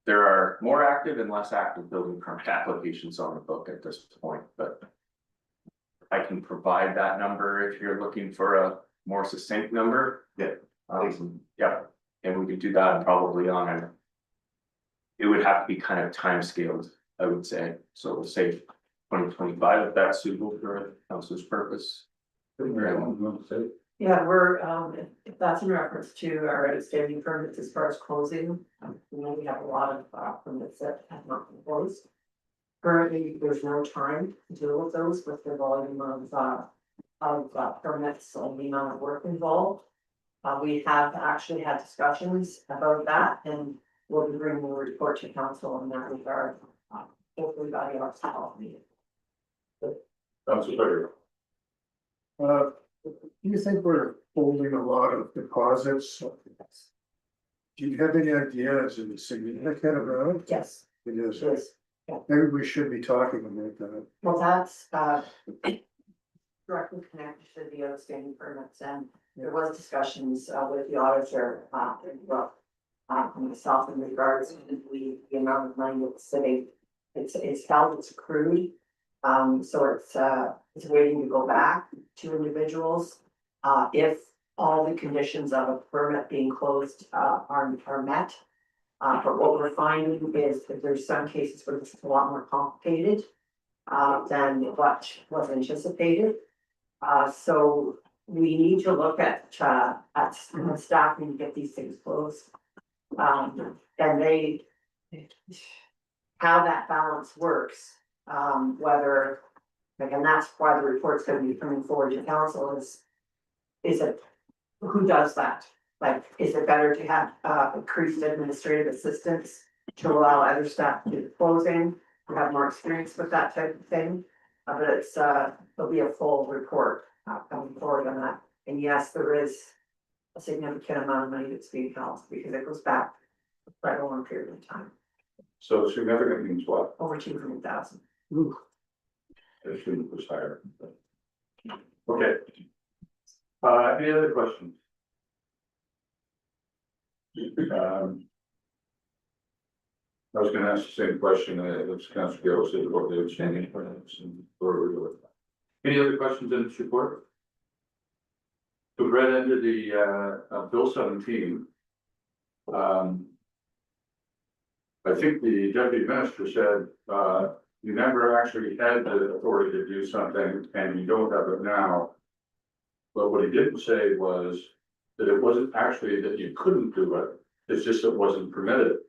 there are more active and less active building permit applications on the book at this point, but I can provide that number if you're looking for a more succinct number. Yeah. Yeah, and we could do that probably on it would have to be kind of time scaled, I would say. So we'll say 2025 if that's suitable for council's purpose. Yeah, we're, if that's in reference to our outstanding permits as far as closing, we have a lot of permits that have not been closed. Currently, there's no time to deal with those with the volume of permits and the amount of work involved. We have actually had discussions about that, and we'll be bringing a report to council in that regard. Hopefully by the next meeting. Council Becker. Do you think we're holding a lot of deposits? Do you have any idea, is it significant amount? Yes. It is. Yes. Yeah. Maybe we should be talking about that. Well, that's directly connected to the outstanding permits, and there was discussions with the auditor, myself in regards to the amount of money that's sitting. It's held, it's accrued, so it's waiting to go back to individuals. If all the conditions of a permit being closed are met. But what we're finding is that there's some cases where it's a lot more complicated than what was anticipated. So we need to look at staffing to get these things closed. And how that balance works, whether, like, and that's why the report's gonna be coming forward to council is it, who does that? Like, is it better to have increased administrative assistance to allow other staff to do the closing, who have more experience with that type of thing? But it's there'll be a full report coming forward on that. And yes, there is a significant amount of money that's being held because it goes back quite a long period of time, So significant means what? over 200,000. It shouldn't was higher. Okay. Any other questions? I was gonna ask the same question, it's Councilor Gill said what they were standing for. Any other questions in this report? So right under the Bill 17. I think the deputy minister said, you never actually had the authority to do something and you don't have it now. But what he didn't say was that it wasn't actually that you couldn't do it, it's just it wasn't permitted.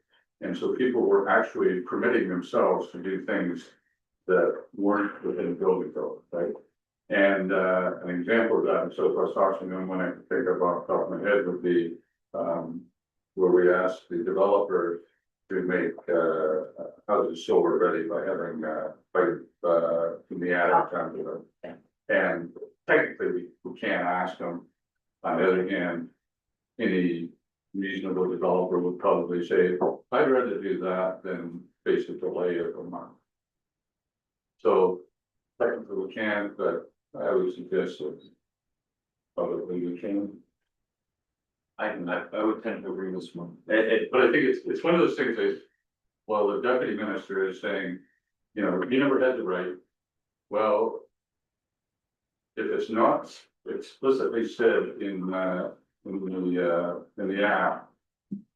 And so people were actually permitting themselves to do things that weren't within the building code, right? And an example of that in Southwest Oxygen, when I think about top of my head would be where we asked the developer to make houses solar ready by having pipe in the attic under them. And technically, we can't ask them. On the other hand, any reasonable developer would probably say, I'd rather do that than face a delay of a month. So technically we can, but I would suggest that probably we can. I would tend to agree with this one. But I think it's one of those things is, well, the deputy minister is saying, you know, you never had the right. Well, if it's not explicitly said in the act,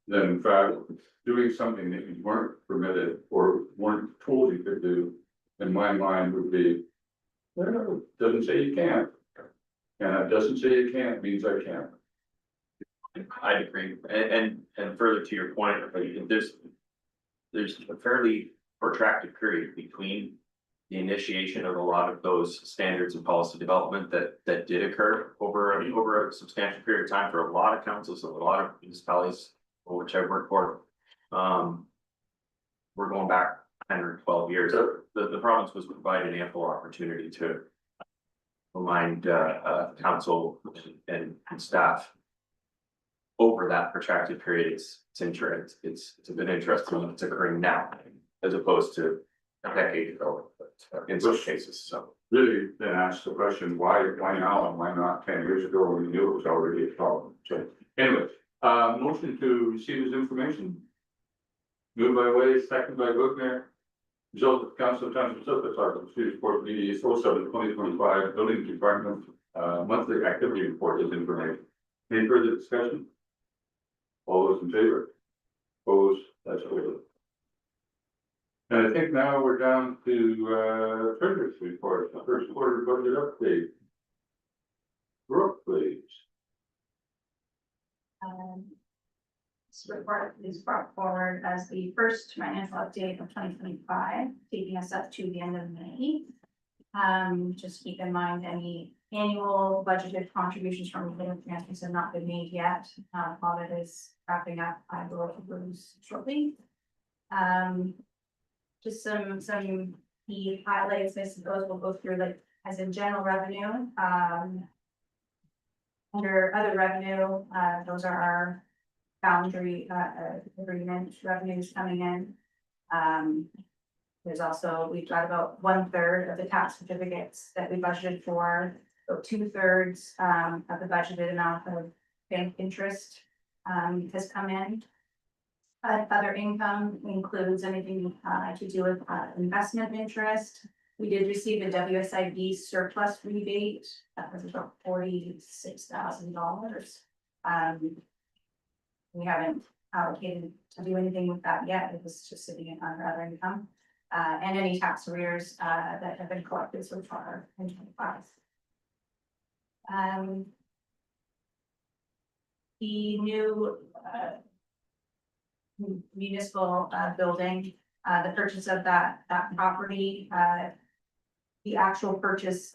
then in fact, doing something that you weren't permitted or weren't told you could do, in my mind would be, well, it doesn't say you can't. And it doesn't say you can't means I can't. I agree, and further to your point, there's a fairly protracted period between the initiation of a lot of those standards and policy development that did occur over a substantial period of time for a lot of councils and a lot of municipalities, which I've worked for. We're going back 10 or 12 years. The province was provided ample opportunity to remind council and staff over that protracted period. It's a bit interesting when it's occurring now, as opposed to a decade ago, but in some cases, so. Really then ask the question, why now and why not 10 years ago when we knew it was already a problem? So anyway, motion to receive this information. Moved by Way, second by Goodner. Result of Council of Township of Southwest City Report, the 07/2025 Building Department monthly activity report is information. Any further discussion? All those in favor? Opposed? That's ordered. And I think now we're down to treasurer's report, the first quarter budget update. Brooke, please. This report is brought forward as the first financial update of 2025, taking us up to the end of May. Just keep in mind any annual budgeted contributions from the transfers have not been made yet. Audit is wrapping up, I will close shortly. Just some key highlights, I suppose we'll go through, like as in general revenue. Under other revenue, those are our boundary agreement revenues coming in. There's also, we've got about 1/3 of the tax certificates that we budgeted for, so 2/3 of the budgeted amount of bank interest has come in. Other income includes anything to do with investment interest. We did receive a WSIB surplus rebate, that was about $46,000. We haven't allocated to do anything with that yet, it was just sitting in other income. And any tax arrears that have been collected so far in 2025. The new municipal building, the purchase of that property, the actual purchase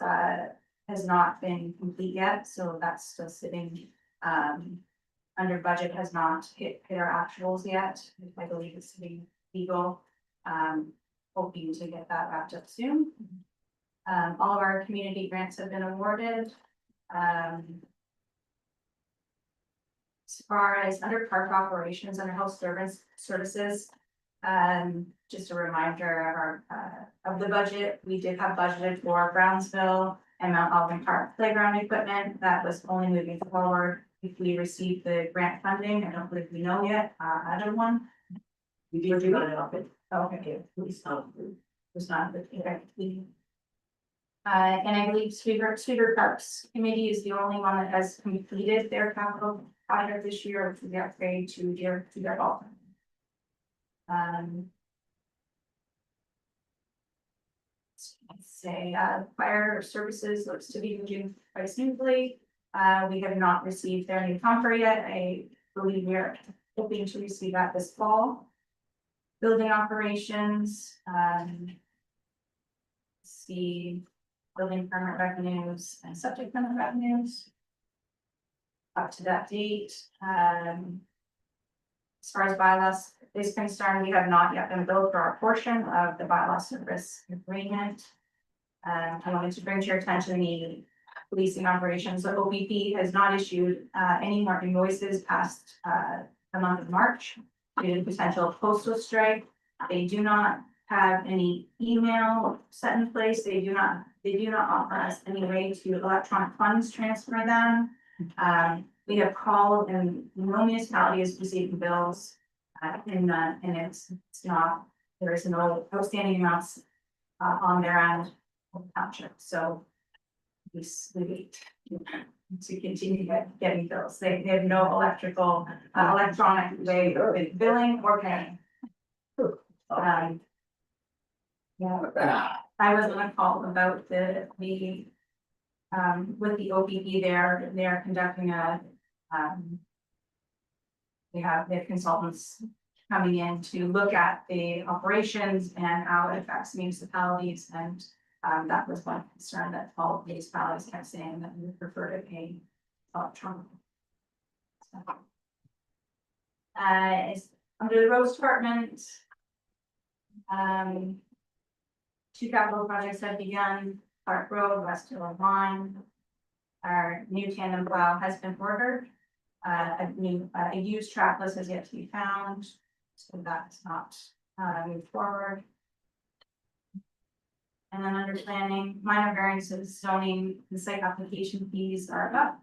has not been complete yet, so that's still sitting under budget, has not hit our actuals yet. I believe it's sitting legal, hoping to get that wrapped up soon. All of our community grants have been awarded. As far as under park operations, under health services, just a reminder of our of the budget, we did have budgeted for Brownsville and Mount Auburn Park playground equipment. That was only moving forward if we received the grant funding. I don't believe we know yet, other one. We did do it up it. Okay, It's not. it's not the and I believe Sweeter Parks Committee is the only one that has completed their capital project this year, which is the upgrade to their golf. Let's say, fire services looks to be moving quite smoothly. We have not received their new pumper yet. I believe we are hoping to receive that this fall. Building operations, see building permit revenues and subject permit revenues. Up to that date, as far as bylaws is concerned, we have not yet been billed for our portion of the bylaw service agreement. I wanted to bring to your attention the policing operations. So OPP has not issued any more invoices past the month of March due to the potential postal strike. They do not have any email set in place. They do not offer us any way to electronic funds transfer them. We have called and no municipality is receiving bills. And it's not, there is no outstanding amounts on their end of the township, so. We wait to continue getting bills. They have no electronic way of billing or paying. Yeah, I was on a call about the with the OPP there, they're conducting a, they have consultants coming in to look at the operations and how it affects municipalities, and that was one concern that all of these municipalities kept saying that we would prefer to pay electronically. It's under the roads department. Two capital projects have begun, Park Road, West Hill Line. Our new tandem plow has been ordered. A used trackless has yet to be found, so that's not moved forward. And then under planning, minor variances, zoning, and site application fees are up.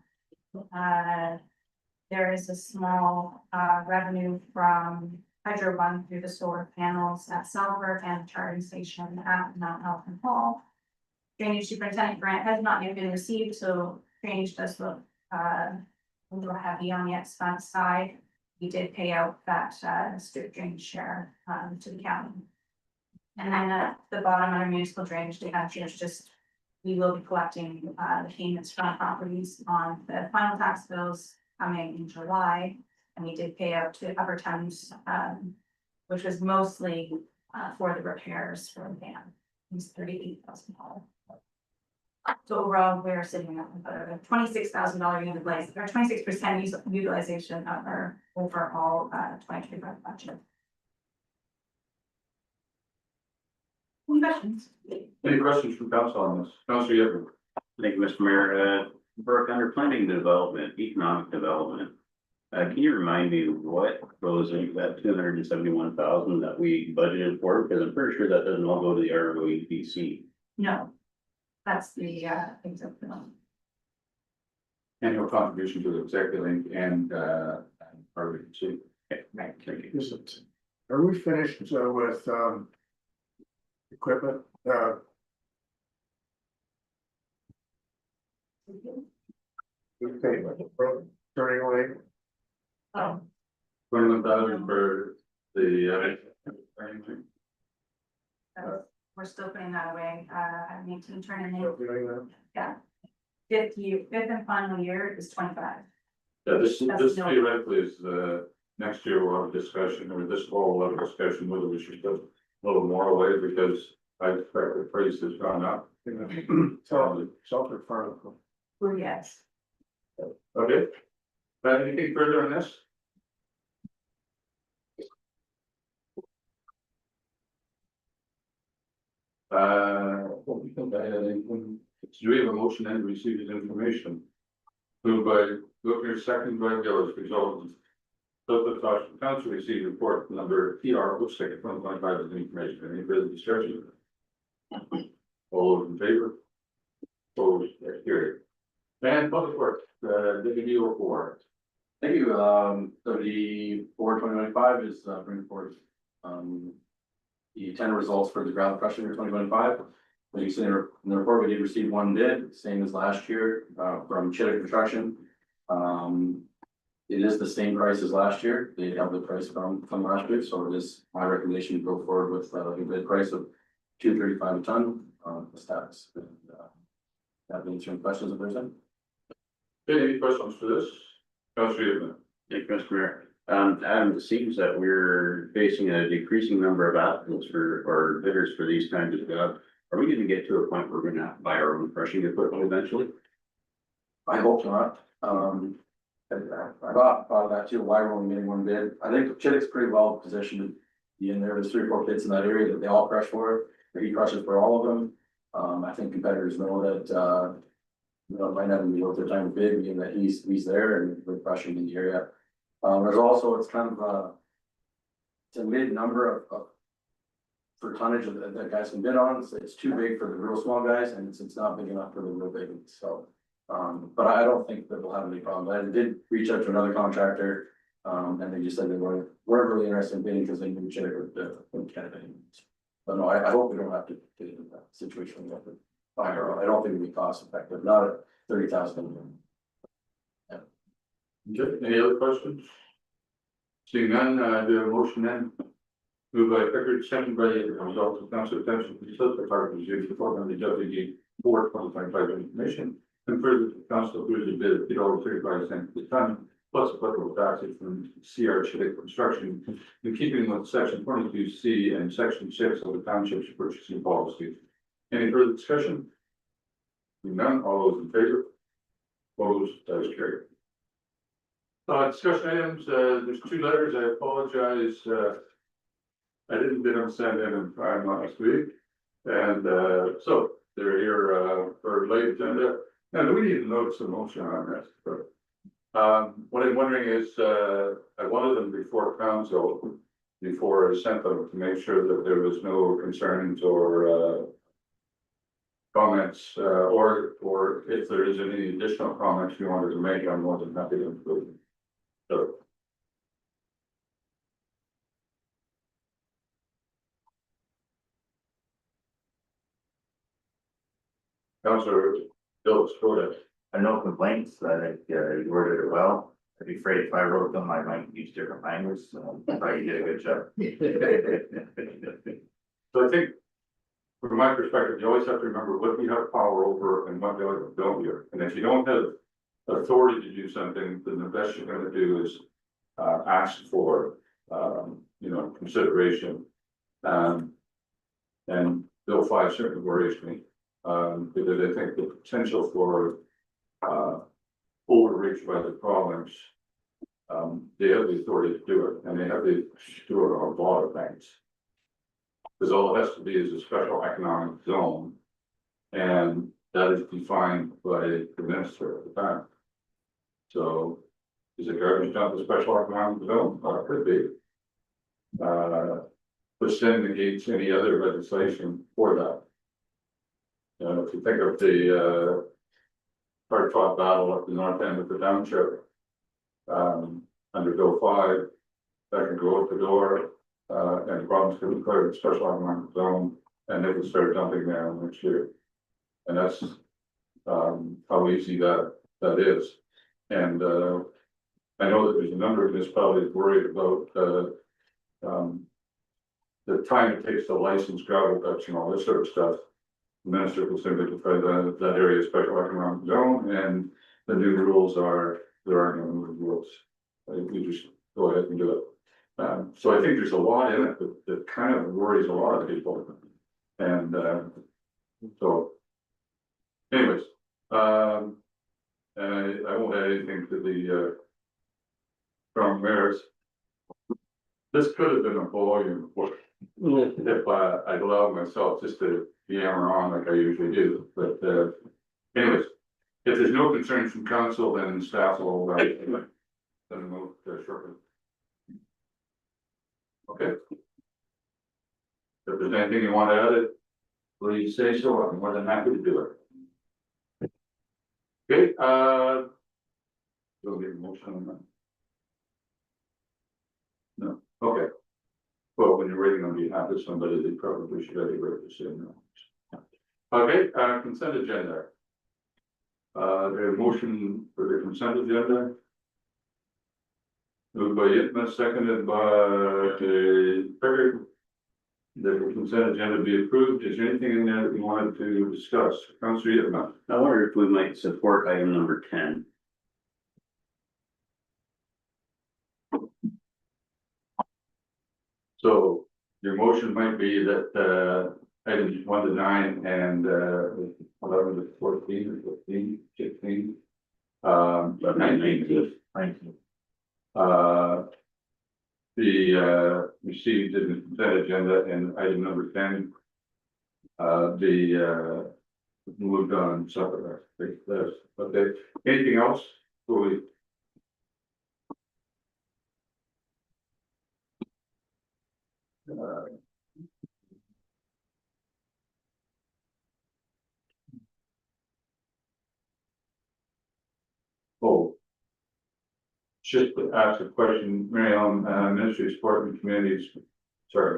There is a small revenue from Hydro One through the solar panels at Selver and charging station at Mount Elfin Hall. Drainage superintendent grant has not yet been received, so drainage does look a little heavy on the expense side. We did pay out that strip drainage share to the county. And then at the bottom under municipal drainage debentures, just we will be collecting the payments from properties on the final tax bills coming in July. And we did pay out to Upper Thames, which was mostly for the repairs for the dam. It was $38,000. So overall, we're sitting at about a $26,000 utilization, or 26% utilization of our overall 2025 budget. Any questions? Any questions from council on this? Councilor Yepler. Thank you, Mr. Mayor. Burke, under planning development, economic development, can you remind me what goes into that 271,000 that we budgeted for? Because I'm pretty sure that doesn't all go to the ROEPC. No, that's the executive. Annual contribution to the executive and RBC. Right. Is it, are we finished with equipment? Okay, turning away. Oh, $21,000 for the we're still putting that away. I need to turn it in. Doing that. Yeah. Fifth and final year is 25. Yeah, this That's no- theoretically is next year we'll have a discussion, or this fall we'll have a discussion whether we should put a little more away, because I expect the price has gone up. Selfridge Farm. Oh, yes. Okay. Anything further on this? Do we have a motion and receive this information? Moved by Looker, second by Gillis, resulting. So the council received report number PR 06/2025 as information. Any further discussion? All those in favor? Opposed, carried. And public works, Deputy 04. Thank you, WD 4/2025 is bringing forward the tender results for the ground crushing year 2025. As you see in the report, we did receive one bid, same as last year, from Chittick Construction. It is the same price as last year. They have the price from last year, so it is my recommendation to go forward with the bid price of $235 a ton on the status. That means some questions if there's any. Any questions for this? Councilor Yvonne? Thank you, Mr. Mayor. Adam, it seems that we're facing a decreasing number of applicants for, or bidders for these kinds of jobs. Are we gonna get to a point where we're gonna have to buy our own crushing equipment eventually? I hope not. I thought of that too, why we're only getting one bid. I think Chittick's pretty well positioned to be in there. There's 3 or 4 pits in that area that they all crush for, or he crushes for all of them. I think competitors know that, you know, it might not even be worth their time to bid, being that he's there and we're crushing in the area. There's also, it's kind of it's a mid number of for tonnage that guys can bid on. It's too big for the real small guys and it's not big enough for the real big ones, so. But I don't think that we'll have any problem. I did reach out to another contractor, and they just said they weren't really interested in bidding because they knew Chittick would kind of bidding. But no, I hope we don't have to get into that situation. We have to find our own. I don't think it'd be cost effective, not at 30,000. Okay, any other questions? Seeing none, do a motion then. Moved by Pickard, second by the result of council attention to the department used to form the deputy board 2025 information. And further, the council approves the bid of $8.35 per ton, plus applicable taxes from CR Chittick Construction, in keeping with section 22C and section 6 of the township's purchasing policy. Any further discussion? Seeing none, all those in favor? Opposed, that is carried. Discussion items, there's 2 letters, I apologize, I didn't get them sent in time last week. And, so they're here, for late agenda. Now, do we need to notice a motion on this? What I'm wondering is, I wanted them before council, before I sent them, to make sure that there was no concerns or, comments, or if there is any additional comments you wanted to make, I'm more than happy to include them. So. Councilor Phillips, go ahead. I have no complaints. I think you worded it well. I'd be afraid if I wrote them, I might use different language, so I thought you did a good job. So I think, from my perspective, you always have to remember what we have power over and what we don't here. And if you don't have authority to do something, then the best you're gonna do is ask for, consideration. And Bill 5 certainly worries me, because I think the potential for overreach by the province, they have the authority to do it, and they have the do it on a lot of things. Because all it has to be is a special economic zone, and that is defined by the minister at the time. So, is it garbage dump a special economic zone? It could be. Which then negates any other legislation for that. If you think of the hard fought battle at the north end of the township, under Bill 5, that can go out the door, and the province can declare a special economic zone, and they can start dumping there next year. And that's how easy that is. And I know that there's a number of municipalities worried about the time it takes to license gravel pits and all this sort of stuff. The minister will simply declare that area a special economic zone, and the new rules are, there are no new rules. We just go ahead and do it. So I think there's a lot in it that kind of worries a lot of people. And so anyways, and I won't add anything to the from mayors. This could have been a volume for if I'd allowed myself just to yammer on like I usually do. But anyways, if there's no concerns from council, then staff will then move shortly. Okay. If there's anything you want to add, please say so. I'm more than happy to do it. Okay, we'll get a motion on that. No, okay. Well, when you're waiting on behalf of somebody, they probably should have a right to say no. Okay, consent agenda. The motion for the consent agenda. Moved by Yitma, seconded by Becker. That the consent agenda be approved. Is there anything in there that you wanted to discuss? Councilor Yitma. I wonder if we might support item number 10. So your motion might be that items 1 to 9 and 11 to 14 or 15, 16. 19. 19. Received in the consent agenda and item number 10. Moved on separate. Okay, anything else? Before we oh. Just to ask a question, Mary Ellen, Ministry of Sport and Communities,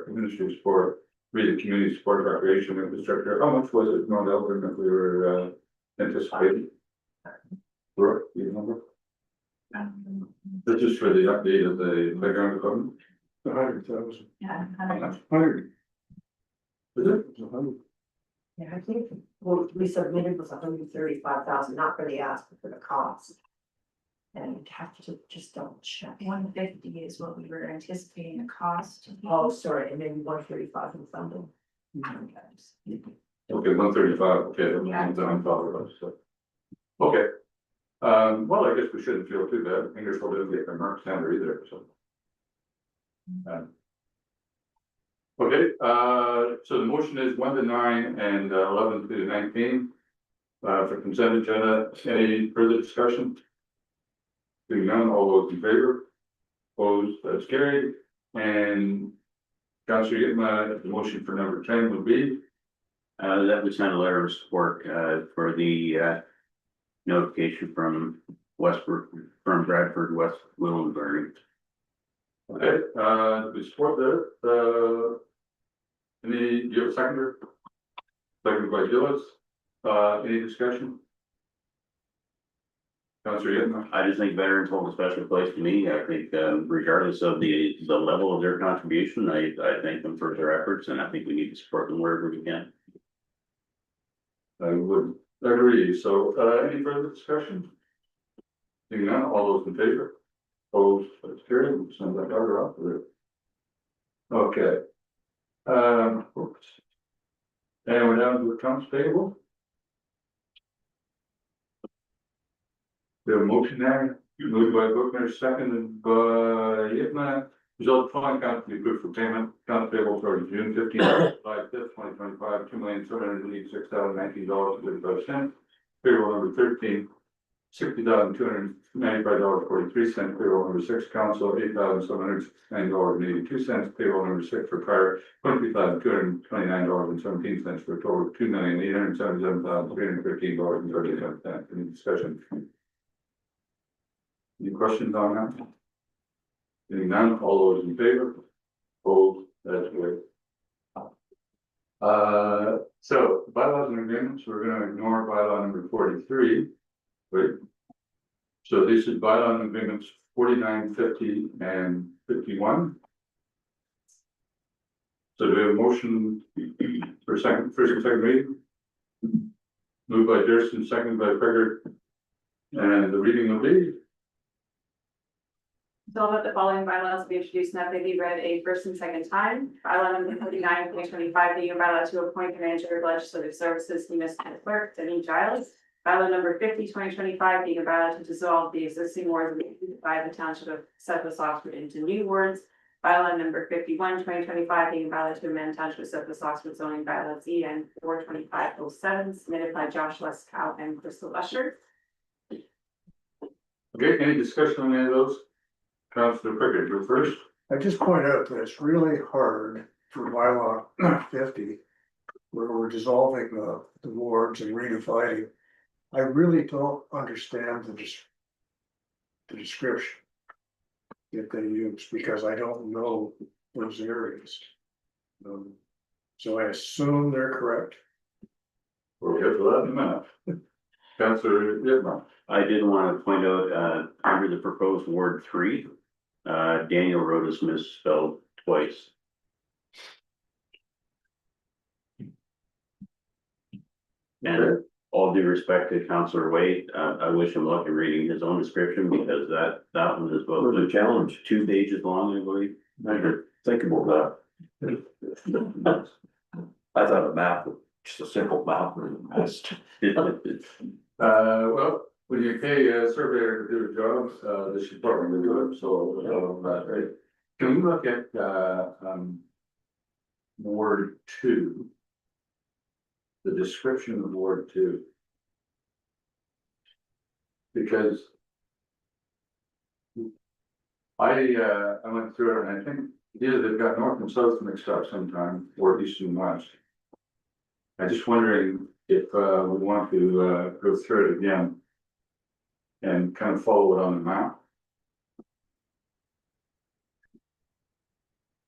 Ministry of Sport, read the Community Sport Recreation Infrastructure, how much was it, Mount Elgin, that we were anticipating? Brooke, do you remember? This is for the update of the playground equipment? 100,000. Yeah. 100. Is it? It's 100. Yeah, I think what we submitted was 135,000, not for the ask, but for the cost. And you'd have to just double check. 150 is what we were anticipating the cost. Oh, sorry, and maybe 135 in funding. Okay, 135, okay, Yeah. that's what I'm talking about, so. Okay. Well, I guess we shouldn't feel too bad, Ingersoll didn't get their mark standard either, so. Okay, so the motion is 1 to 9 and 11 to 19. For consent agenda, any further discussion? Being none, all those in favor? Opposed, that's carried, and Councilor Yitma, the motion for number 10 would be? That we sent a letter of support, for the, notification from from Bradford, West Willenberg. Okay, we support that, do you have a seconder? Second by Gillis, any discussion? Councilor Yitma. I just think veterans hold a special place to me. I think, regardless of the level of their contribution, I thank them for their efforts, and I think we need to support them wherever we can. I would agree, so, any further discussion? Seeing none, all those in favor? Opposed, that's carried, we'll send that letter out there. Okay. Oops. And we're down to accounts payable. We have a motion there, moved by Bookner, seconded by Yitma. Result following account to be approved for payment, account payable for June 15, July 5th, 2025, $2,786,019.35. Payroll number 13, $60,295.43. Payroll number 6, council, $8,709.82. Payroll number 6 for fire, $20,229.17 for a total of $2,877,313.37. Any discussion? Any questions on that? Seeing none, all those in favor? Opposed, that's great. So bylaws and agreements, we're gonna ignore bylaw number 43. Wait. So this is bylaw and agreements 49, 50, and 51. So do we have a motion for first and second reading? Moved by Durston, second by Kreger. And the reading will be? So that the following bylaws be introduced and that they be read a first and second time. Bylaw number 39, 2025, being a bylaw to appoint manager of legislative services, municipal clerk, Denny Giles. Bylaw number 50, 2025, being a bylaw to dissolve the existing wards by the township of Southwest Oxford into new wards. Bylaw number 51, 2025, being a bylaw to amend township of Southwest Oxford zoning bylaw ZN 42507, submitted by Josh Leskow and Crystal Usher. Okay, any discussion on any of those? Councilor Kreger, go first. I just point out that it's really hard for bylaw 50, where we're dissolving the wards and redividing. I really don't understand the description that they use, because I don't know those areas. So I assume they're correct. We'll get to that in a minute. Councilor Yitma. I did want to point out, under the proposed Ward 3, Daniel Road is misspelled twice. And all due respect to Counselor Wade, I wish him luck in reading his own description because that one is about a challenge, 2 pages long, I believe. I didn't think about that. I thought a map, just a simple map was best. Well, when you pay a surveyor to do a job, they should probably do it, so, right. Can we look at, Ward 2? The description of Ward 2. Because I went through it and I think either they've got north and south mixed up sometime, or east and west. I'm just wondering if we want to go through it again and kind of follow it on the map.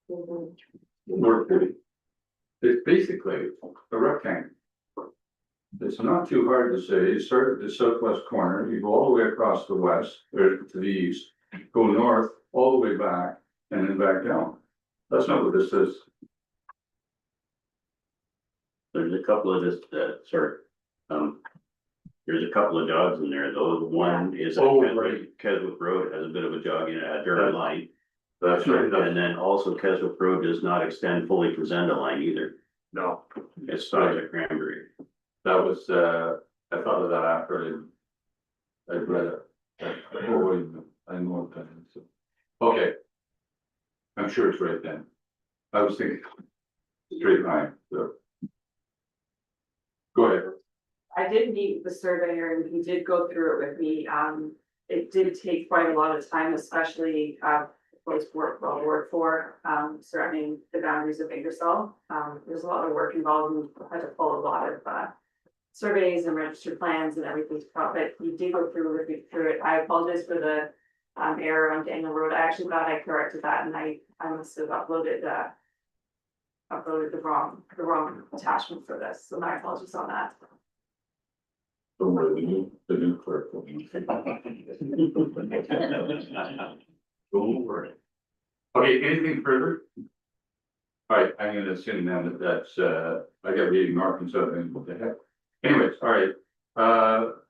Ward 2. It's basically a rectangle. It's not too hard to say. You start at the southwest corner, you go all the way across the west, or to the east, go north, all the way back, and then back down. That's not what this is. There's a couple of this, there's a couple of jogs in there, though. The one is Keswick Road has a bit of a jog in it at Durham Line. That's right. And then also Keswick Road does not extend fully to Zenda Line either. No. It stops at Cranberry. That was, I thought of that after I read it. I know what that is. Okay. I'm sure it's right then. I was thinking straight line, so. Go ahead. I did meet with the surveyor and he did go through it with me. It did take quite a lot of time, especially, was Ward 4, surrounding the boundaries of Ingersoll. There's a lot of work involved and had to pull a lot of, surveys and registered plans and everything to prop it. You did go through with me through it. I apologize for the, error on Daniel Road. I actually thought I corrected that and I must have uploaded the wrong attachment for this. So my apologies on that. Don't worry, we need the new clerk. Don't worry. Okay, anything further? All right, I'm gonna assume now that that's, I got reading Arkansas and what the heck. Anyways, all right,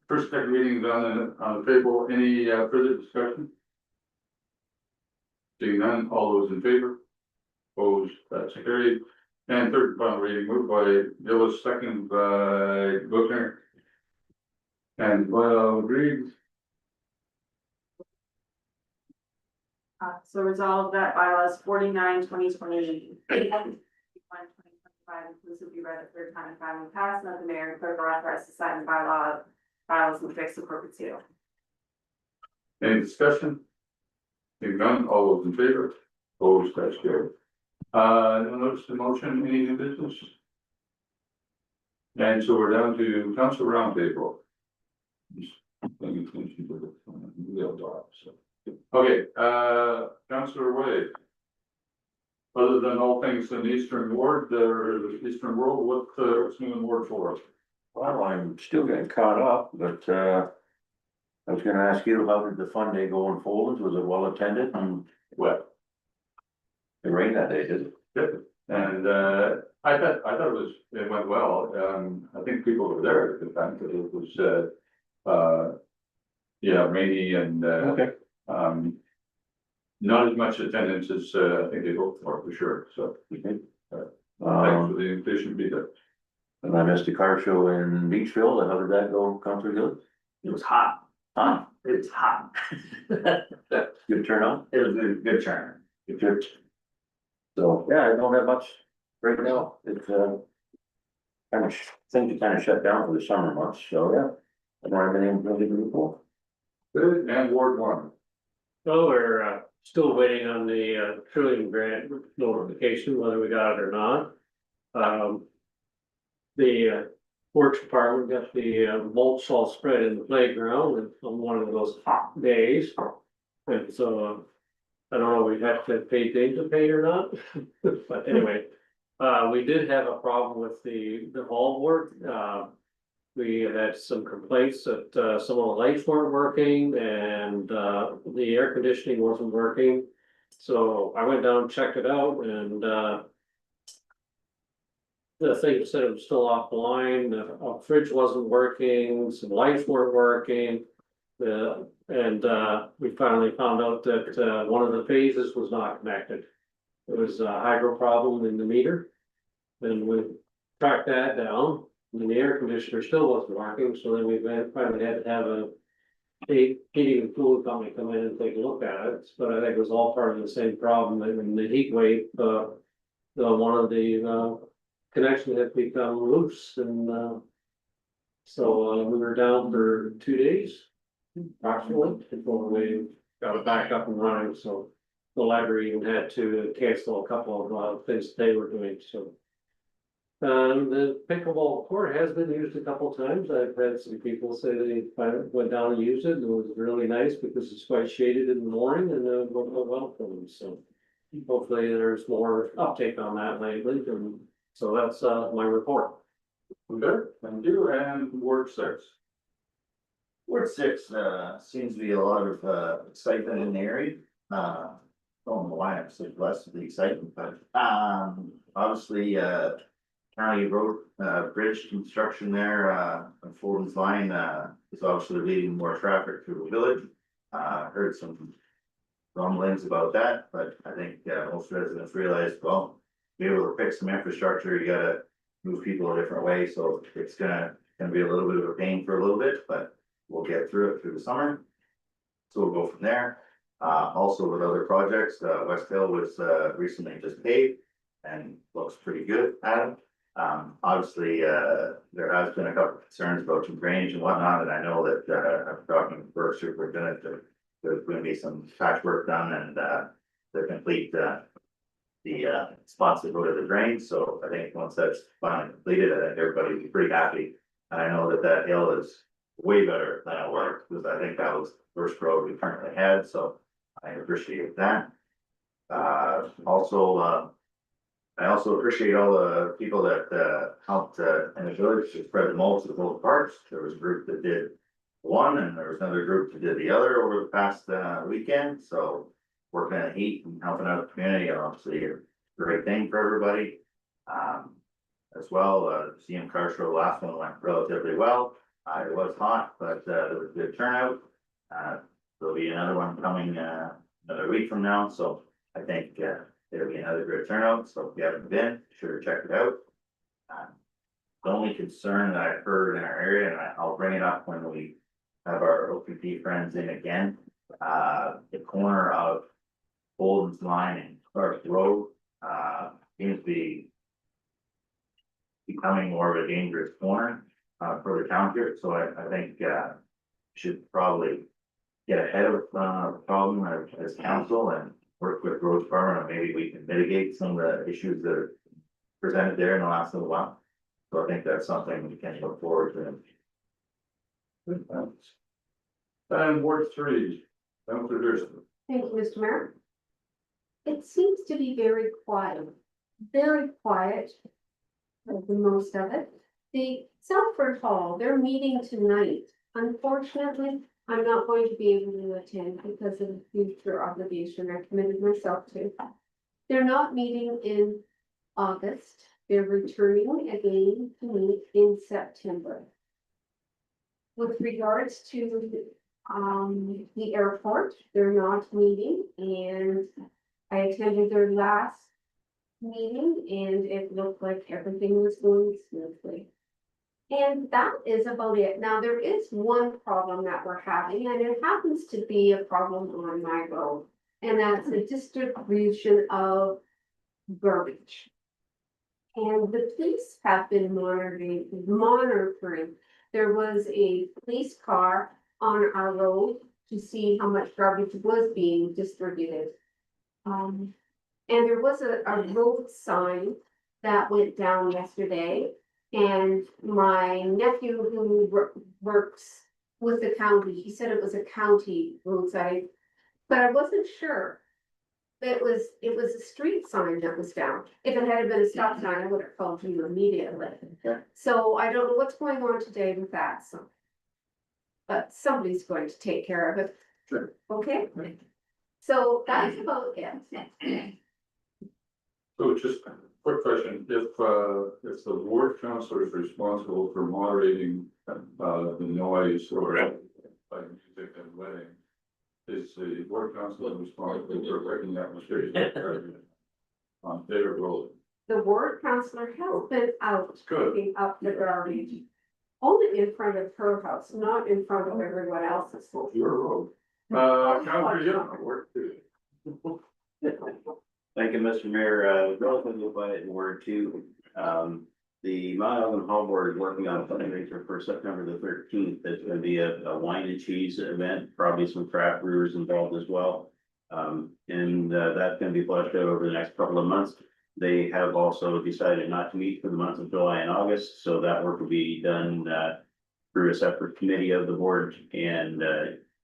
first second reading on the table, any further discussion? Seeing none, all those in favor? Opposed, that's carried. And third and final reading, moved by Gillis, second by Buchner. And agreed. So resolve that bylaws 49/2020. 2025 inclusive be read a third time and finally passed, and that the mayor and clerk are authorized to sign the bylaws and fix the corporate seal. Any discussion? Seeing none, all those in favor? Opposed, that's carried. No notice the motion, any new business? And so we're down to council roundtable. Just paying attention to the real dog, so. Okay, Councillor Wade. Other than all things in the Eastern Ward, the Eastern World, what's new in Ward 4? Well, I'm still getting caught up, but, I was gonna ask you, how did the fun day go in Folds? Was it well attended and Wet. it rained that day, did it? Good. And I thought it went well. I think people were there at the time because it was rainy and Okay. not as much attendance as I think they hoped for sure. So thanks for the invitation to be there. And I missed the car show in Beachville, and how did that go, Councilor Gill? It was hot. Huh, It was hot. good turnout? It was a good turn. Good. So, yeah, I don't have much right now, it's, things are shut down for the summer months, so, yeah. I don't have anything really to report. Good. And Ward 1. So we're still waiting on the Trillium grant notification, whether we got it or not. The Works Department got the mulch all spread in the playground on one of those hot days. And so I don't know, if we have to pay Dave to pay or not, but anyway. We did have a problem with the hall work. We had some complaints that some of the lights weren't working and the air conditioning wasn't working. So I went down, checked it out, and the thing said it was still offline, the fridge wasn't working, some lights weren't working. And we finally found out that one of the phases was not connected. It was a hydro problem in the meter. Then we tracked that down, and the air conditioner still wasn't working, so then we finally had to have a heating and cooling company come in and take a look at it, but I think it was all part of the same problem, and the heat wave, one of the connections had become loose, and so we were down for 2 days, approximately, before we got it back up and running, so the library even had to cancel a couple of things they were doing, so. The pickleball court has been used a couple times. I've had some people say they went down and used it, and it was really nice because it's quite shaded in the morning and it went well for them, so. Hopefully there's more uptake on that lately, and so that's my report. Good, thank you, and Ward 6. Ward 6, seems to be a lot of, excitement in the area. Don't know why I'm so blessed with the excitement, but, obviously, county road, bridge construction there, on Fulton's line, is obviously leading more traffic through the village. Heard some rumblings about that, but I think, most residents realize, well, to be able to fix some infrastructure, you gotta move people a different way, so it's gonna be a little bit of a pain for a little bit, but we'll get through it through the summer. So we'll go from there. Also with other projects, West Hill was, recently just paved and looks pretty good, Adam. Obviously, there has been a couple of concerns about some drainage and whatnot, and I know that, I'm talking with Burke Superintendent, there's gonna be some patchwork done and, to complete, the spots that go to the drain, so I think once that's finally completed, I think everybody will be pretty happy. And I know that that hill is way better than it was, because I think that was the first road we currently had, so I appreciate that. I also appreciate all the people that helped in the village to spread the mulch to both parts. There was a group that did one and there was another group that did the other over the past weekend, so working in the heat and helping out the community, obviously a great thing for everybody. As well, CM Car Show, last one went relatively well. It was hot, but there was a good turnout. There'll be another one coming another week from now, so I think it'll be another great turnout, so if you haven't been, sure to check it out. The only concern that I've heard in our area, and I'll bring it up when we have our OPP friends in again, the corner of Bolden's Line and Clark Road, seems to be becoming more of a dangerous corner, for the township, so I think, should probably get ahead of, the problem as council and work with road department, and maybe we can mitigate some of the issues that are presented there in the last little while. So I think that's something we can look forward to. Good, thanks. And Ward 3, Councilor Thurston. Thank you, Mr. Mayor. It seems to be very quiet for the most of it. The Southford Hall, they're meeting tonight. Unfortunately, I'm not going to be able to attend because of the future obligation I committed myself to. They're not meeting in August. They're returning again to meet in September. With regards to the airport, they're not meeting, and I attended their last meeting and it looked like everything was going smoothly. And that is about it. Now, there is one problem that we're having, and it happens to be a problem on my road, and that's the distribution of garbage. And the police have been monitoring. There was a police car on our road to see how much garbage was being distributed. And there was a road sign that went down yesterday. And my nephew who works with the county, he said it was a county roadside, but I wasn't sure. It was a street sign that was down. If it had been a stop sign, I would have called you immediately. Okay. So I don't know what's going on today with that, so. But somebody's going to take care of it. Sure. Okay? So that's about it. So just a quick question, if the ward councillor is responsible for moderating, the noise or by music and wedding, is the ward councillor responsible for breaking the atmosphere on their road? The ward counselor has been out Good. picking up the garbage. Only in front of her house, not in front of everyone else's. Your road. Councillor, yeah, work too. Thank you, Mr. Mayor. Relatively quiet in Ward 2. The Mount Elgin Hall Board is working on a fundraiser for September the 13th. It's going to be a wine and cheese event, probably some craft brewers involved as well. And that's going to be fleshed out over the next couple of months. They have also decided not to meet for the months of July and August, so that work will be done through a separate committee of the board, and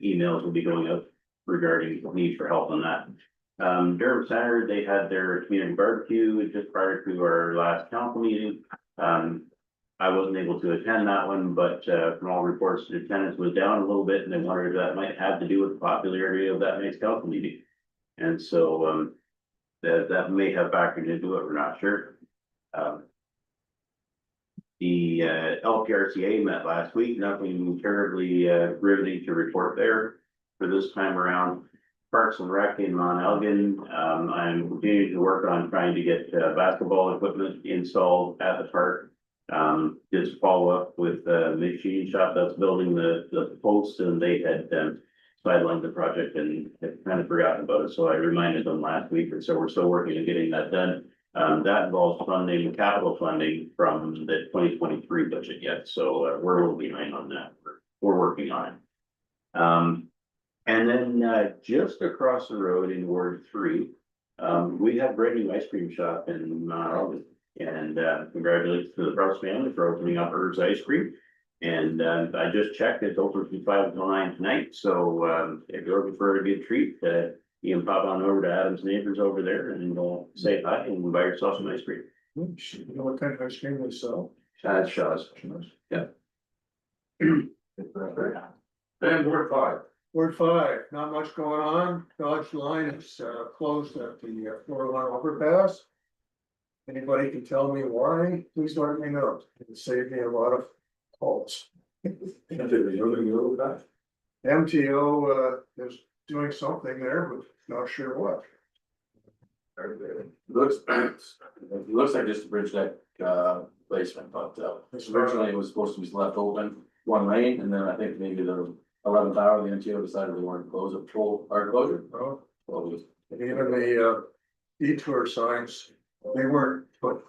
emails will be going out regarding the need for help on that. Durham Center, they had their community barbecue just prior to our last council meeting. I wasn't able to attend that one, but from all reports, the attendance was down a little bit, and they wondered if that might have to do with the popularity of that next council meeting. And so that may have factored into it, we're not sure. The LPRCA met last week, nothing terribly riveting to report there for this time around. Parks and Rec in Mount Elgin, I'm continuing to work on trying to get basketball equipment installed at the park. Just follow up with the machine shop that's building the posts, and they had sidelined the project and had kind of forgotten about it, so I reminded them last week, and so we're still working on getting that done. That involves funding, capital funding from the 2023 budget yet, so we're a little behind on that. We're working on it. And then just across the road in Ward 3, we have a brand new ice cream shop in Mount Elgin. And congratulations to the Browse family for opening up Herb's Ice Cream. And I just checked, it's open from 5 until 9 tonight. So if you're looking for a good treat, you can pop on over to Adam's Neighbors over there and say hi and buy yourself some ice cream. You know what kind of ice cream they sell? That's Shaw's. Yeah. And Ward 5. Ward 5, not much going on. Dodge line is closed at the 401 overpass. Anybody can tell me why, please let me know. It saved me a lot of calls. MTO is doing something there, but not sure what. It looks like just a bridge deck placement, but originally it was supposed to be left open one lane, and then I think maybe the 11th hour, the MTO decided they wanted to close it full hard closure. Oh, Well, and even the detour signs, they weren't put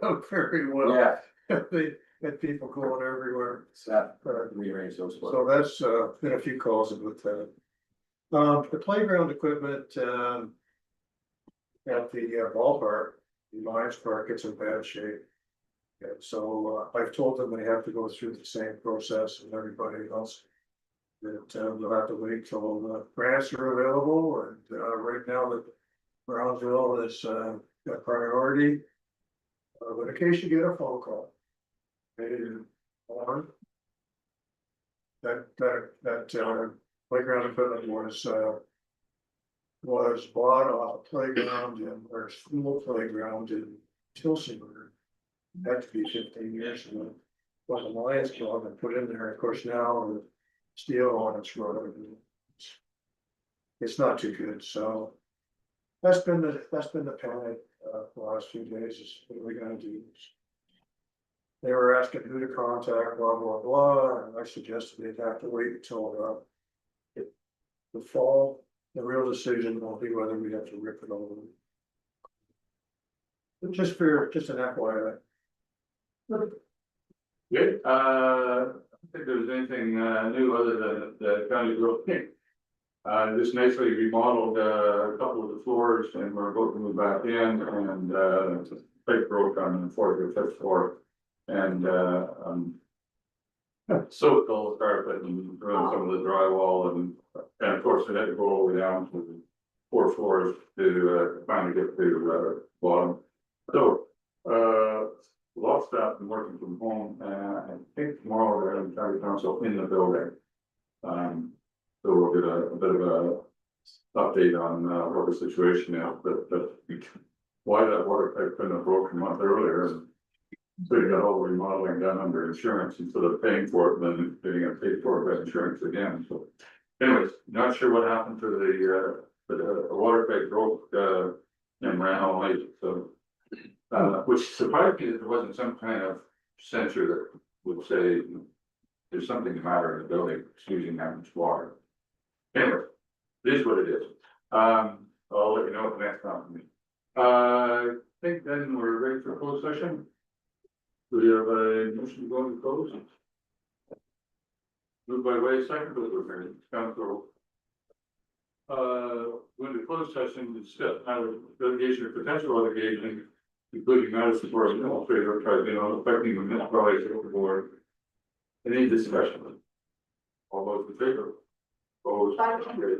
up very well. yeah, They had people going everywhere. snap, rearrange those. So that's been a few calls about that. The playground equipment at the ballpark, the Lions Park, it's in bad shape. And so I've told them they have to go through the same process as everybody else. That they'll have to wait till the grants are available, and right now the Brownsville is a priority. But in case you get a phone call, maybe or that playground equipment was bought off a playground or school playground in Tilsonburg. Had to be 15 years ago. Was a Lions Club and put in there, of course, now the steel on its road. It's not too good, so that's been the panic the last few days is what are we gonna do? They were asking who to contact, blah, blah, blah, and I suggested they'd have to wait until the fall. The real decision will be whether we have to rip it over. But just an FYI. Good, I don't think there's anything new other than the county growth king. Just nicely remodeled a couple of the floors, and we're about to move back in, and pipe broke on the 4th or 5th floor. And so cold carpet and some of the drywall, and of course it had to go all the way down to the 4 floors to finally get to the bottom. So a lot of staff been working from home, I think tomorrow they're going to try to council in the building. So we'll get a bit of a update on, what the situation is, but why that water pipe couldn't have broken a month earlier. And so you got all the remodeling done under insurance instead of paying for it, and then getting it paid for by insurance again, so. Anyways, not sure what happened to the water pipe broke, and ran all night, so. Which surprised me that there wasn't some kind of sensor that would say there's something the matter in the building, it's using that much water. Anyway, it is what it is. I'll let you know at the next time. I think then we're ready for closed session. Do we have a motion to go into close? Moved by Way, second by Woodbury, Council. When the closed session, discuss matter of litigation or potential litigation, including matters before an administrator tribunal affecting the municipality of the board. Any discussion? All those in favor? Opposed? Carried.